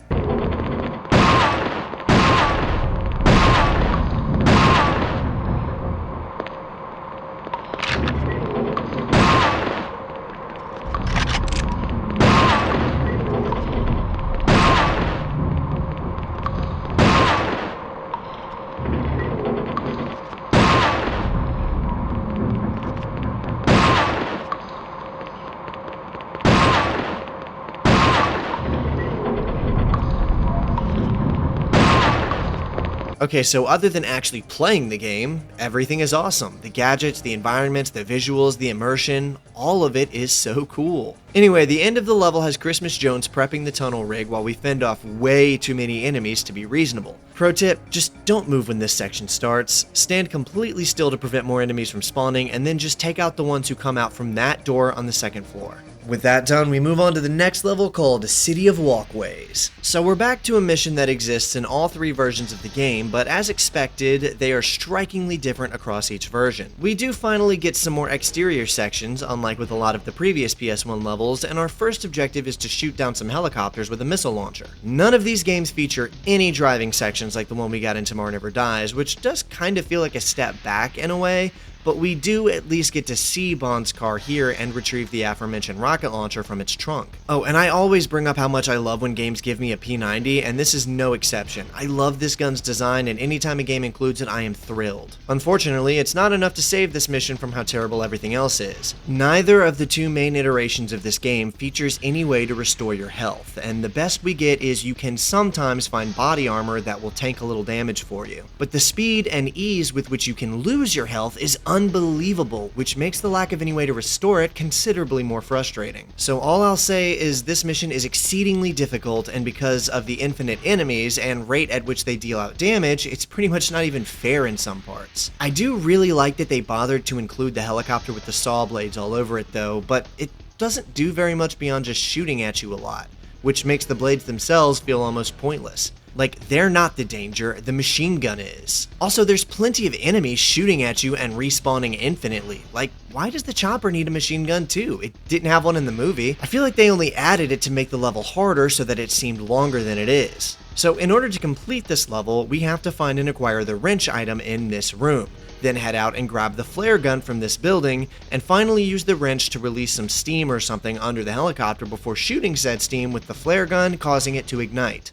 Speaker 1: Okay, so other than actually playing the game, everything is awesome. The gadgets, the environments, the visuals, the immersion, all of it is so cool. Anyway, the end of the level has Christmas Jones prepping the tunnel rig while we fend off way too many enemies to be reasonable. Pro tip, just don't move when this section starts. Stand completely still to prevent more enemies from spawning, and then just take out the ones who come out from that door on the second floor. With that done, we move on to the next level called City of Walkways. So we're back to a mission that exists in all 3 versions of the game, but as expected, they are strikingly different across each version. We do finally get some more exterior sections, unlike with a lot of the previous PS1 levels, and our first objective is to shoot down some helicopters with a missile launcher. None of these games feature any driving sections like the one we got in Tomorrow Never Dies, which does kind of feel like a step back in a way, but we do at least get to see Bond's car here and retrieve the aforementioned rocket launcher from its trunk. Oh, and I always bring up how much I love when games give me a P90, and this is no exception. I love this gun's design, and anytime a game includes it, I am thrilled. Unfortunately, it's not enough to save this mission from how terrible everything else is. Neither of the 2 main iterations of this game features any way to restore your health, and the best we get is you can sometimes find body armor that will tank a little damage for you. But the speed and ease with which you can lose your health is unbelievable, which makes the lack of any way to restore it considerably more frustrating. So all I'll say is this mission is exceedingly difficult, and because of the infinite enemies and rate at which they deal out damage, it's pretty much not even fair in some parts. I do really like that they bothered to include the helicopter with the saw blades all over it though, but it doesn't do very much beyond just shooting at you a lot, which makes the blades themselves feel almost pointless. Like, they're not the danger, the machine gun is. Also, there's plenty of enemies shooting at you and respawning infinitely. Like, why does the chopper need a machine gun too? It didn't have one in the movie. I feel like they only added it to make the level harder so that it seemed longer than it is. So in order to complete this level, we have to find and acquire the wrench item in this room. then head out and grab the flare gun from this building, and finally use the wrench to release some steam or something under the helicopter before shooting said steam with the flare gun, causing it to ignite.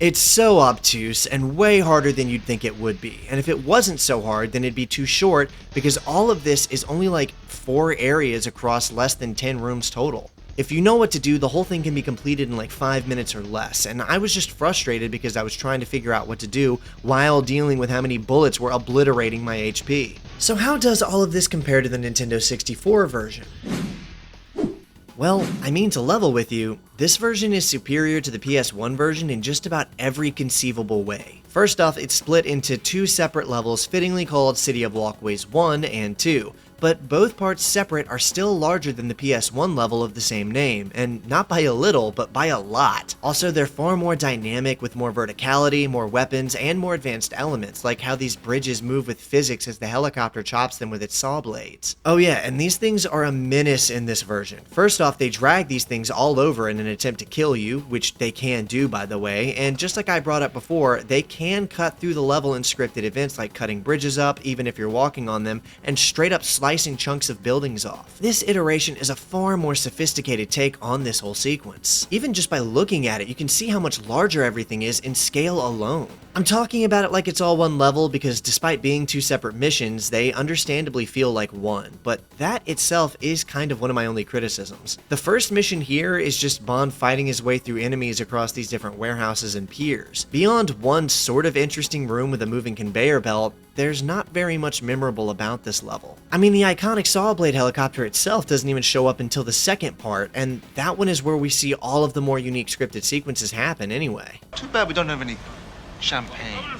Speaker 1: It's so obtuse and way harder than you'd think it would be, and if it wasn't so hard, then it'd be too short, because all of this is only like 4 areas across less than 10 rooms total. If you know what to do, the whole thing can be completed in like 5 minutes or less, and I was just frustrated because I was trying to figure out what to do while dealing with how many bullets were obliterating my HP. So how does all of this compare to the Nintendo 64 version? Well, I mean to level with you, this version is superior to the PS1 version in just about every conceivable way. First off, it's split into 2 separate levels fittingly called City of Walkways 1 and 2, but both parts separate are still larger than the PS1 level of the same name, and not by a little, but by a lot. Also, they're far more dynamic with more verticality, more weapons, and more advanced elements, like how these bridges move with physics as the helicopter chops them with its saw blades. Oh yeah, and these things are a menace in this version. First off, they drag these things all over in an attempt to kill you, which they can do by the way, and just like I brought up before, they can cut through the level in scripted events like cutting bridges up, even if you're walking on them, and straight up slicing chunks of buildings off. This iteration is a far more sophisticated take on this whole sequence. Even just by looking at it, you can see how much larger everything is in scale alone. I'm talking about it like it's all one level because despite being 2 separate missions, they understandably feel like one, but that itself is kind of one of my only criticisms. The first mission here is just Bond fighting his way through enemies across these different warehouses and piers. Beyond one sort of interesting room with a moving conveyor belt, there's not very much memorable about this level. I mean, the iconic saw blade helicopter itself doesn't even show up until the second part, and that one is where we see all of the more unique scripted sequences happen anyway.
Speaker 2: Too bad we don't have any champagne.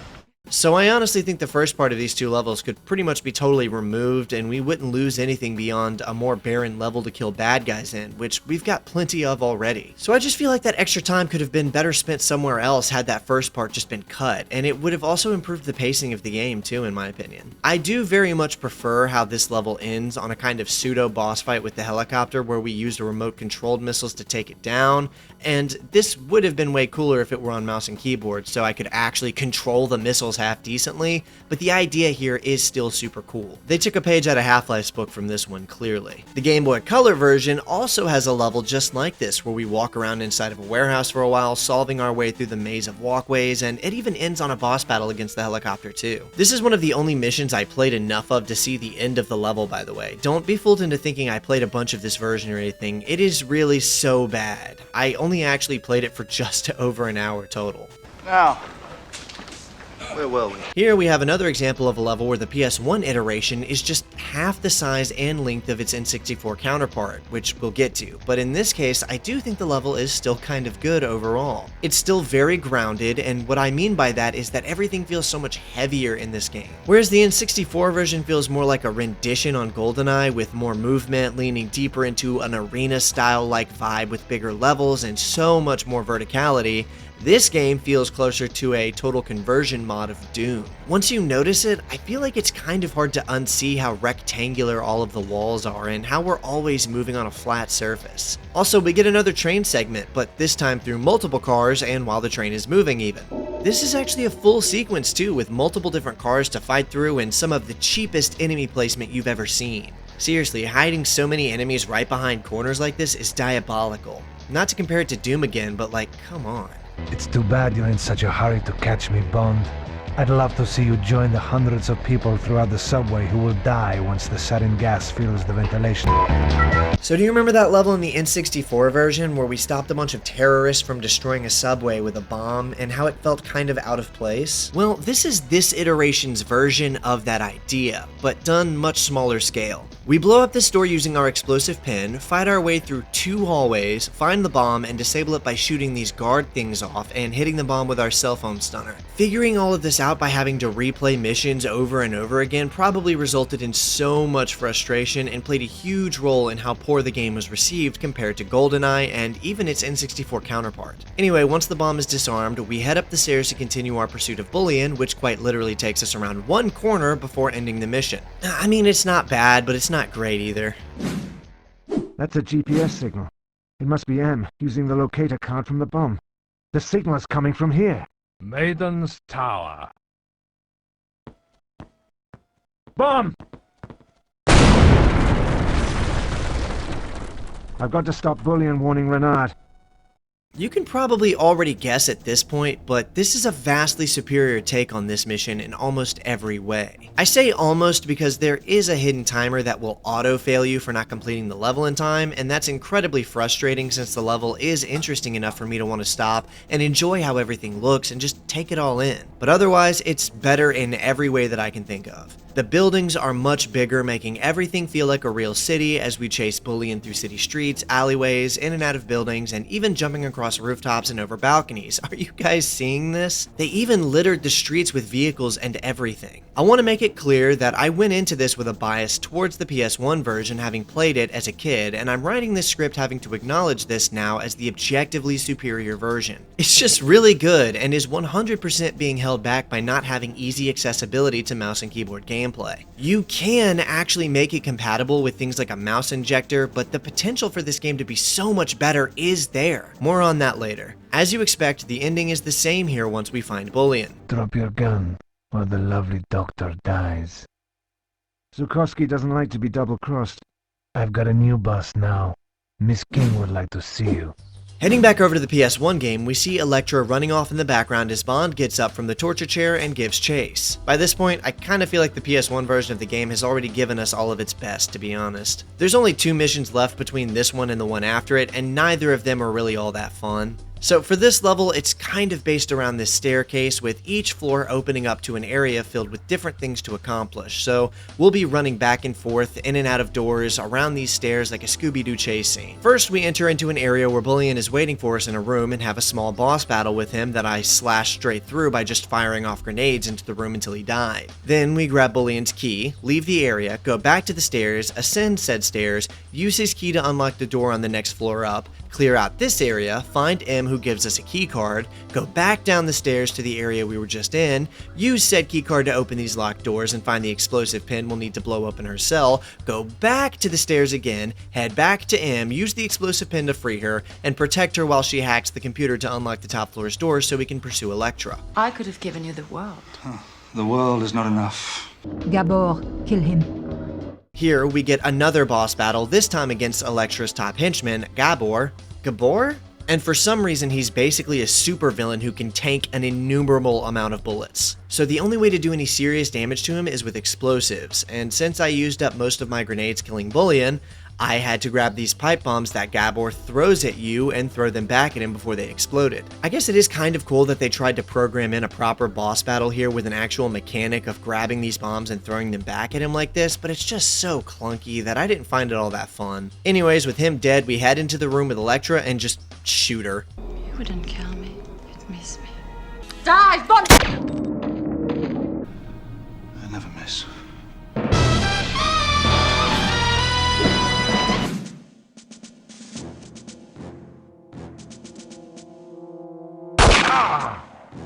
Speaker 1: So I honestly think the first part of these 2 levels could pretty much be totally removed and we wouldn't lose anything beyond a more barren level to kill bad guys in, which we've got plenty of already. So I just feel like that extra time could have been better spent somewhere else had that first part just been cut, and it would have also improved the pacing of the game too, in my opinion. I do very much prefer how this level ends on a kind of pseudo boss fight with the helicopter where we used a remote controlled missiles to take it down, and this would have been way cooler if it were on mouse and keyboard so I could actually control the missiles half decently, but the idea here is still super cool. They took a page out of Half-Life's book from this one, clearly. The Game Boy Color version also has a level just like this, where we walk around inside of a warehouse for a while, solving our way through the maze of walkways, and it even ends on a boss battle against the helicopter too. This is one of the only missions I played enough of to see the end of the level, by the way. Don't be fooled into thinking I played a bunch of this version or anything. It is really so bad. I only actually played it for just over an hour total.
Speaker 2: Now, where were we?
Speaker 1: Here we have another example of a level where the PS1 iteration is just half the size and length of its N64 counterpart, which we'll get to, but in this case I do think the level is still kind of good overall. It's still very grounded, and what I mean by that is that everything feels so much heavier in this game. Whereas the N64 version feels more like a rendition on GoldenEye with more movement, leaning deeper into an arena style like vibe with bigger levels and so much more verticality, this game feels closer to a total conversion mod of Doom. Once you notice it, I feel like it's kind of hard to unsee how rectangular all of the walls are and how we're always moving on a flat surface. Also, we get another train segment, but this time through multiple cars and while the train is moving even. This is actually a full sequence too, with multiple different cars to fight through and some of the cheapest enemy placement you've ever seen. Seriously, hiding so many enemies right behind corners like this is diabolical. Not to compare it to Doom again, but like, come on.
Speaker 19: It's too bad you're in such a hurry to catch me, Bond. I'd love to see you join the hundreds of people throughout the subway who will die once the sarin gas fills the ventilation.
Speaker 1: So do you remember that level in the N64 version where we stopped a bunch of terrorists from destroying a subway with a bomb and how it felt kind of out of place? Well, this is this iteration's version of that idea, but done much smaller scale. We blow up this door using our explosive pin, fight our way through 2 hallways, find the bomb, and disable it by shooting these guard things off and hitting the bomb with our cell phone stunner. Figuring all of this out by having to replay missions over and over again probably resulted in so much frustration and played a huge role in how poor the game was received compared to GoldenEye and even its N64 counterpart. Anyway, once the bomb is disarmed, we head up the stairs to continue our pursuit of Bullion, which quite literally takes us around 1 corner before ending the mission. I mean, it's not bad, but it's not great either.
Speaker 19: That's a GPS signal. It must be M, using the locator card from the bomb. The signal is coming from here.
Speaker 18: Maiden's Tower. Bomb! I've got to stop Bullion warning Renard.
Speaker 1: You can probably already guess at this point, but this is a vastly superior take on this mission in almost every way. I say almost because there is a hidden timer that will auto-fail you for not completing the level in time, and that's incredibly frustrating since the level is interesting enough for me to want to stop and enjoy how everything looks and just take it all in. But otherwise, it's better in every way that I can think of. The buildings are much bigger, making everything feel like a real city as we chase Bullion through city streets, alleyways, in and out of buildings, and even jumping across rooftops and over balconies. Are you guys seeing this? They even littered the streets with vehicles and everything. I want to make it clear that I went into this with a bias towards the PS1 version, having played it as a kid, and I'm writing this script having to acknowledge this now as the objectively superior version. It's just really good and is 100% being held back by not having easy accessibility to mouse and keyboard gameplay. You can actually make it compatible with things like a mouse injector, but the potential for this game to be so much better is there. More on that later. As you expect, the ending is the same here once we find Bullion.
Speaker 19: Drop your gun, or the lovely doctor dies.
Speaker 18: Zukovsky doesn't like to be double-crossed.
Speaker 19: I've got a new boss now. Miss King would like to see you.
Speaker 1: Heading back over to the PS1 game, we see Elektra running off in the background as Bond gets up from the torture chair and gives chase. By this point, I kind of feel like the PS1 version of the game has already given us all of its best, to be honest. There's only 2 missions left between this one and the one after it, and neither of them are really all that fun. So for this level, it's kind of based around this staircase, with each floor opening up to an area filled with different things to accomplish. So we'll be running back and forth, in and out of doors, around these stairs like a Scooby-Doo chase scene. First, we enter into an area where Bullion is waiting for us in a room and have a small boss battle with him that I slash straight through by just firing off grenades into the room until he died. Then we grab Bullion's key, leave the area, go back to the stairs, ascend said stairs, use his key to unlock the door on the next floor up, clear out this area, find M who gives us a key card, go back down the stairs to the area we were just in, use said key card to open these locked doors and find the explosive pin we'll need to blow open her cell, go back to the stairs again, head back to M, use the explosive pin to free her, and protect her while she hacks the computer to unlock the top floor's doors so we can pursue Elektra.
Speaker 6: I could have given you the world.
Speaker 8: The world is not enough.
Speaker 17: Gabor, kill him.
Speaker 1: Here, we get another boss battle, this time against Elektra's top henchman, Gabor? And for some reason, he's basically a supervillain who can tank an innumerable amount of bullets. So the only way to do any serious damage to him is with explosives, and since I used up most of my grenades killing Bullion, I had to grab these pipe bombs that Gabor throws at you and throw them back at him before they exploded. I guess it is kind of cool that they tried to program in a proper boss battle here with an actual mechanic of grabbing these bombs and throwing them back at him like this, but it's just so clunky that I didn't find it all that fun. Anyways, with him dead, we head into the room with Elektra and just shoot her.
Speaker 6: You wouldn't kill me. You'd miss me.
Speaker 15: Dive, Bond!
Speaker 8: I never miss.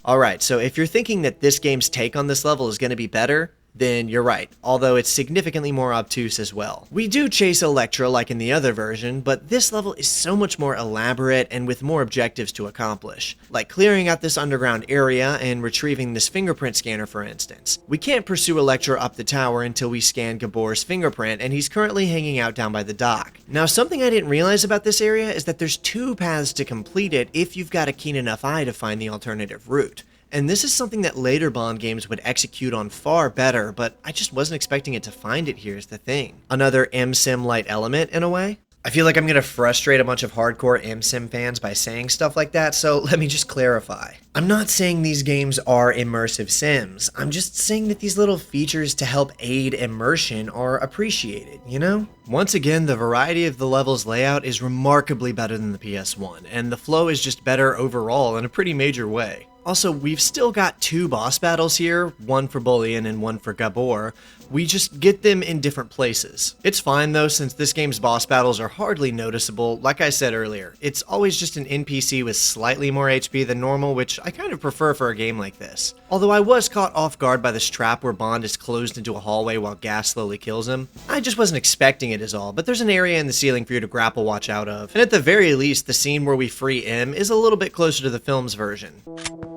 Speaker 1: Alright, so if you're thinking that this game's take on this level is going to be better, then you're right, although it's significantly more obtuse as well. We do chase Elektra like in the other version, but this level is so much more elaborate and with more objectives to accomplish, like clearing out this underground area and retrieving this fingerprint scanner, for instance. We can't pursue Elektra up the tower until we scan Gabor's fingerprint, and he's currently hanging out down by the dock. Now, something I didn't realize about this area is that there's 2 paths to complete it if you've got a keen enough eye to find the alternative route. And this is something that later Bond games would execute on far better, but I just wasn't expecting it to find it here is the thing. Another M-Sim-light element, in a way. I feel like I'm going to frustrate a bunch of hardcore M-Sim fans by saying stuff like that, so let me just clarify. I'm not saying these games are immersive sims, I'm just saying that these little features to help aid immersion are appreciated, you know? Once again, the variety of the level's layout is remarkably better than the PS1, and the flow is just better overall in a pretty major way. Also, we've still got 2 boss battles here, one for Bullion and one for Gabor. We just get them in different places. It's fine though, since this game's boss battles are hardly noticeable. Like I said earlier, it's always just an NPC with slightly more HP than normal, which I kind of prefer for a game like this. Although I was caught off guard by this trap where Bond is closed into a hallway while gas slowly kills him. I just wasn't expecting it is all, but there's an area in the ceiling for you to grapple watch out of. And at the very least, the scene where we free M is a little bit closer to the film's version.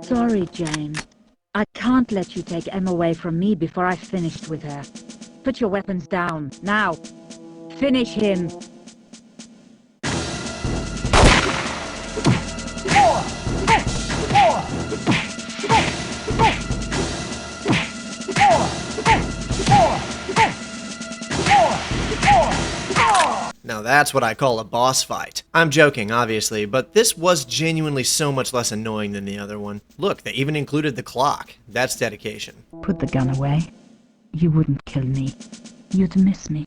Speaker 15: sorry, James. I can't let you take Em away from me before I've finished with her. Put your weapons down, now. Finish him.
Speaker 1: Now that's what I call a boss fight. I'm joking, obviously, but this was genuinely so much less annoying than the other one. Look, they even included the clock. That's dedication.
Speaker 17: Put the gun away. You wouldn't kill me. You'd miss me.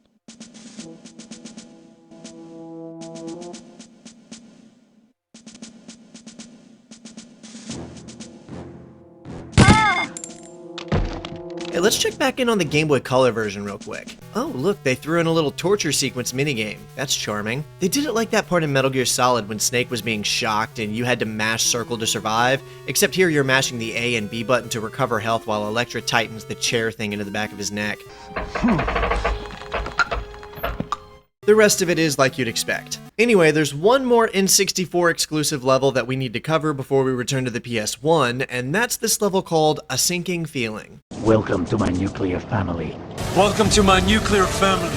Speaker 1: Hey, let's check back in on the Game Boy Color version real quick. Oh, look, they threw in a little torture sequence minigame. That's charming. They did it like that part in Metal Gear Solid when Snake was being shocked and you had to mash circle to survive, except here you're mashing the A and B button to recover health while Electra tightens the chair thing into the back of his neck. The rest of it is like you'd expect. Anyway, there's one more N64 exclusive level that we need to cover before we return to the PS1, and that's this level called A Sinking Feeling.
Speaker 23: Welcome to my nuclear family.
Speaker 3: Welcome to my nuclear family.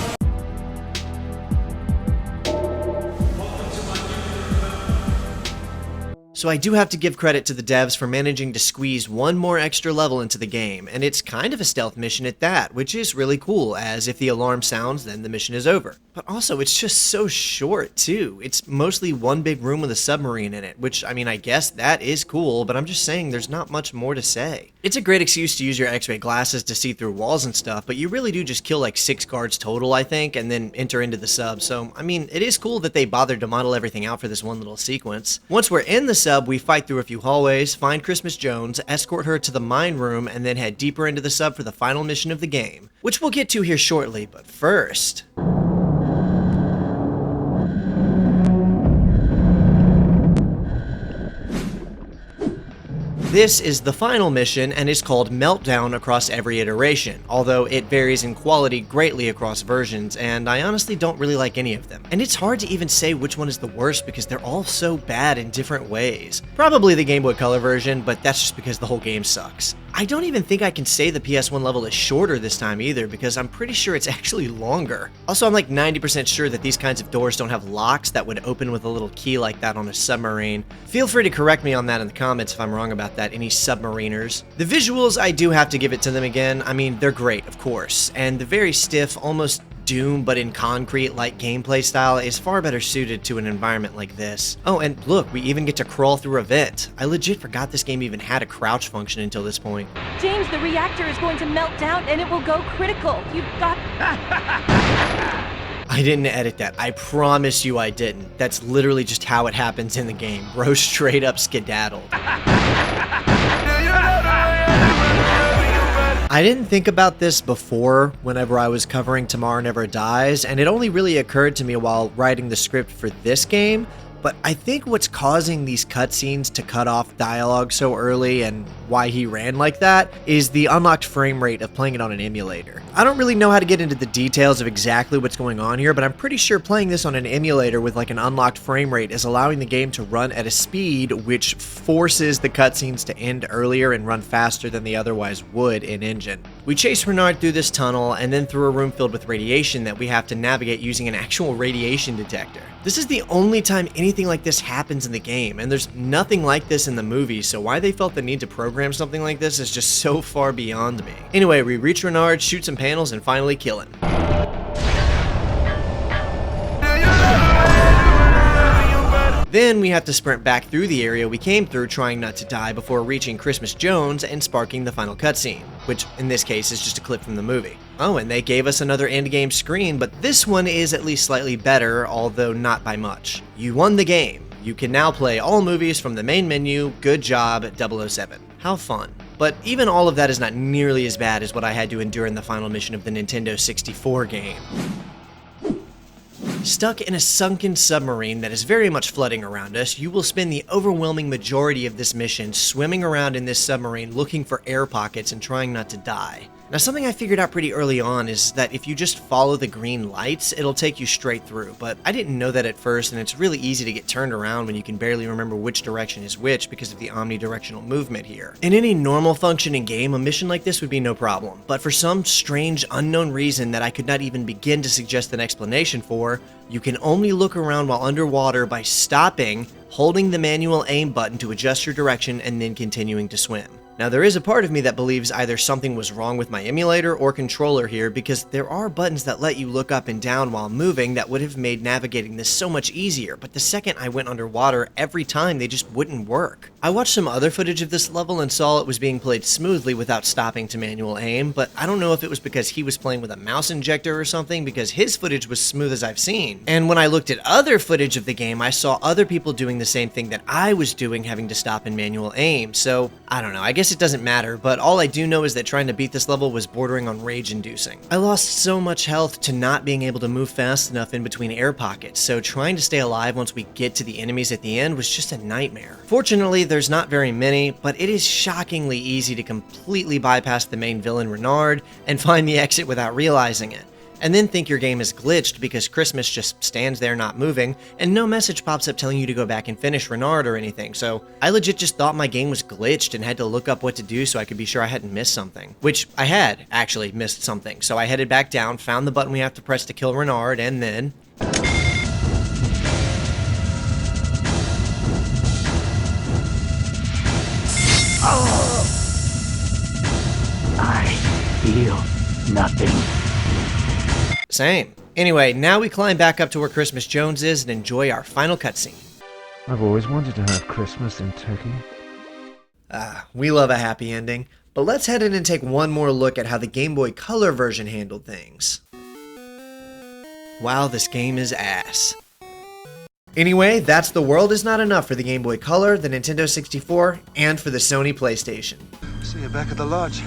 Speaker 1: So I do have to give credit to the devs for managing to squeeze one more extra level into the game, and it's kind of a stealth mission at that, which is really cool, as if the alarm sounds, then the mission is over. But also, it's just so short, too. It's mostly one big room with a submarine in it, which, I mean, I guess that is cool, but I'm just saying there's not much more to say. It's a great excuse to use your X-ray glasses to see through walls and stuff, but you really do just kill like 6 guards total, I think, and then enter into the sub, so, I mean, it is cool that they bothered to model everything out for this one little sequence. Once we're in the sub, we fight through a few hallways, find Christmas Jones, escort her to the mine room, and then head deeper into the sub for the final mission of the game, which we'll get to here shortly, but first... This is the final mission, and it's called Meltdown across every iteration, although it varies in quality greatly across versions, and I honestly don't really like any of them. And it's hard to even say which one is the worst because they're all so bad in different ways. Probably the Game Boy Color version, but that's just because the whole game sucks. I don't even think I can say the PS1 level is shorter this time either, because I'm pretty sure it's actually longer. Also, I'm like 90% sure that these kinds of doors don't have locks that would open with a little key like that on a submarine. Feel free to correct me on that in the comments if I'm wrong about that, any submariners. The visuals, I do have to give it to them again. I mean, they're great, of course, and the very stiff, almost Doom but in concrete-like gameplay style is far better suited to an environment like this. Oh, and look, we even get to crawl through a vent. I legit forgot this game even had a crouch function until this point.
Speaker 15: James, the reactor is going to melt down and it will go critical. You've got...
Speaker 1: I didn't edit that. I promise you I didn't. That's literally just how it happens in the game. Bro straight up skedaddled. I didn't think about this before whenever I was covering Tomorrow Never Dies, and it only really occurred to me while writing the script for this game, but I think what's causing these cutscenes to cut off dialogue so early and why he ran like that is the unlocked frame rate of playing it on an emulator. I don't really know how to get into the details of exactly what's going on here, but I'm pretty sure playing this on an emulator with like an unlocked frame rate is allowing the game to run at a speed which forces the cutscenes to end earlier and run faster than they otherwise would in engine. We chase Renard through this tunnel and then through a room filled with radiation that we have to navigate using an actual radiation detector. This is the only time anything like this happens in the game, and there's nothing like this in the movie, so why they felt the need to program something like this is just so far beyond me. Anyway, we reach Renard, shoot some panels, and finally kill him. Then we have to sprint back through the area we came through trying not to die before reaching Christmas Jones and sparking the final cutscene, which in this case is just a clip from the movie. Oh, and they gave us another endgame screen, but this one is at least slightly better, although not by much. You won the game. You can now play all movies from the main menu. Good job, 007. How fun. But even all of that is not nearly as bad as what I had to endure in the final mission of the Nintendo 64 game. Stuck in a sunken submarine that is very much flooding around us, you will spend the overwhelming majority of this mission swimming around in this submarine looking for air pockets and trying not to die. Now, something I figured out pretty early on is that if you just follow the green lights, it'll take you straight through, but I didn't know that at first, and it's really easy to get turned around when you can barely remember which direction is which because of the omnidirectional movement here. In any normal functioning game, a mission like this would be no problem, but for some strange, unknown reason that I could not even begin to suggest an explanation for, you can only look around while underwater by stopping, holding the manual aim button to adjust your direction, and then continuing to swim. Now, there is a part of me that believes either something was wrong with my emulator or controller here, because there are buttons that let you look up and down while moving that would have made navigating this so much easier, but the second I went underwater, every time they just wouldn't work. I watched some other footage of this level and saw it was being played smoothly without stopping to manual aim, but I don't know if it was because he was playing with a mouse injector or something, because his footage was smooth as I've seen. And when I looked at other footage of the game, I saw other people doing the same thing that I was doing, having to stop and manual aim, so I don't know, I guess it doesn't matter, but all I do know is that trying to beat this level was bordering on rage-inducing. I lost so much health to not being able to move fast enough in between air pockets, so trying to stay alive once we get to the enemies at the end was just a nightmare. Fortunately, there's not very many, but it is shockingly easy to completely bypass the main villain Renard and find the exit without realizing it, and then think your game is glitched because Christmas just stands there not moving, and no message pops up telling you to go back and finish Renard or anything, so I legit just thought my game was glitched and had to look up what to do so I could be sure I hadn't missed something. Which I had actually missed something, so I headed back down, found the button we have to press to kill Renard, and then...
Speaker 23: Oh! I feel nothing.
Speaker 1: Same. Anyway, now we climb back up to where Christmas Jones is and enjoy our final cutscene.
Speaker 9: I've always wanted to have Christmas in Turkey.
Speaker 1: We love a happy ending, but let's head in and take one more look at how the Game Boy Color version handled things. Wow, this game is ass. Anyway, that's The World Is Not Enough for the Game Boy Color, the Nintendo 64, and for the Sony PlayStation.
Speaker 8: See you back at the lodge.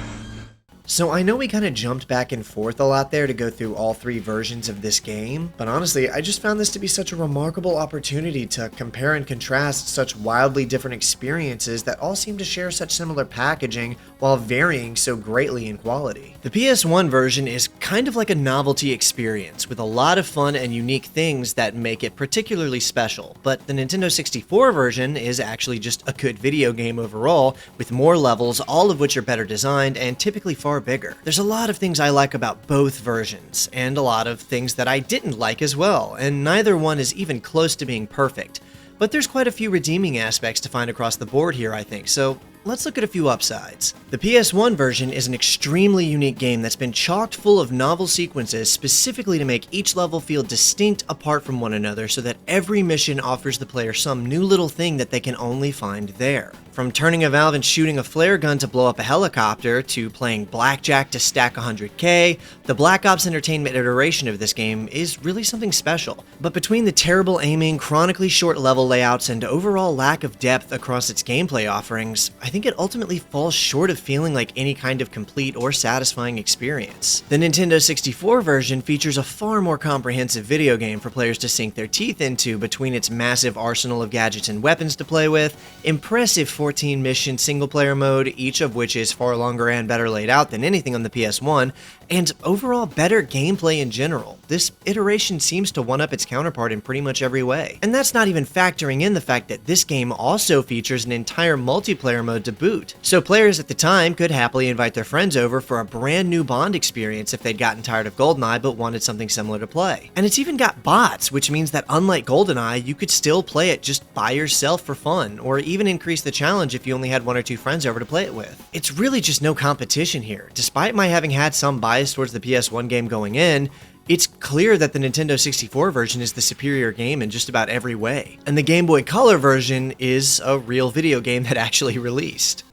Speaker 1: So I know we kind of jumped back and forth a lot there to go through all three versions of this game, but honestly, I just found this to be such a remarkable opportunity to compare and contrast such wildly different experiences that all seem to share such similar packaging while varying so greatly in quality. The PS1 version is kind of like a novelty experience with a lot of fun and unique things that make it particularly special, but the Nintendo 64 version is actually just a good video game overall, with more levels, all of which are better designed and typically far bigger. There's a lot of things I like about both versions, and a lot of things that I didn't like as well, and neither one is even close to being perfect. But there's quite a few redeeming aspects to find across the board here, I think, so let's look at a few upsides. The PS1 version is an extremely unique game that's been chocked full of novel sequences specifically to make each level feel distinct apart from one another so that every mission offers the player some new little thing that they can only find there. From turning a valve and shooting a flare gun to blow up a helicopter, to playing blackjack to stack 100k, the Black Ops Entertainment iteration of this game is really something special. But between the terrible aiming, chronically short level layouts, and overall lack of depth across its gameplay offerings, I think it ultimately falls short of feeling like any kind of complete or satisfying experience. The Nintendo 64 version features a far more comprehensive video game for players to sink their teeth into between its massive arsenal of gadgets and weapons to play with, impressive 14-mission single-player mode, each of which is far longer and better laid out than anything on the PS1, and overall better gameplay in general. This iteration seems to one-up its counterpart in pretty much every way. And that's not even factoring in the fact that this game also features an entire multiplayer mode to boot, so players at the time could happily invite their friends over for a brand new Bond experience if they'd gotten tired of GoldenEye but wanted something similar to play. And it's even got bots, which means that unlike GoldenEye, you could still play it just by yourself for fun, or even increase the challenge if you only had one or two friends over to play it with. It's really just no competition here. Despite my having had some bias towards the PS1 game going in, it's clear that the Nintendo 64 version is the superior game in just about every way, and the Game Boy Color version is a real video game that actually released.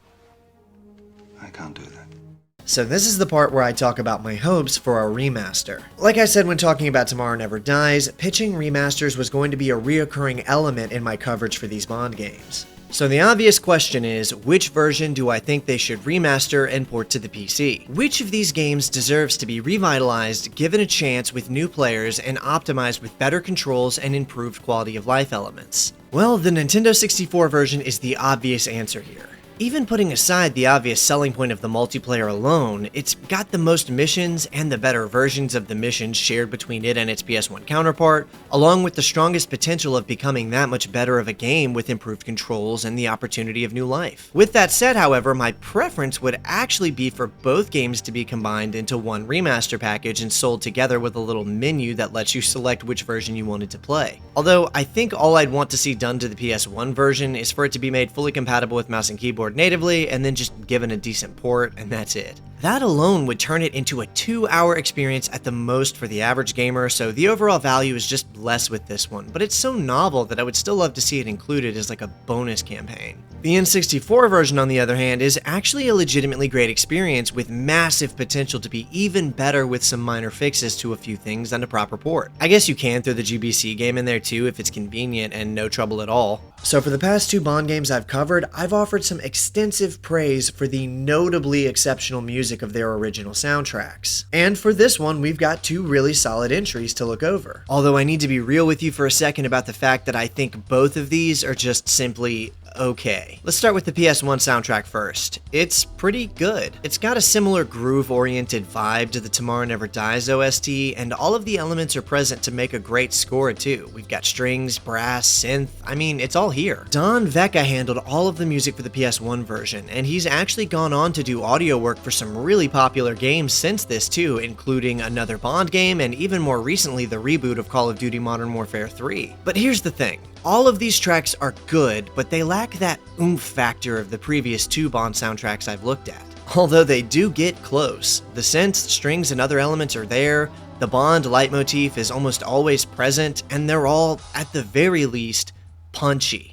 Speaker 8: I can't do that.
Speaker 1: So this is the part where I talk about my hopes for a remaster. Like I said when talking about Tomorrow Never Dies, pitching remasters was going to be a reoccurring element in my coverage for these Bond games. So the obvious question is, which version do I think they should remaster and port to the PC? Which of these games deserves to be revitalized, given a chance with new players, and optimized with better controls and improved quality of life elements? Well, the Nintendo 64 version is the obvious answer here. Even putting aside the obvious selling point of the multiplayer alone, it's got the most missions and the better versions of the missions shared between it and its PS1 counterpart, along with the strongest potential of becoming that much better of a game with improved controls and the opportunity of new life. With that said, however, my preference would actually be for both games to be combined into one remaster package and sold together with a little menu that lets you select which version you wanted to play. Although I think all I'd want to see done to the PS1 version is for it to be made fully compatible with mouse and keyboard natively, and then just given a decent port, and that's it. That alone would turn it into a 2-hour experience at the most for the average gamer, so the overall value is just less with this one, but it's so novel that I would still love to see it included as like a bonus campaign. The N64 version, on the other hand, is actually a legitimately great experience with massive potential to be even better with some minor fixes to a few things than a proper port. I guess you can throw the GBC game in there too if it's convenient and no trouble at all. So for the past 2 Bond games I've covered, I've offered some extensive praise for the notably exceptional music of their original soundtracks. And for this one, we've got 2 really solid entries to look over. Although I need to be real with you for a second about the fact that I think both of these are just simply okay. Let's start with the PS1 soundtrack first. It's pretty good. It's got a similar groove-oriented vibe to the Tomorrow Never Dies OST, and all of the elements are present to make a great score too. We've got strings, brass, synth, I mean, it's all here. Don Vecca handled all of the music for the PS1 version, and he's actually gone on to do audio work for some really popular games since this too, including another Bond game, and even more recently the reboot of Call of Duty Modern Warfare 3. But here's the thing. All of these tracks are good, but they lack that oomph factor of the previous 2 Bond soundtracks I've looked at. Although they do get close. The synths, strings, and other elements are there, the Bond leitmotif is almost always present, and they're all, at the very least, punchy.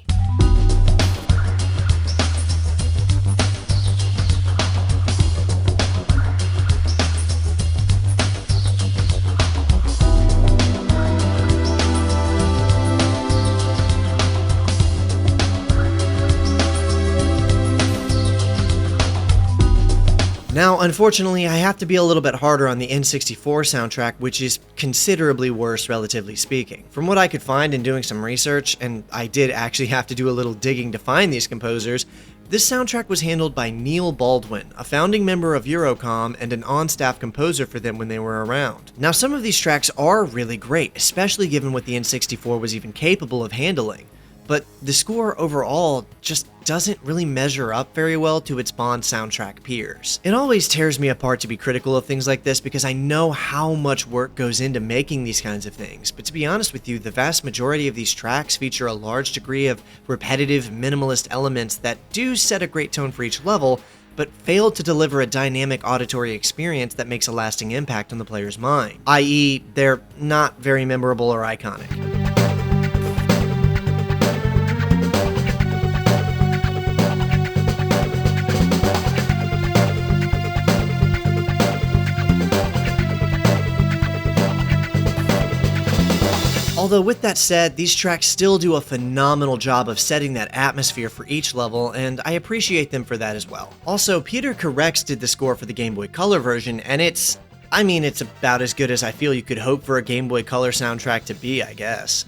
Speaker 1: Now, unfortunately, I have to be a little bit harder on the N64 soundtrack, which is considerably worse, relatively speaking. From what I could find in doing some research, and I did actually have to do a little digging to find these composers, this soundtrack was handled by Neil Baldwin, a founding member of Eurocom and an on-staff composer for them when they were around. Now, some of these tracks are really great, especially given what the N64 was even capable of handling. But the score overall just doesn't really measure up very well to its Bond soundtrack peers. It always tears me apart to be critical of things like this because I know how much work goes into making these kinds of things, but to be honest with you, the vast majority of these tracks feature a large degree of repetitive, minimalist elements that do set a great tone for each level, but fail to deliver a dynamic auditory experience that makes a lasting impact on the player's mind, i.e., they're not very memorable or iconic. Although with that said, these tracks still do a phenomenal job of setting that atmosphere for each level, and I appreciate them for that as well. Also, Peter Korex did the score for the Game Boy Color version, and it's about as good as I feel you could hope for a Game Boy Color soundtrack to be, I guess.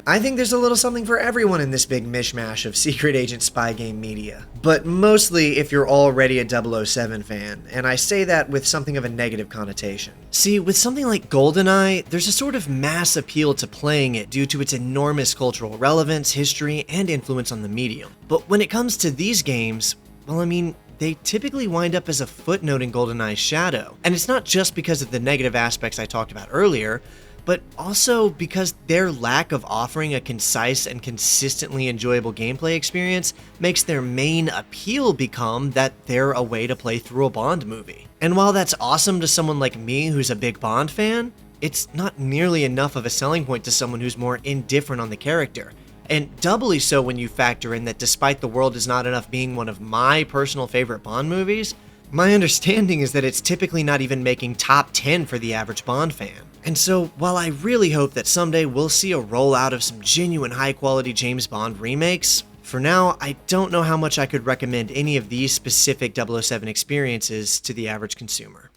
Speaker 1: I think there's a little something for everyone in this big mishmash of secret agent spy game media. But mostly if you're already a 007 fan, and I say that with something of a negative connotation. See, with something like GoldenEye, there's a sort of mass appeal to playing it due to its enormous cultural relevance, history, and influence on the medium. But when it comes to these games, well, I mean, they typically wind up as a footnote in GoldenEye's shadow. And it's not just because of the negative aspects I talked about earlier, but also because their lack of offering a concise and consistently enjoyable gameplay experience makes their main appeal become that they're a way to play through a Bond movie. And while that's awesome to someone like me who's a big Bond fan, it's not nearly enough of a selling point to someone who's more indifferent on the character. And doubly so when you factor in that despite The World Is Not Enough being one of my personal favorite Bond movies, my understanding is that it's typically not even making top 10 for the average Bond fan. And so, while I really hope that someday we'll see a rollout of some genuine high-quality James Bond remakes, for now, I don't know how much I could recommend any of these specific 007 experiences to the average consumer.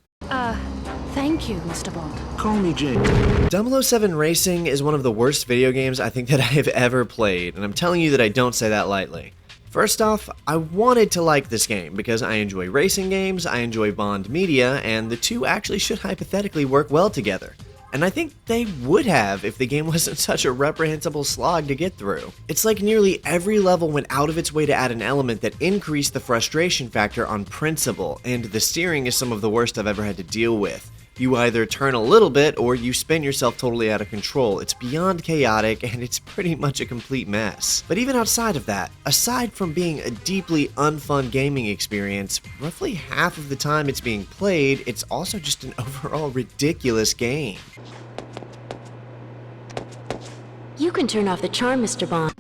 Speaker 4: Thank you, Mr. Bond.
Speaker 13: Call me Jake.
Speaker 1: 007 Racing is one of the worst video games I think that I have ever played, and I'm telling you that I don't say that lightly. First off, I wanted to like this game because I enjoy racing games, I enjoy Bond media, and the two actually should hypothetically work well together. And I think they would have if the game wasn't such a reprehensible slog to get through. It's like nearly every level went out of its way to add an element that increased the frustration factor on principle, and the steering is some of the worst I've ever had to deal with. You either turn a little bit or you spin yourself totally out of control. It's beyond chaotic and it's pretty much a complete mess. But even outside of that, aside from being a deeply unfun gaming experience, roughly half of the time it's being played, it's also just an overall ridiculous game.
Speaker 6: You can turn off the charm, Mr. Bond.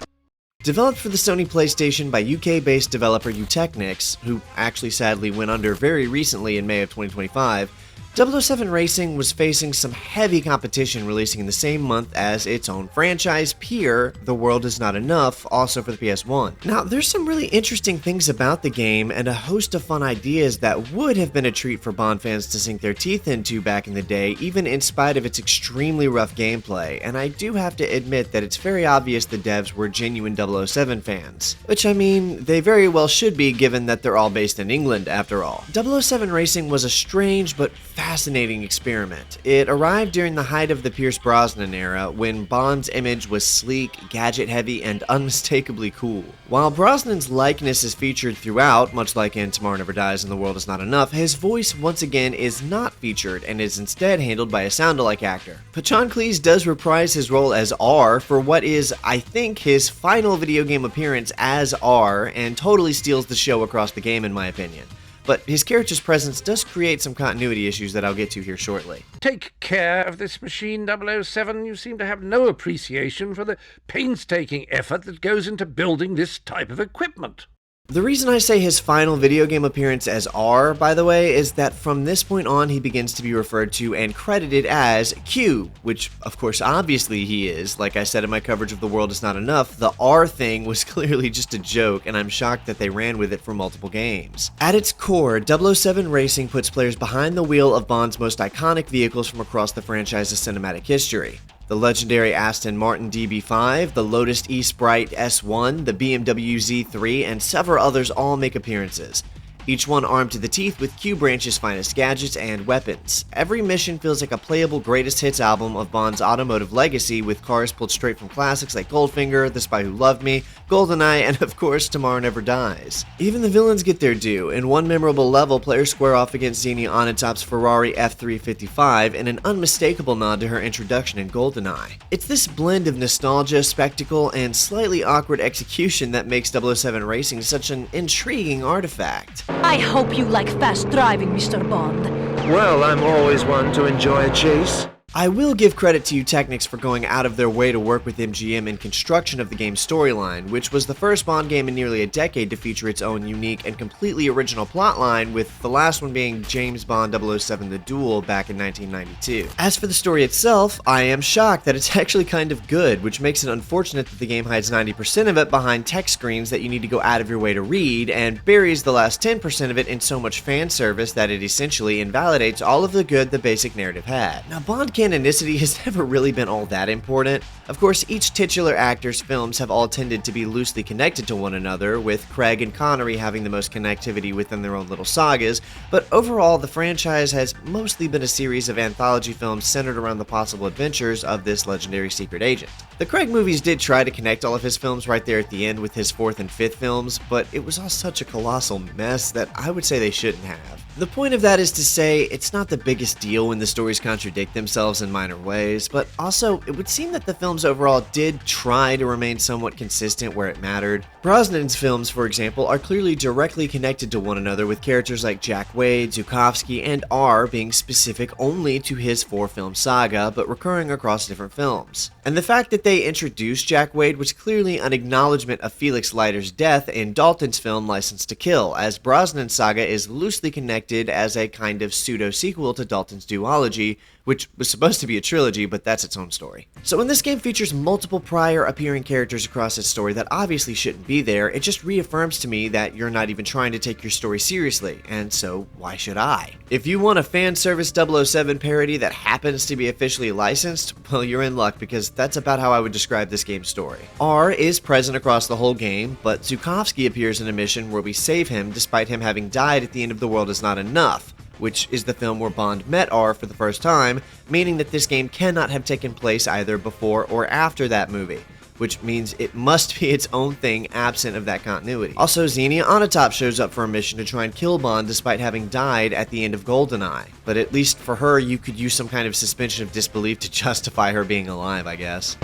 Speaker 1: Developed for the Sony PlayStation by UK-based developer Eutechnyx, who actually sadly went under very recently in May of 2025, 007 Racing was facing some heavy competition releasing in the same month as its own franchise peer, The World Is Not Enough, also for the PS1. Now, there's some really interesting things about the game and a host of fun ideas that would have been a treat for Bond fans to sink their teeth into back in the day, even in spite of its extremely rough gameplay, and I do have to admit that it's very obvious the devs were genuine 007 fans. Which, I mean, they very well should be given that they're all based in England after all. 007 Racing was a strange but fascinating experiment. It arrived during the height of the Pierce Brosnan era, when Bond's image was sleek, gadget-heavy, and unmistakably cool. While Brosnan's likeness is featured throughout, much like in Tomorrow Never Dies and The World Is Not Enough, his voice once again is not featured and is instead handled by a sound-alike actor. Patron does reprise his role as R for what is, I think, his final video game appearance as R, and totally steals the show across the game in my opinion. But his character's presence does create some continuity issues that I'll get to here shortly.
Speaker 16: Take care of this machine, 007. You seem to have no appreciation for the painstaking effort that goes into building this type of equipment.
Speaker 1: The reason I say his final video game appearance as R, by the way, is that from this point on he begins to be referred to and credited as Q, which of course obviously he is. Like I said in my coverage of The World Is Not Enough, the R thing was clearly just a joke, and I'm shocked that they ran with it for multiple games. At its core, 007 Racing puts players behind the wheel of Bond's most iconic vehicles from across the franchise's cinematic history. The legendary Aston Martin DB5, the Lotus E-Sprite S1, the BMW Z3, and several others all make appearances. Each one armed to the teeth with Q Branch's finest gadgets and weapons. Every mission feels like a playable greatest hits album of Bond's automotive legacy, with cars pulled straight from classics like Goldfinger, The Spy Who Loved Me, GoldenEye, and of course Tomorrow Never Dies. Even the villains get their due. In one memorable level, players square off against Xenia Onatopp's Ferrari F355 in an unmistakable nod to her introduction in GoldenEye. It's this blend of nostalgia, spectacle, and slightly awkward execution that makes 007 Racing such an intriguing artifact.
Speaker 4: I hope you like fast driving, Mr. Bond.
Speaker 13: Well, I'm always one to enjoy a chase.
Speaker 1: I will give credit to Eutechnyx for going out of their way to work with MGM in construction of the game's storyline, which was the first Bond game in nearly a decade to feature its own unique and completely original plotline, with the last one being James Bond 007 The Duel back in 1992. As for the story itself, I am shocked that it's actually kind of good, which makes it unfortunate that the game hides 90% of it behind text screens that you need to go out of your way to read, and buries the last 10% of it in so much fan service that it essentially invalidates all of the good the basic narrative had. Now, Bond canonicity has never really been all that important. Of course, each titular actor's films have all tended to be loosely connected to one another, with Craig and Connery having the most connectivity within their own little sagas, but overall the franchise has mostly been a series of anthology films centered around the possible adventures of this legendary secret agent. The Craig movies did try to connect all of his films right there at the end with his 4th and 5th films, but it was all such a colossal mess that I would say they shouldn't have. The point of that is to say, it's not the biggest deal when the stories contradict themselves in minor ways, but also, it would seem that the films overall did try to remain somewhat consistent where it mattered. Brosnan's films, for example, are clearly directly connected to one another, with characters like Jack Wade, Zukovsky, and R being specific only to his 4-film saga, but recurring across different films. And the fact that they introduced Jack Wade was clearly an acknowledgement of Felix Leiter's death in Dalton's film License to Kill, as Brosnan's saga is loosely connected as a kind of pseudo-sequel to Dalton's duology, which was supposed to be a trilogy, but that's its own story. So when this game features multiple prior appearing characters across its story that obviously shouldn't be there, it just reaffirms to me that you're not even trying to take your story seriously, and so why should I? If you want a fan service 007 parody that happens to be officially licensed, well, you're in luck, because that's about how I would describe this game's story. R is present across the whole game, but Zukovsky appears in a mission where we save him despite him having died at the end of The World Is Not Enough, which is the film where Bond met R for the first time, meaning that this game cannot have taken place either before or after that movie, which means it must be its own thing absent of that continuity. Also, Xenia Onatopp shows up for a mission to try and kill Bond despite having died at the end of GoldenEye, but at least for her you could use some kind of suspension of disbelief to justify her being alive, I guess.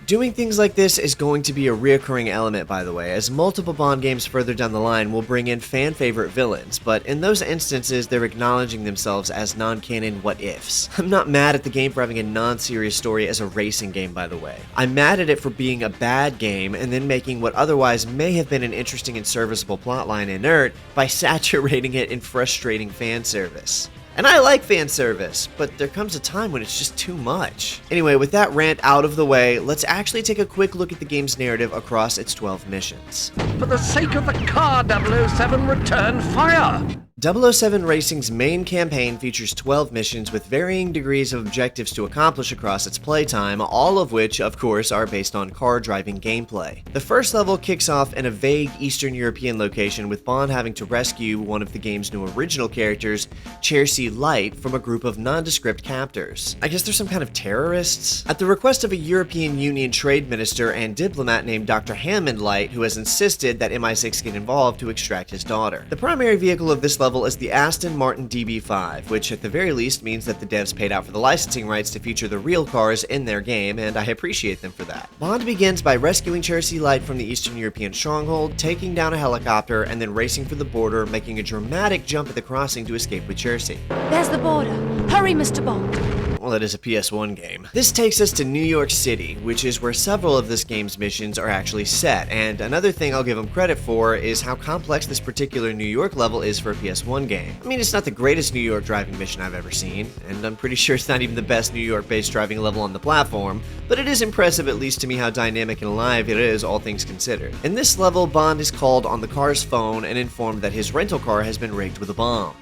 Speaker 1: Doing things like this is going to be a reoccurring element, by the way, as multiple Bond games further down the line will bring in fan-favorite villains, but in those instances they're acknowledging themselves as non-canon what-ifs. I'm not mad at the game for having a non-serious story as a racing game, by the way. I'm mad at it for being a bad game and then making what otherwise may have been an interesting and serviceable plotline inert by saturating it in frustrating fan service. And I like fan service, but there comes a time when it's just too much. Anyway, with that rant out of the way, let's actually take a quick look at the game's narrative across its 12 missions.
Speaker 16: For the sake of the car, 007, return fire!
Speaker 1: 007 Racing's main campaign features 12 missions with varying degrees of objectives to accomplish across its playtime, all of which, of course, are based on car driving gameplay. The first level kicks off in a vague Eastern European location with Bond having to rescue one of the game's new original characters, Chelsea Light, from a group of nondescript captors. I guess they're some kind of terrorists? At the request of a European Union trade minister and diplomat named Dr. Hammond Light, who has insisted that MI6 get involved to extract his daughter. The primary vehicle of this level is the Aston Martin DB5, which at the very least means that the devs paid out for the licensing rights to feature the real cars in their game, and I appreciate them for that. Bond begins by rescuing Chelsea Light from the Eastern European stronghold, taking down a helicopter, and then racing for the border, making a dramatic jump at the crossing to escape with Chelsea.
Speaker 4: There's the border. Hurry, Mr. Bond.
Speaker 1: Well, it is a PS1 game. This takes us to New York City, which is where several of this game's missions are actually set, and another thing I'll give them credit for is how complex this particular New York level is for a PS1 game. I mean, it's not the greatest New York driving mission I've ever seen, and I'm pretty sure it's not even the best New York-based driving level on the platform, but it is impressive at least to me how dynamic and alive it is, all things considered. In this level, Bond is called on the car's phone and informed that his rental car has been rigged with a bomb.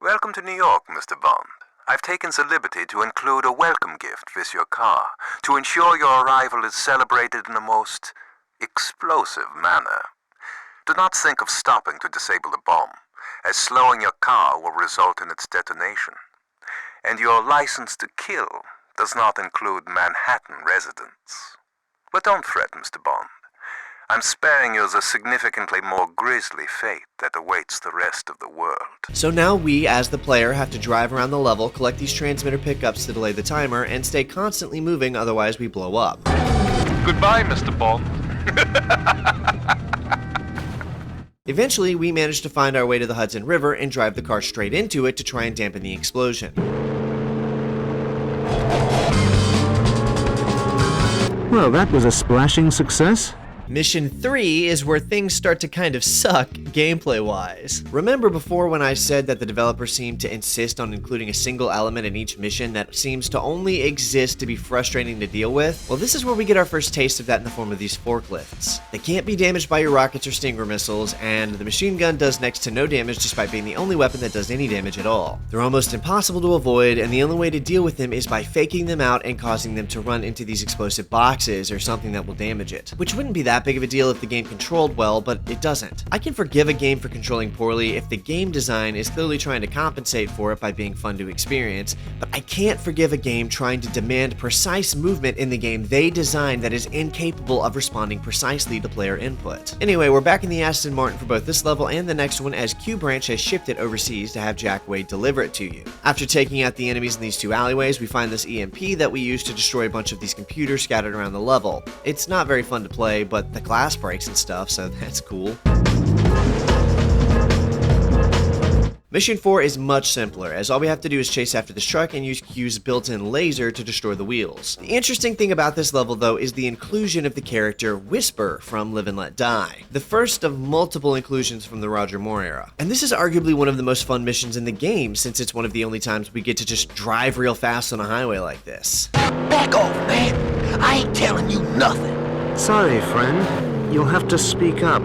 Speaker 5: Welcome to New York, Mr. Bond. I've taken the liberty to include a welcome gift with your car to ensure your arrival is celebrated in a most explosive manner. Do not think of stopping to disable the bomb, as slowing your car will result in its detonation. And your license to kill does not include Manhattan residents. But don't fret, Mr. Bond. I'm sparing you the significantly more grisly fate that awaits the rest of the world.
Speaker 1: So now we, as the player, have to drive around the level, collect these transmitter pickups to delay the timer, and stay constantly moving, otherwise we blow up.
Speaker 21: Goodbye, Mr. Bond.
Speaker 1: Eventually, we manage to find our way to the Hudson River and drive the car straight into it to try and dampen the explosion.
Speaker 13: Well, that was a splashing success.
Speaker 1: Mission 3 is where things start to kind of suck gameplay-wise. Remember before when I said that the developers seem to insist on including a single element in each mission that seems to only exist to be frustrating to deal with? Well, this is where we get our first taste of that in the form of these forklifts. They can't be damaged by your rockets or Stinger missiles, and the machine gun does next to no damage despite being the only weapon that does any damage at all. They're almost impossible to avoid, and the only way to deal with them is by faking them out and causing them to run into these explosive boxes or something that will damage it, which wouldn't be that big of a deal if the game controlled well, but it doesn't. I can forgive a game for controlling poorly if the game design is clearly trying to compensate for it by being fun to experience, but I can't forgive a game trying to demand precise movement in the game they designed that is incapable of responding precisely to player input. Anyway, we're back in the Aston Martin for both this level and the next one, as Q Branch has shipped it overseas to have Jack Wade deliver it to you. After taking out the enemies in these two alleyways, we find this EMP that we use to destroy a bunch of these computers scattered around the level. It's not very fun to play, but the glass breaks and stuff, so that's cool. Mission 4 is much simpler, as all we have to do is chase after this truck and use Q's built-in laser to destroy the wheels. The interesting thing about this level, though, is the inclusion of the character Whisper from Live and Let Die, the first of multiple inclusions from the Roger Moore era. And this is arguably one of the most fun missions in the game, since it's one of the only times we get to just drive real fast on a highway like this.
Speaker 23: Back off, man! I ain't telling you nothing!
Speaker 13: Sorry, friend. You'll have to speak up.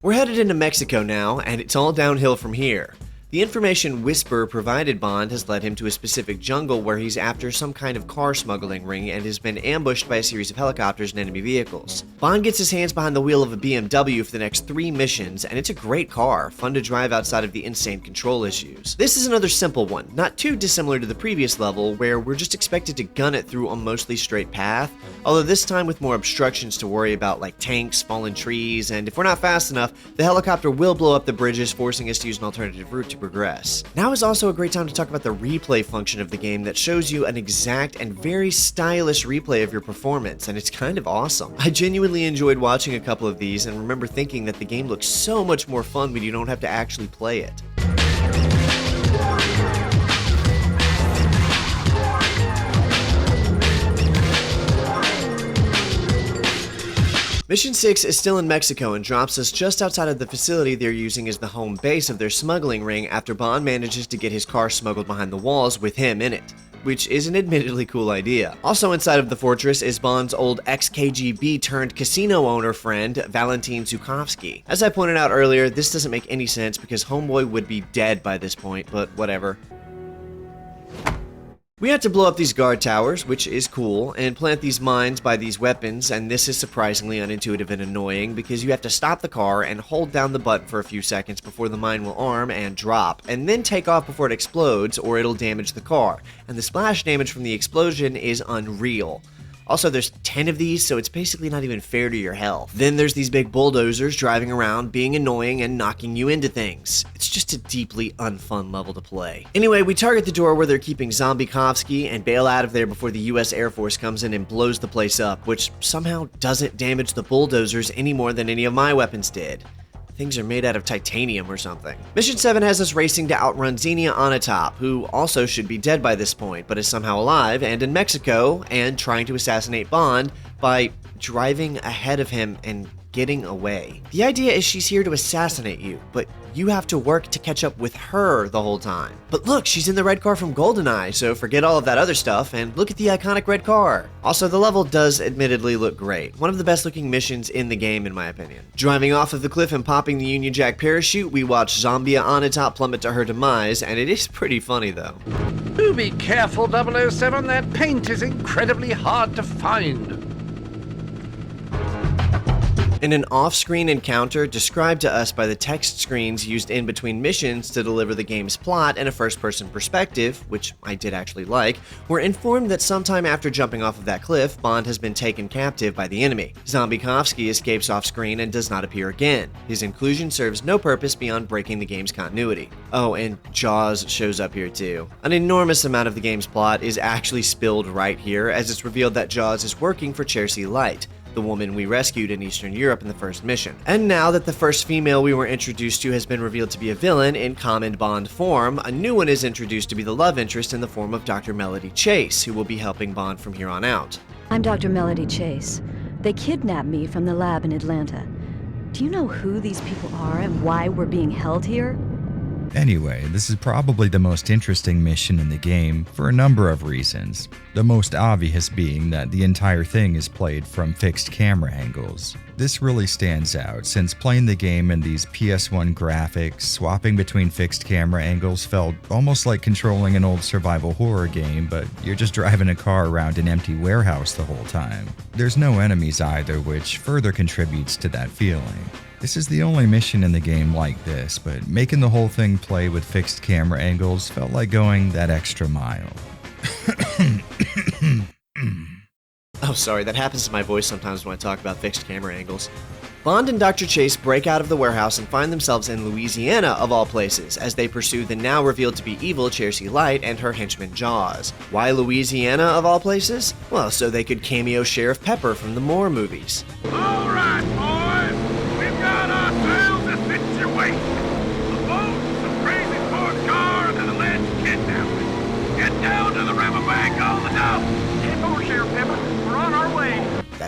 Speaker 1: We're headed into Mexico now, and it's all downhill from here. The information Whisper provided Bond has led him to a specific jungle where he's after some kind of car smuggling ring and has been ambushed by a series of helicopters and enemy vehicles. Bond gets his hands behind the wheel of a BMW for the next 3 missions, and it's a great car, fun to drive outside of the insane control issues. This is another simple one, not too dissimilar to the previous level, where we're just expected to gun it through a mostly straight path, although this time with more obstructions to worry about like tanks, fallen trees, and if we're not fast enough, the helicopter will blow up the bridges, forcing us to use an alternative route to progress. Now is also a great time to talk about the replay function of the game that shows you an exact and very stylish replay of your performance, and it's kind of awesome. I genuinely enjoyed watching a couple of these and remember thinking that the game looks so much more fun when you don't have to actually play it. Mission 6 is still in Mexico and drops us just outside of the facility they're using as the home base of their smuggling ring after Bond manages to get his car smuggled behind the walls with him in it, which is an admittedly cool idea. Also inside of the fortress is Bond's old ex-KGB turned casino owner friend, Valentin Zukovsky. As I pointed out earlier, this doesn't make any sense because Homeboy would be dead by this point, but whatever. We had to blow up these guard towers, which is cool, and plant these mines by these weapons, and this is surprisingly unintuitive and annoying because you have to stop the car and hold down the button for a few seconds before the mine will arm and drop, and then take off before it explodes or it'll damage the car, and the splash damage from the explosion is unreal. Also, there's 10 of these, so it's basically not even fair to your health. Then there's these big bulldozers driving around, being annoying and knocking you into things. It's just a deeply unfun level to play. Anyway, we target the door where they're keeping Zombiekovsky and bail out of there before the US Air Force comes in and blows the place up, which somehow doesn't damage the bulldozers any more than any of my weapons did. Things are made out of titanium or something. Mission 7 has us racing to outrun Xenia Onatop, who also should be dead by this point, but is somehow alive and in Mexico, and trying to assassinate Bond by driving ahead of him and getting away. The idea is she's here to assassinate you, but you have to work to catch up with her the whole time. But look, she's in the red car from GoldenEye, so forget all of that other stuff and look at the iconic red car. Also, the level does admittedly look great. One of the best looking missions in the game, in my opinion. Driving off of the cliff and popping the Union Jack parachute, we watch Zombia Onatop plummet to her demise, and it is pretty funny though.
Speaker 16: Do be careful, 007, that paint is incredibly hard to find.
Speaker 1: In an off-screen encounter described to us by the text screens used in between missions to deliver the game's plot in a first-person perspective, which I did actually like, we're informed that sometime after jumping off of that cliff, Bond has been taken captive by the enemy. Zombiekovsky escapes off-screen and does not appear again. His inclusion serves no purpose beyond breaking the game's continuity. Oh, and Jaws shows up here too. An enormous amount of the game's plot is actually spilled right here, as it's revealed that Jaws is working for Chelsea Light, the woman we rescued in Eastern Europe in the first mission. And now that the first female we were introduced to has been revealed to be a villain in common Bond form, a new one is introduced to be the love interest in the form of Dr. Melody Chase, who will be helping Bond from here on out.
Speaker 4: I'm Dr. Melody Chase. They kidnapped me from the lab in Atlanta. Do you know who these people are and why we're being held here?
Speaker 10: Anyway, this is probably the most interesting mission in the game for a number of reasons. The most obvious being that the entire thing is played from fixed camera angles. This really stands out since playing the game in these PS1 graphics, swapping between fixed camera angles felt almost like controlling an old survival horror game, but you're just driving a car around an empty warehouse the whole time. There's no enemies either, which further contributes to that feeling. This is the only mission in the game like this, but making the whole thing play with fixed camera angles felt like going that extra mile.
Speaker 1: Oh, sorry, that happens to my voice sometimes when I talk about fixed camera angles. Bond and Dr. Chase break out of the warehouse and find themselves in Louisiana, of all places, as they pursue the now revealed to be evil Chelsea Light and her henchman Jaws. Why Louisiana, of all places? Well, so they could cameo Sheriff Pepper from the Moore movies.
Speaker 21: All right, boys. We've got ourselves a situation. The boat, some crazy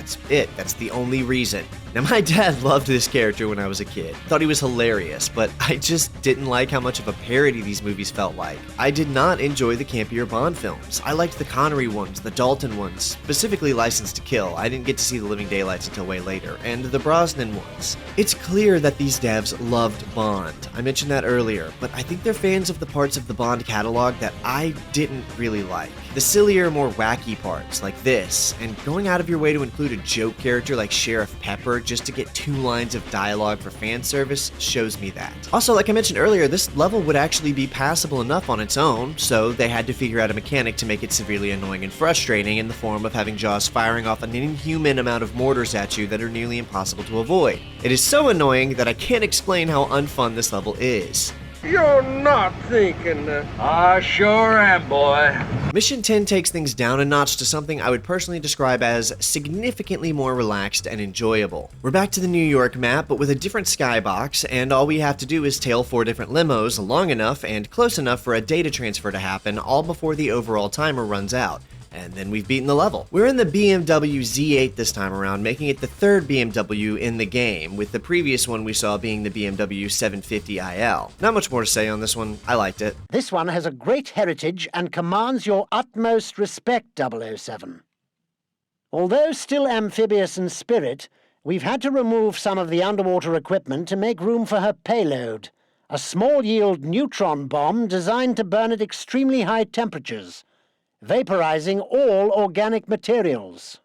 Speaker 1: That's it. That's the only reason. Now, my dad loved this character when I was a kid. Thought he was hilarious, but I just didn't like how much of a parody these movies felt like. I did not enjoy the campier Bond films. I liked the Connery ones, the Dalton ones, specifically License to Kill. I didn't get to see the Living Daylights until way later, and the Brosnan ones. It's clear that these devs loved Bond. I mentioned that earlier, but I think they're fans of the parts of the Bond catalog that I didn't really like. The sillier, more wacky parts, like this, and going out of your way to include a joke character like Sheriff Pepper just to get 2 lines of dialogue for fan service shows me that. Also, like I mentioned earlier, this level would actually be passable enough on its own, so they had to figure out a mechanic to make it severely annoying and frustrating in the form of having Jaws firing off an inhuman amount of mortars at you that are nearly impossible to avoid. It is so annoying that I can't explain how unfun this level is.
Speaker 16: You're not thinking that.
Speaker 3: I sure am, boy.
Speaker 1: Mission 10 takes things down a notch to something I would personally describe as significantly more relaxed and enjoyable. We're back to the New York map, but with a different skybox, and all we have to do is tail 4 different limos long enough and close enough for a data transfer to happen, all before the overall timer runs out. And then we've beaten the level. We're in the BMW Z8 this time around, making it the 3rd BMW in the game, with the previous one we saw being the BMW 750iL. Not much more to say on this one, I liked it.
Speaker 11: This one has a great heritage and commands your utmost respect, 007. Although still amphibious in spirit, we've had to remove some of the underwater equipment to make room for her payload, a small-yield neutron bomb designed to burn at extremely high temperatures, vaporizing all organic materials.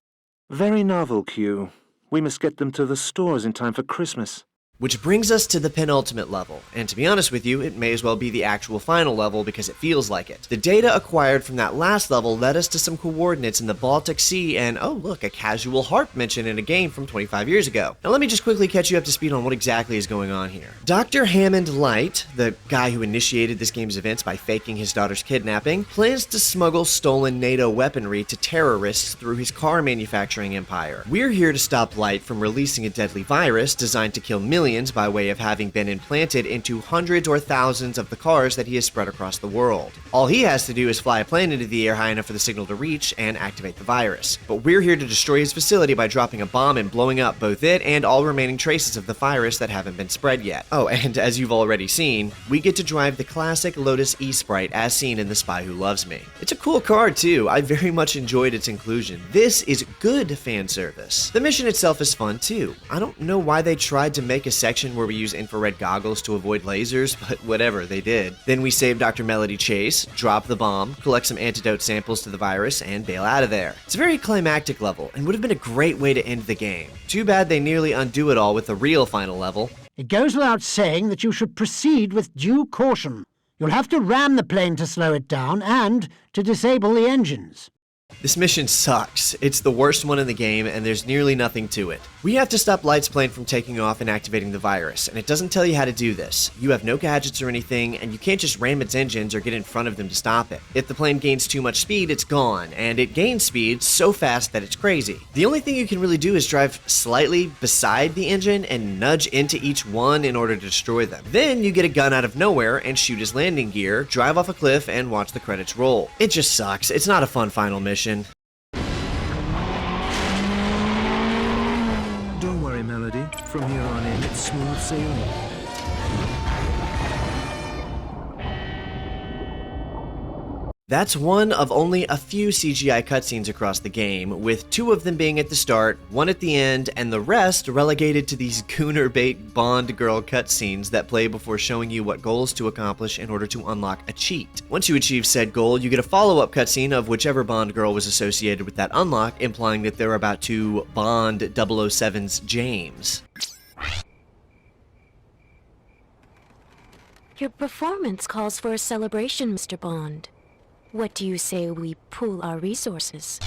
Speaker 13: Very novel, Q. We must get them to the stores in time for Christmas.
Speaker 1: Which brings us to the penultimate level, and to be honest with you, it may as well be the actual final level because it feels like it. The data acquired from that last level led us to some coordinates in the Baltic Sea and, oh look, a casual harp mention in a game from 25 years ago. Now let me just quickly catch you up to speed on what exactly is going on here. Dr. Hammond Light, the guy who initiated this game's events by faking his daughter's kidnapping, plans to smuggle stolen NATO weaponry to terrorists through his car manufacturing empire. We're here to stop Light from releasing a deadly virus designed to kill millions by way of having been implanted into hundreds or thousands of the cars that he has spread across the world. All he has to do is fly a plane into the air high enough for the signal to reach and activate the virus. But we're here to destroy his facility by dropping a bomb and blowing up both it and all remaining traces of the virus that haven't been spread yet. Oh, and as you've already seen, we get to drive the classic Lotus E-Sprite as seen in The Spy Who Loves Me. It's a cool car too. I very much enjoyed its inclusion. This is good fan service. The mission itself is fun too. I don't know why they tried to make a section where we use infrared goggles to avoid lasers, but whatever, they did. Then we save Dr. Melody Chase, drop the bomb, collect some antidote samples to the virus, and bail out of there. It's a very climactic level, and would have been a great way to end the game. Too bad they nearly undo it all with the real final level.
Speaker 11: It goes without saying that you should proceed with due caution. You'll have to ram the plane to slow it down and to disable the engines.
Speaker 1: This mission sucks. It's the worst one in the game, and there's nearly nothing to it. We have to stop Light's plane from taking off and activating the virus, and it doesn't tell you how to do this. You have no gadgets or anything, and you can't just ram its engines or get in front of them to stop it. If the plane gains too much speed, it's gone, and it gains speed so fast that it's crazy. The only thing you can really do is drive slightly beside the engine and nudge into each one in order to destroy them. Then you get a gun out of nowhere and shoot his landing gear, drive off a cliff, and watch the credits roll. It just sucks. It's not a fun final mission.
Speaker 13: Don't worry, Melody. From here on in, it's smooth sailing.
Speaker 1: That's one of only a few CGI cutscenes across the game, with 2 of them being at the start, 1 at the end, and the rest relegated to these gooner bait Bond girl cutscenes that play before showing you what goals to accomplish in order to unlock a cheat. Once you achieve said goal, you get a follow-up cutscene of whichever Bond girl was associated with that unlock, implying that they're about to Bond 007's James.
Speaker 12: Your performance calls for a celebration, Mr. Bond. What do you say we pool our resources?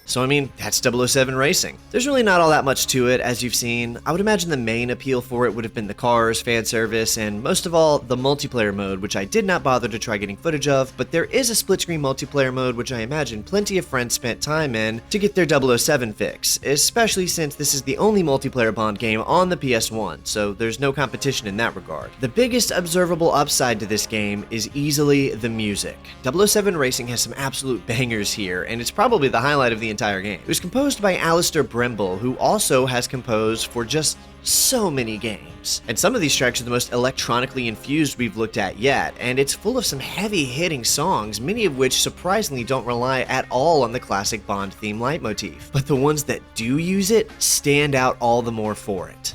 Speaker 1: So I mean, that's 007 racing. There's really not all that much to it, as you've seen. I would imagine the main appeal for it would have been the cars, fan service, and most of all, the multiplayer mode, which I did not bother to try getting footage of, but there is a split-screen multiplayer mode which I imagine plenty of friends spent time in to get their 007 fix, especially since this is the only multiplayer Bond game on the PS1, so there's no competition in that regard. The biggest observable upside to this game is easily the music. 007 Racing has some absolute bangers here, and it's probably the highlight of the entire game. It was composed by Alistair Brimble, who also has composed for just so many games. And some of these tracks are the most electronically infused we've looked at yet, and it's full of some heavy-hitting songs, many of which surprisingly don't rely at all on the classic Bond theme leitmotif. But the ones that do use it stand out all the more for it.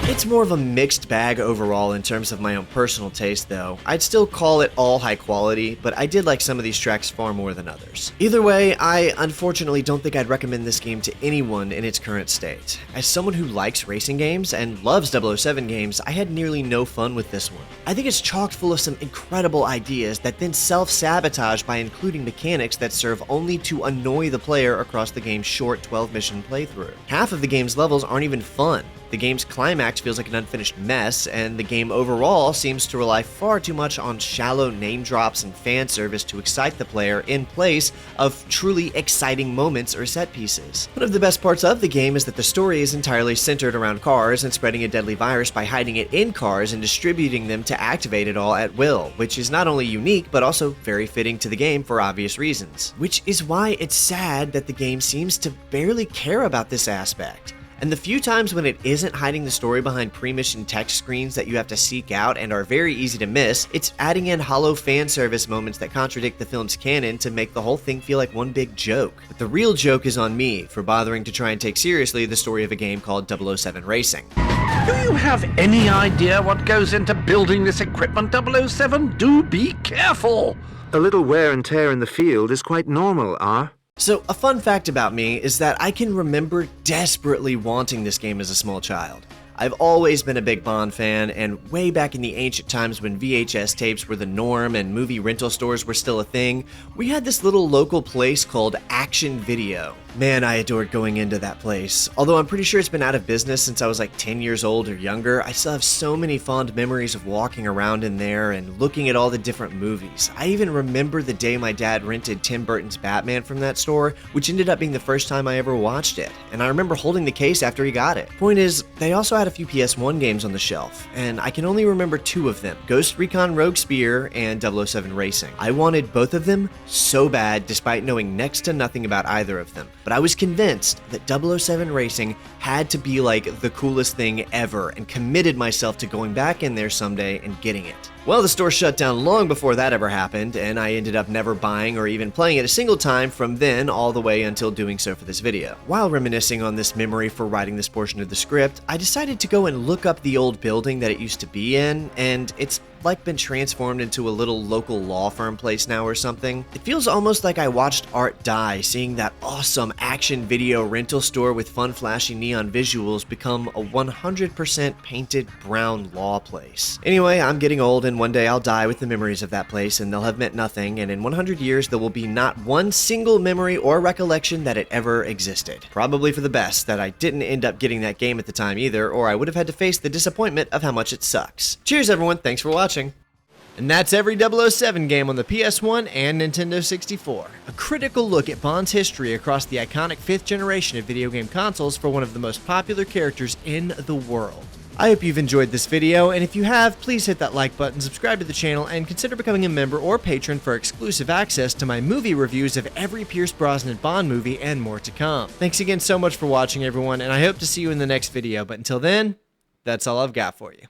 Speaker 1: It's more of a mixed bag overall in terms of my own personal taste though. I'd still call it all high quality, but I did like some of these tracks far more than others. Either way, I unfortunately don't think I'd recommend this game to anyone in its current state. As someone who likes racing games and loves 007 games, I had nearly no fun with this one. I think it's chock full of some incredible ideas that then self-sabotage by including mechanics that serve only to annoy the player across the game's short 12-mission playthrough. Half of the game's levels aren't even fun. The game's climax feels like an unfinished mess, and the game overall seems to rely far too much on shallow name drops and fan service to excite the player in place of truly exciting moments or set pieces. One of the best parts of the game is that the story is entirely centered around cars and spreading a deadly virus by hiding it in cars and distributing them to activate it all at will, which is not only unique but also very fitting to the game for obvious reasons. Which is why it's sad that the game seems to barely care about this aspect. And the few times when it isn't hiding the story behind pre-mission text screens that you have to seek out and are very easy to miss, it's adding in hollow fan service moments that contradict the film's canon to make the whole thing feel like one big joke. But the real joke is on me for bothering to try and take seriously the story of a game called 007 Racing.
Speaker 16: Do you have any idea what goes into building this equipment, 007? Do be careful!
Speaker 13: A little wear and tear in the field is quite normal, R.
Speaker 1: So, a fun fact about me is that I can remember desperately wanting this game as a small child. I've always been a big Bond fan, and way back in the ancient times when VHS tapes were the norm and movie rental stores were still a thing, we had this little local place called Action Video. Man, I adored going into that place. Although I'm pretty sure it's been out of business since I was like 10 years old or younger, I still have so many fond memories of walking around in there and looking at all the different movies. I even remember the day my dad rented Tim Burton's Batman from that store, which ended up being the first time I ever watched it, and I remember holding the case after he got it. Point is, they also had a few PS1 games on the shelf, and I can only remember two of them, Ghost Recon Rogue Spear and 007 Racing. I wanted both of them so bad despite knowing next to nothing about either of them. But I was convinced that 007 Racing had to be like the coolest thing ever and committed myself to going back in there someday and getting it. Well, the store shut down long before that ever happened, and I ended up never buying or even playing it a single time from then all the way until doing so for this video. While reminiscing on this memory for writing this portion of the script, I decided to go and look up the old building that it used to be in, and it's like been transformed into a little local law firm place now or something. It feels almost like I watched art die, seeing that awesome Action Video rental store with fun flashy neon visuals become a 100% painted brown law place. Anyway, I'm getting old and one day I'll die with the memories of that place and they'll have meant nothing, and in 100 years there will be not one single memory or recollection that it ever existed. Probably for the best that I didn't end up getting that game at the time either, or I would have had to face the disappointment of how much it sucks. Cheers everyone, thanks for watching. And that's every 007 game on the PS1 and Nintendo 64. A critical look at Bond's history across the iconic 5th generation of video game consoles for one of the most popular characters in the world. I hope you've enjoyed this video, and if you have, please hit that like button, subscribe to the channel, and consider becoming a member or patron for exclusive access to my movie reviews of every Pierce Brosnan Bond movie and more to come. Thanks again so much for watching everyone, and I hope to see you in the next video, but until then, that's all I've got for you.